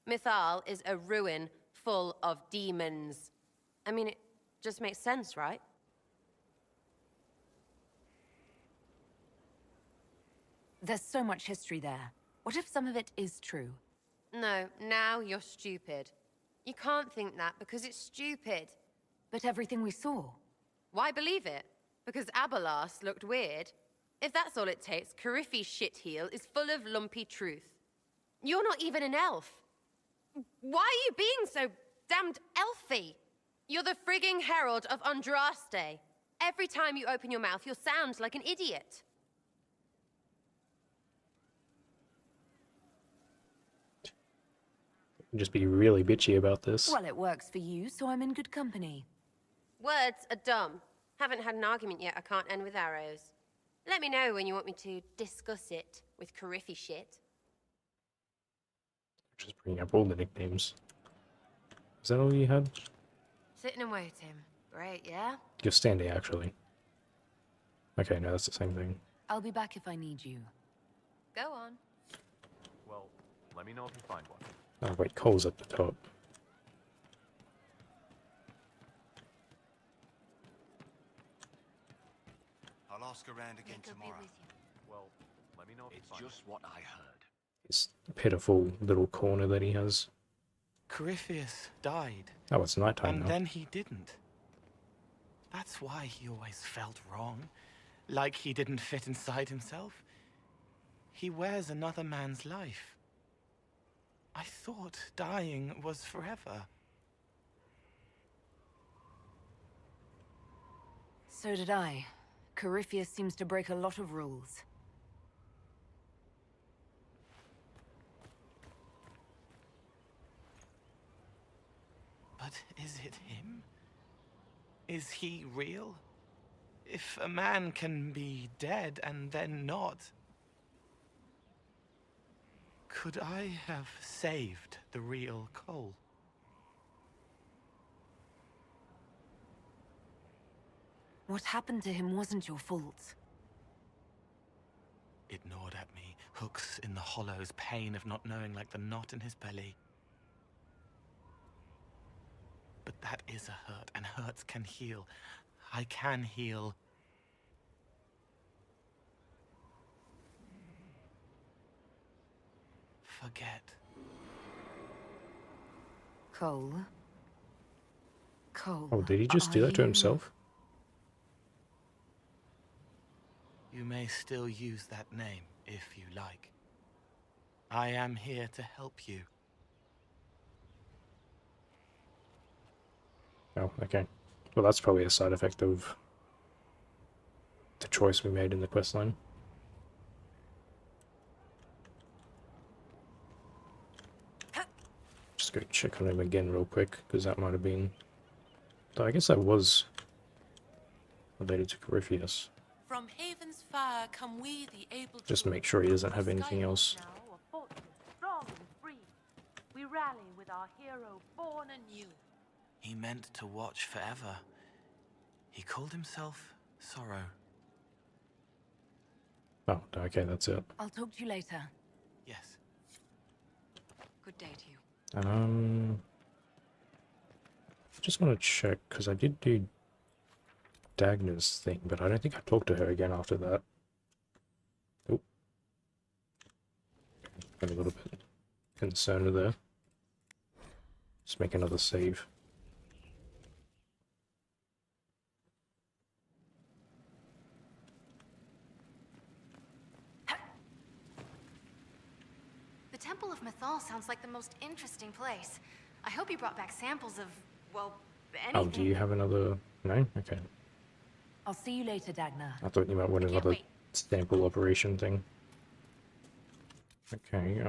Mythal is a ruin full of demons. I mean, it just makes sense, right? There's so much history there. What if some of it is true? No, now you're stupid. You can't think that because it's stupid. But everything we saw. Why believe it? Because Abelas looked weird? If that's all it takes, Coryphe's shitheel is full of lumpy truth. You're not even an elf. Why are you being so damned elfy? You're the frigging herald of Andraste. Every time you open your mouth, you'll sound like an idiot. Just be really bitchy about this. Well, it works for you, so I'm in good company. Words are dumb. Haven't had an argument yet I can't end with arrows. Let me know when you want me to discuss it with Coryphe shit. Just bringing up all the nicknames. Is that all you had? Sitting and waiting. Great, yeah? You're standing, actually. Okay, no, that's the same thing. I'll be back if I need you. Go on. Well, let me know if you find one. Oh, wait, Cole's at the top. I'll ask around again tomorrow. Well, let me know if you find It's just what I heard. His pitiful little corner that he has. Corypheus died. Oh, it's nighttime And now. then he didn't. That's why he always felt wrong. Like he didn't fit inside himself. He wears another man's life. I thought dying was forever. So did I. Corypheus seems to break a lot of rules. But is it him? Is he real? If a man can be dead and then not... Could I have saved the real Cole? What happened to him wasn't your fault. It gnawed at me, hooks in the hollows, pain of not knowing like the knot in his belly. But that is a hurt, and hurts can heal. I can heal. Forget. Cole. Cole. Oh, did he just do that to himself? You may still use that name, if you like. I am here to help you. Oh, okay. Well, that's probably a side effect of the choice we made in the questline. Just go check on him again real quick, because that might have been... Though I guess that was related to Corypheus. From Haven's fire come we, the able Just make sure he doesn't have anything else. now, a fortress strong and free. We rally with our hero born anew. He meant to watch forever. He called himself Sorrow. Oh, okay, that's it. I'll talk to you later. Yes. Good day to you. Just want to check, because I did do Dagna's thing, but I don't think I talked to her again after that. Oh. Got a little bit concerned there. Let's make another save. The Temple of Mythal sounds like the most interesting place. I hope you brought back samples of, well, anything. Oh, do you have another... No? Okay. I'll see you later, Dagna. I thought you might want another sample operation thing. Okay,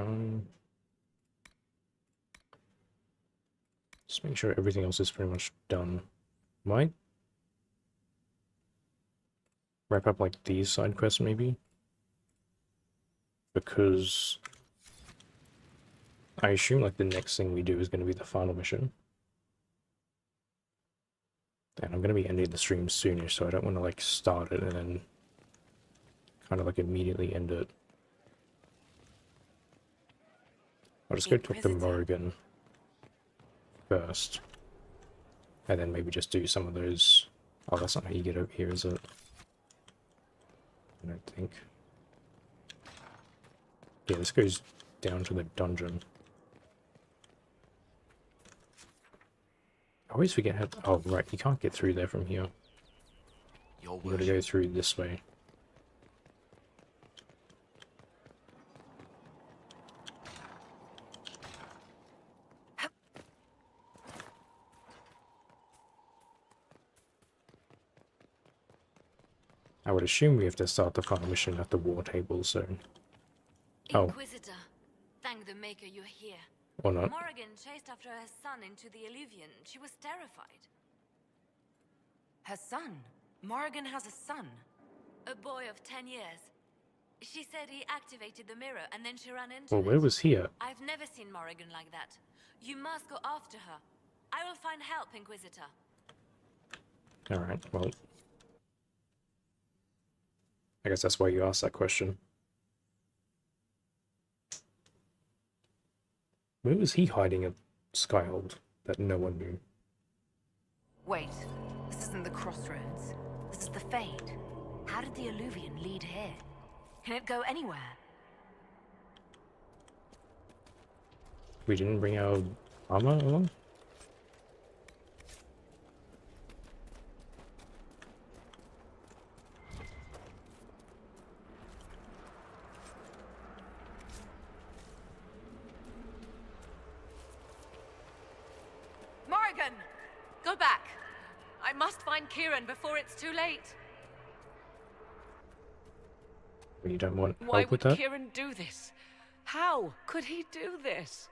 just make sure everything else is pretty much done. Might wrap up like these side quests maybe? Because I assume like the next thing we do is going to be the final mission. And I'm going to be ending the stream soonish, so I don't want to like start it and then kind of like immediately end it. I'll just go talk to Morrigan first. And then maybe just do some of those... Oh, that's not how you get over here, is it? I don't think. Yeah, this goes down to the dungeon. I always forget how... Oh, right, you can't get through there from here. You gotta go through this way. I would assume we have to start the final mission at the war table, so... Oh. Inquisitor, thank the Maker you're here. Or not. Morrigan chased after her son into the Illuvian. She was terrified. Her son? Morrigan has a son? A boy of 10 years. She said he activated the mirror and then she ran into Well, where was he at? I've never seen Morrigan like that. You must go after her. I will find help, Inquisitor. Alright, well... I guess that's why you asked that question. Where was he hiding at Skyhold that no one knew? Wait, this isn't the crossroads. This is the Fade. How did the Illuvian lead here? Can it go anywhere? We didn't bring our armor along? Morrigan! Go back! I must find Kieran before it's too late. You don't want Why help with would that? Kieran do this? How could he do this?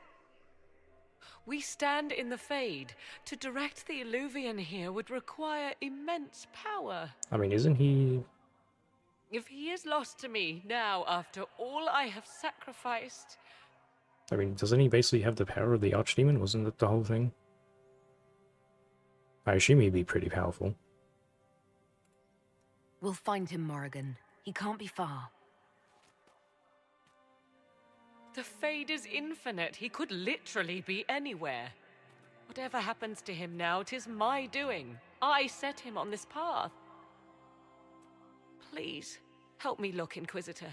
We stand in the Fade. To direct the Illuvian here would require immense power. I mean, isn't he... If he is lost to me now, after all I have sacrificed... I mean, doesn't he basically have the power of the Archdemon? Wasn't that the whole thing? I assume he'd be pretty powerful. We'll find him, Morrigan. He can't be far. The Fade is infinite. He could literally be anywhere. Whatever happens to him now, 'tis my doing. I set him on this path. Please, help me look, Inquisitor.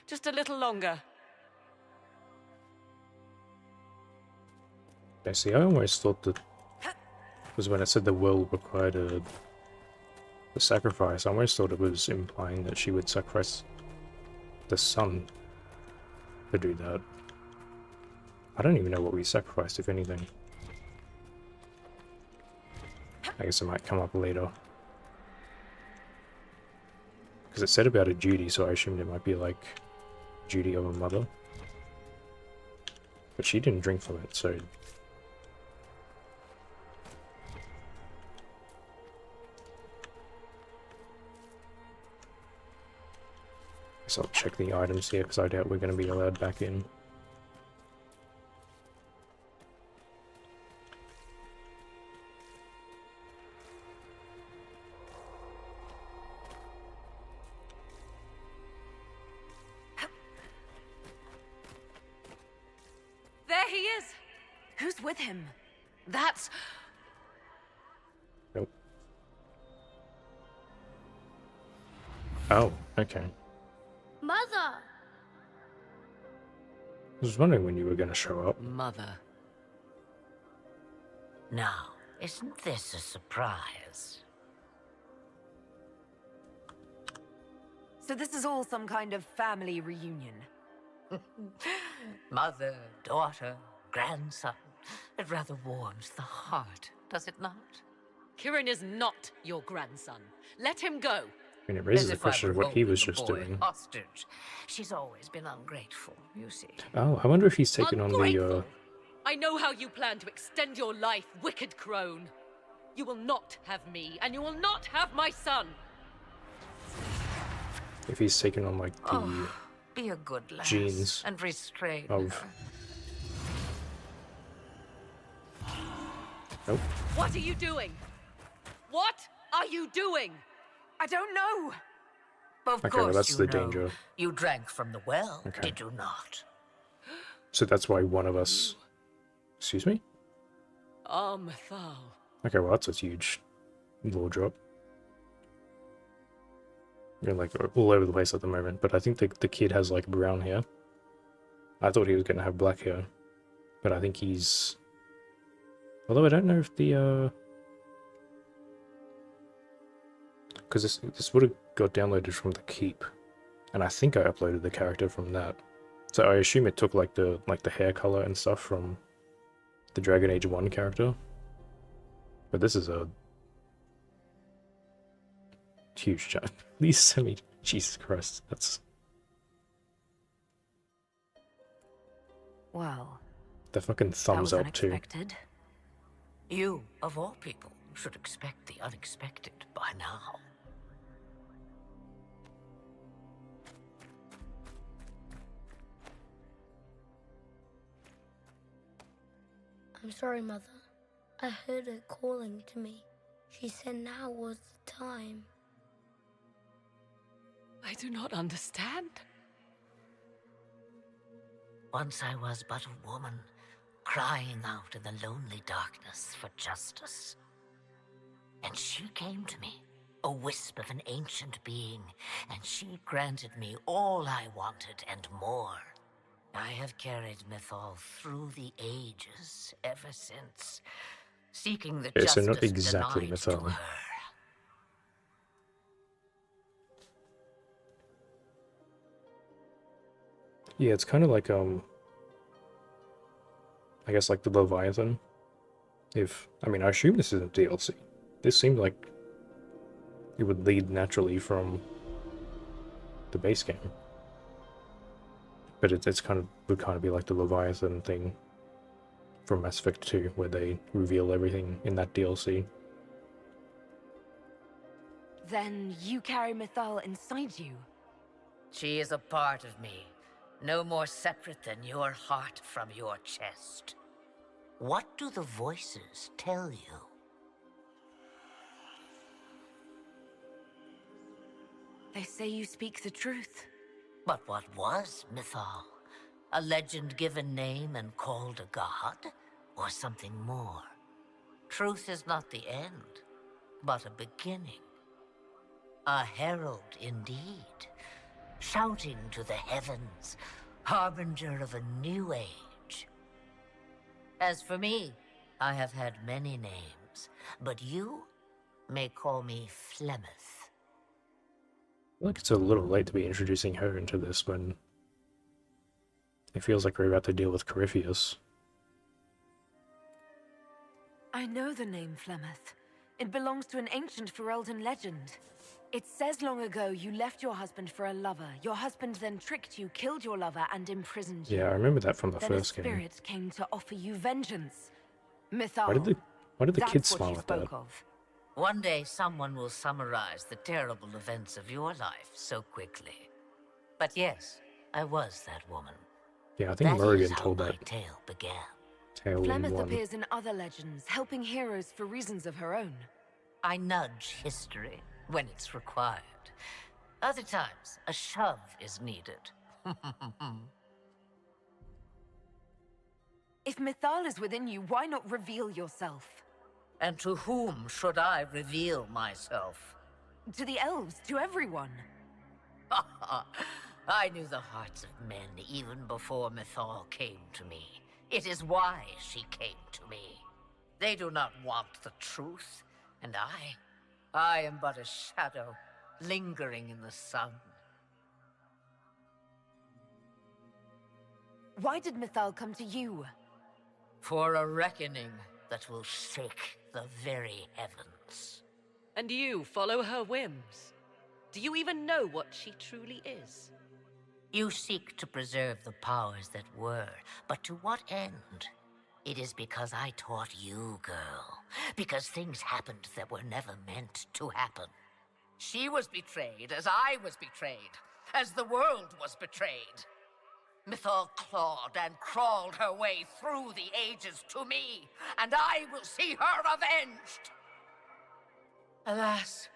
Just a little longer. I see, I almost thought that... Because when it said the world required a sacrifice, I almost thought it was implying that she would sacrifice the sun to do that. I don't even know what we sacrificed, if anything. I guess it might come up later. Because it said about a duty, so I assumed it might be like duty of a mother. But she didn't drink from it, so... Guess I'll check the items here, because I doubt we're going to be allowed back in. There he is! Who's with him? That's... Nope. Oh, okay. Mother! I was wondering when you were going to show up. Mother. Now, isn't this a surprise? So this is all some kind of family reunion. Mother, daughter, grandson. It rather warms the heart, does it not? Kirin is not your grandson. Let him go. I mean, it raises As the if I question were of what he was holding the just boy doing. hostage. She's always been ungrateful, you see. Oh, I wonder if he's taken on the, I know how you plan to extend your life, wicked crone. You will not have me, and you will not have my son. if he's taken on, like, the Be a good lass genes and restrain of... her. Nope. What are you doing? What are you doing? I don't know. Of Okay, well, course that's you the know. danger. You drank from the well, Okay. did you not? So that's why one of us... Excuse me? Mathal. Okay, well, that's a huge lore drop. You're, like, all over the place at the moment, but I think the kid has, like, brown hair. I thought he was going to have black hair, but I think he's... Although I don't know if the, because this would have got downloaded from the Keep, and I think I uploaded the character from that. So I assume it took, like, the hair color and stuff from the Dragon Age 1 character. But this is a huge giant. Please send me... Jesus Christ, that's... Well, The fucking that thumbs was up, too. unexpected. You, of all people, should expect the unexpected by now. I'm sorry, Mother. I heard her calling to me. She said now was the time. I do not understand. Once I was but a woman, crying out in the lonely darkness for justice. And she came to me, a wisp of an ancient being, and she granted me all I wanted and more. I have carried Mythal through the ages ever since, seeking the Yeah, so justice not exactly denied to Mythal. her. Yeah, it's kind of like, I guess like the Leviathan. I mean, I assume this isn't DLC. This seemed like it would lead naturally from the base game. But it's kind of, would kind of be like the Leviathan thing from Mass Effect 2, where they reveal everything in that DLC. Then you carry Mythal inside you. She is a part of me, no more separate than your heart from your chest. What do the voices tell you? They say you speak the truth. But what was Mythal? A legend given name and called a god? Or something more? Truth is not the end, but a beginning. A herald indeed, shouting to the heavens, harbinger of a new age. As for me, I have had many names, but you may call me Flemeth. I feel like it's a little late to be introducing her into this when it feels like we're about to deal with Corypheus. I know the name Flemeth. It belongs to an ancient Ferelden legend. It says long ago you left your husband for a lover. Your husband then tricked you, killed your lover, and imprisoned you. Yeah, I remember that from the then first a game. spirit came to offer you vengeance. Mythal. Why did the kids That's what smile you at that? spoke of. One day someone will summarize the terrible events of your life so quickly. But yes, I was that woman. Yeah, I think That Morrigan is how told my that tale began. tale in Flemeth one. appears in other legends, helping heroes for reasons of her own. I nudge history when it's required. Other times, a shove is needed. If Mythal is within you, why not reveal yourself? And to whom should I reveal myself? To the elves, to everyone. I knew the hearts of men even before Mythal came to me. It is why she came to me. They do not want the truth, and I am but a shadow, lingering in the sun. Why did Mythal come to you? For a reckoning that will shake the very heavens. And you follow her whims? Do you even know what she truly is? You seek to preserve the powers that were, but to what end? It is because I taught you, girl. Because things happened that were never meant to happen. She was betrayed as I was betrayed, as the world was betrayed. Mythal clawed and crawled her way through the ages to me, and I will see her avenged! Alas,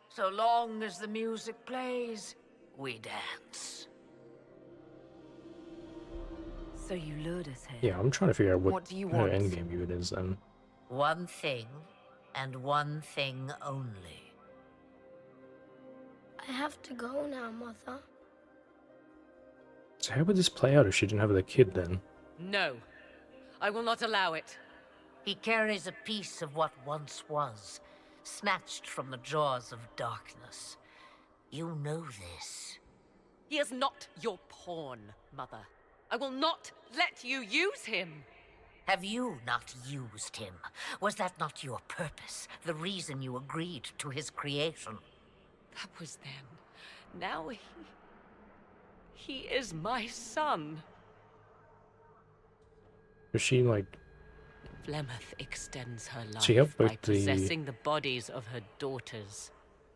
so long as the music plays, we dance. So you lured us here. Yeah, I'm trying to figure out what do you her want? endgame even is then. One thing, and one thing only. I have to go now, Mother. So how would this play out if she didn't have the kid then? No. I will not allow it. He carries a piece of what once was, snatched from the jaws of darkness. You know this. He is not your pawn, Mother. I will not let you use him. Have you not used him? Was that not your purpose? The reason you agreed to his creation? That was then. Now he is my son. Is she like... Flemeth extends her life She helped by both the... possessing the bodies of her daughters,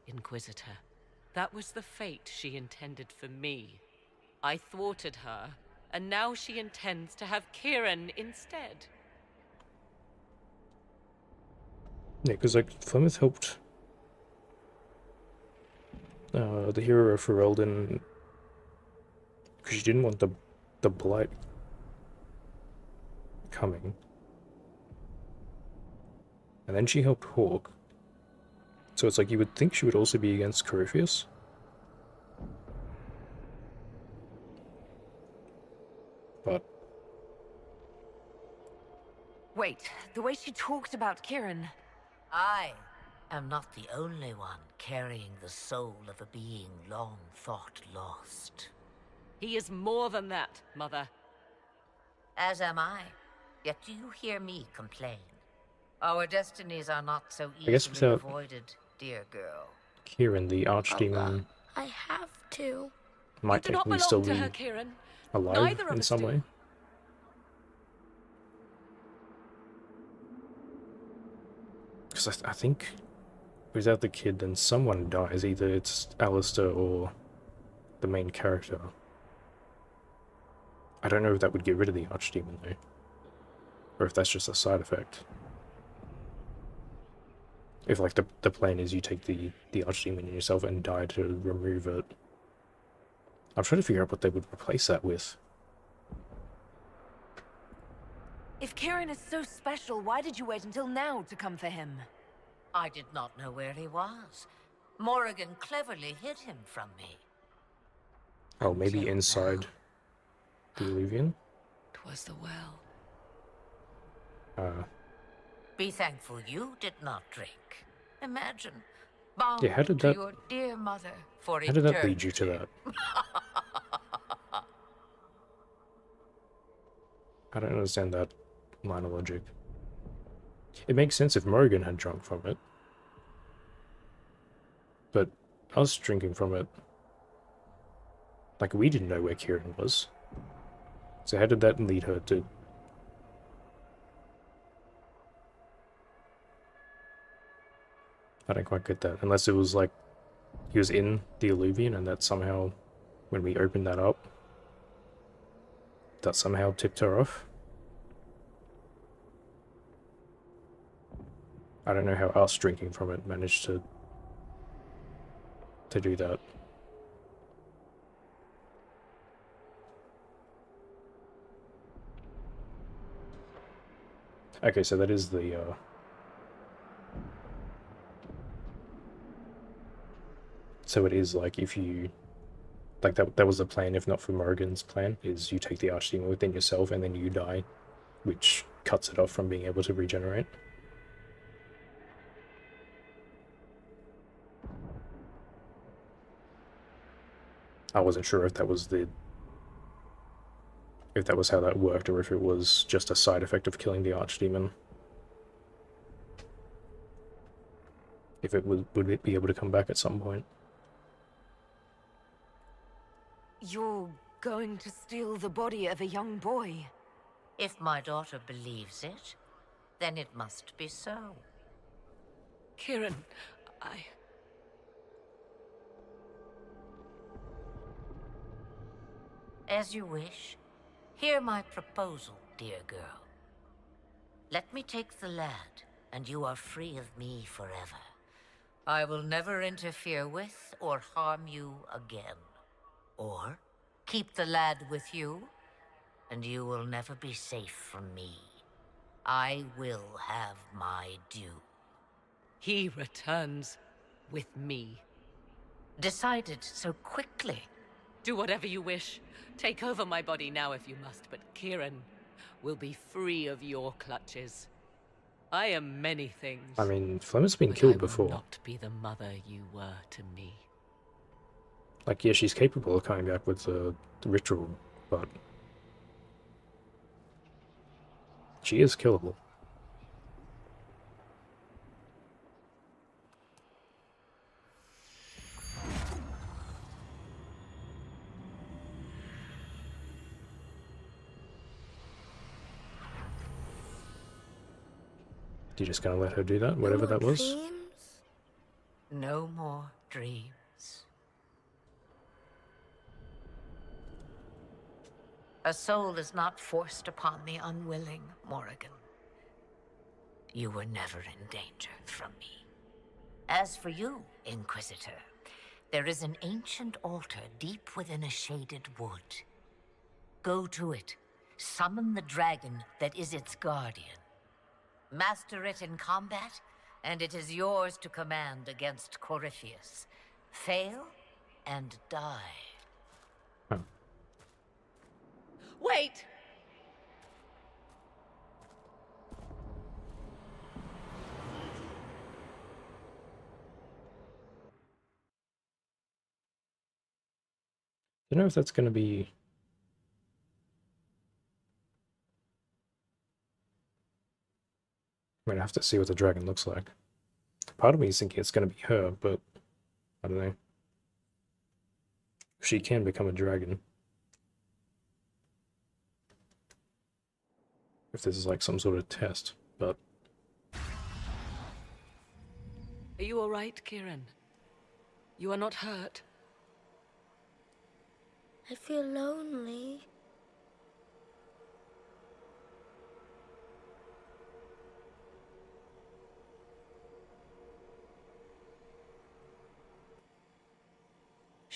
Inquisitor. That was the fate she intended for me. I thwarted her, and now she intends to have Kieran instead. Yeah, because like Flemeth helped the hero of Ferelden because she didn't want the blight coming, and then she helped Hawk. So it's like you would think she would also be against Corypheus. But Wait, the way she talked about Kieran. I am not the only one carrying the soul of a being long thought lost. He is more than that, Mother. As am I. Yet do you hear me complain? Our destinies are not so I guess easily without avoided, dear girl. Kieran, the archdemon, I have to. might You do not technically still belong to be her, Kieran. alive Neither of in us some do. way. Because I think without the kid, then someone dies. Either it's Alistair or the main character. I don't know if that would get rid of the archdemon though, or if that's just a side effect. If like the plan is you take the archdemon in yourself and die to remove it. I'm trying to figure out what they would replace that with. If Kieran is so special, why did you wait until now to come for him? I did not know where he was. Morrigan cleverly hid him from me. Oh, maybe inside the Illuvian? 'Twas the well. Be thankful you did not drink. Imagine, bound Yeah, how did to that... your dear mother for How did that lead you to that? I don't understand that line of logic. It makes sense if Morrigan had drunk from it. But us drinking from it... Like, we didn't know where Kieran was. So how did that lead her to... I don't quite get that. Unless it was like, he was in the Illuvian and that somehow, when we opened that up, that somehow tipped her off. I don't know how us drinking from it managed to do that. Okay, so that is the so it is like if you like that was the plan, if not for Morrigan's plan, is you take the archdemon within yourself and then you die, which cuts it off from being able to regenerate. I wasn't sure if that was how that worked, or if it was just a side effect of killing the archdemon. If it would it be able to come back at some point? You're going to steal the body of a young boy? If my daughter believes it, then it must be so. Kieran, As you wish. Hear my proposal, dear girl. Let me take the lad, and you are free of me forever. I will never interfere with or harm you again. Or keep the lad with you, and you will never be safe from me. I will have my due. he returns with me. Decided so quickly. Do whatever you wish. Take over my body now if you must, but Kieran will be free of your clutches. I am many things. I mean, Flemmer's been but killed I will before. not be the mother you were to me. Like, yeah, she's capable of coming back with the ritual, but she is killable. You just gonna let her do that, whatever that was? Dreams? No more dreams. A soul is not forced upon the unwilling, Morrigan. You were never in danger from me. As for you, Inquisitor, there is an ancient altar deep within a shaded wood. Go to it. Summon the dragon that is its guardian. Master it in combat, and it is yours to command against Corypheus. Fail, and die. Wait! I don't know if that's gonna be... I mean, I have to see what the dragon looks like. Part of me is thinking it's gonna be her, but I don't know. She can become a dragon. If this is like some sort of test, but... Are you all right, Kieran? You are not hurt? I feel lonely.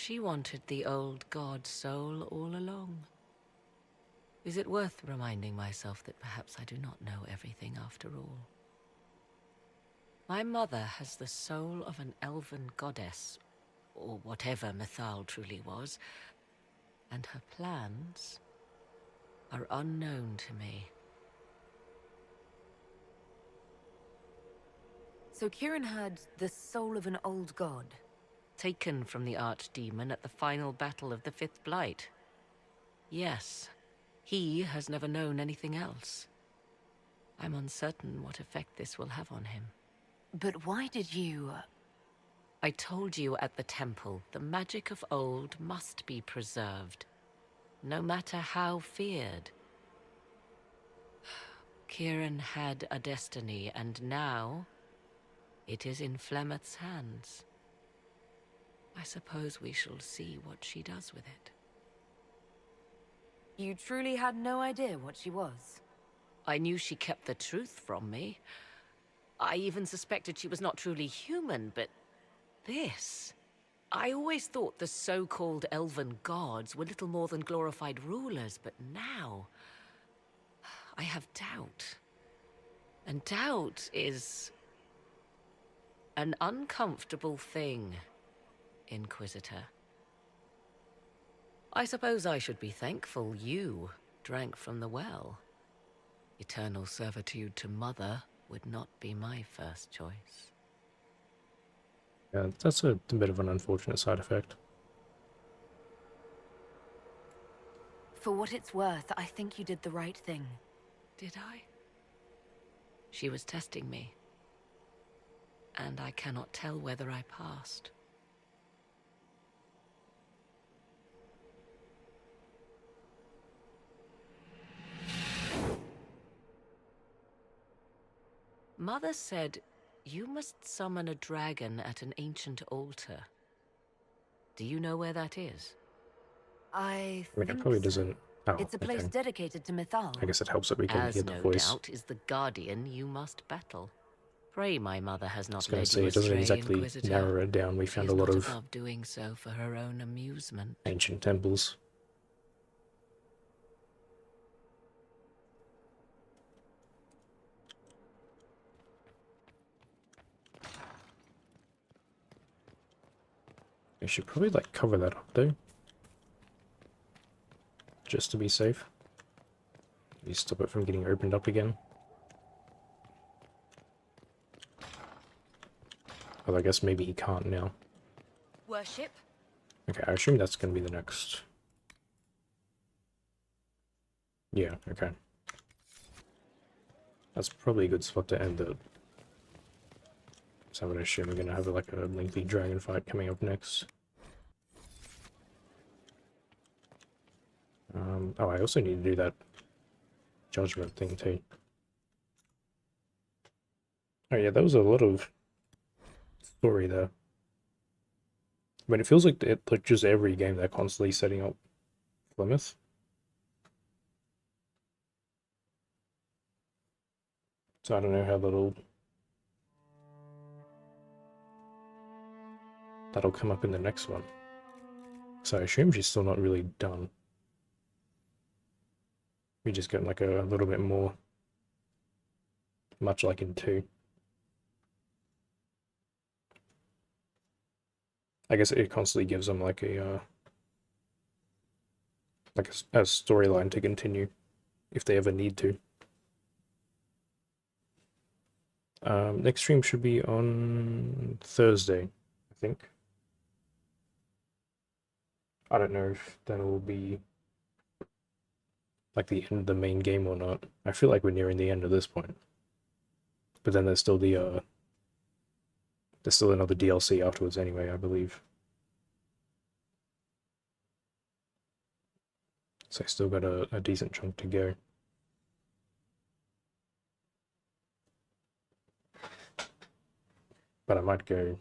She wanted the old god soul all along. Is it worth reminding myself that perhaps I do not know everything after all? My mother has the soul of an elven goddess, or whatever Mythal truly was, and her plans are unknown to me. So Kieran had the soul of an old god? Taken from the archdemon at the final battle of the Fifth Blight. Yes, he has never known anything else. I'm uncertain what effect this will have on him. But why did you... I told you at the temple, the magic of old must be preserved, no matter how feared. Kieran had a destiny, and now it is in Flemeth's hands. I suppose we shall see what she does with it. You truly had no idea what she was? I knew she kept the truth from me. I even suspected she was not truly human, but this... I always thought the so-called elven gods were little more than glorified rulers, but now... I have doubt. And doubt is... an uncomfortable thing, Inquisitor. I suppose I should be thankful you drank from the well. Eternal servitude to Mother would not be my first choice. Yeah, that's a bit of an unfortunate side effect. For what it's worth, I think you did the right thing. Did I? She was testing me. And I cannot tell whether I passed. Mother said, you must summon a dragon at an ancient altar. Do you know where that is? I mean, it think probably so. doesn't... Oh, It's a place okay. dedicated to Mythal. I guess it helps that we can As hear the no voice. doubt is the guardian you must battle. Pray my mother has I was not going led to say, you it doesn't astray, exactly Inquisitor. narrow it down. We She found is a lot not of above doing so for her own amusement. ancient temples. I should probably like cover that up though, just to be safe. Maybe stop it from getting opened up again. Although I guess maybe he can't now. Worship? Okay, I assume that's going to be the next. Yeah, okay. That's probably a good spot to end it. So I would assume we're going to have like a lengthy dragon fight coming up next. Oh, I also need to do that judgment thing too. Oh yeah, that was a lot of story there. I mean, it feels like just every game they're constantly setting up Flemeth. So I don't know how that'll come up in the next one. So I assume she's still not really done. We just get like a little bit more, much like in 2. I guess it constantly gives them like a storyline to continue if they ever need to. Next stream should be on Thursday, I think. I don't know if that'll be like the end of the main game or not. I feel like we're nearing the end at this point. But then there's still there's still another DLC afterwards anyway, I believe. So I still got a decent chunk to go. But I might go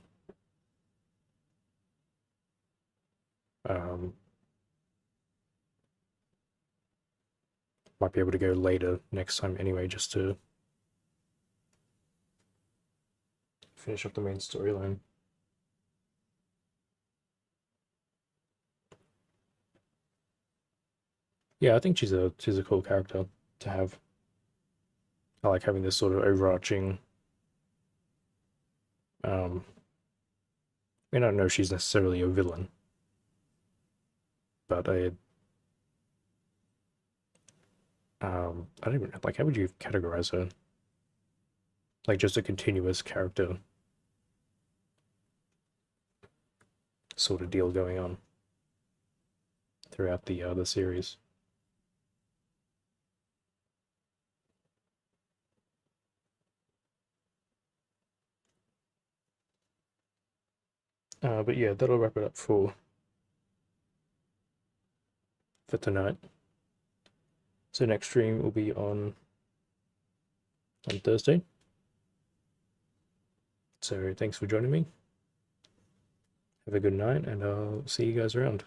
might be able to go later next time anyway, just to finish up the main storyline. Yeah, I think she's a cool character to have. I like having this sort of overarching. I don't know if she's necessarily a villain, but I don't even like, how would you categorize her? Like just a continuous character sort of deal going on throughout the series. But yeah, that'll wrap it up for tonight. So next stream will be on Thursday. So thanks for joining me. Have a good night, and I'll see you guys around.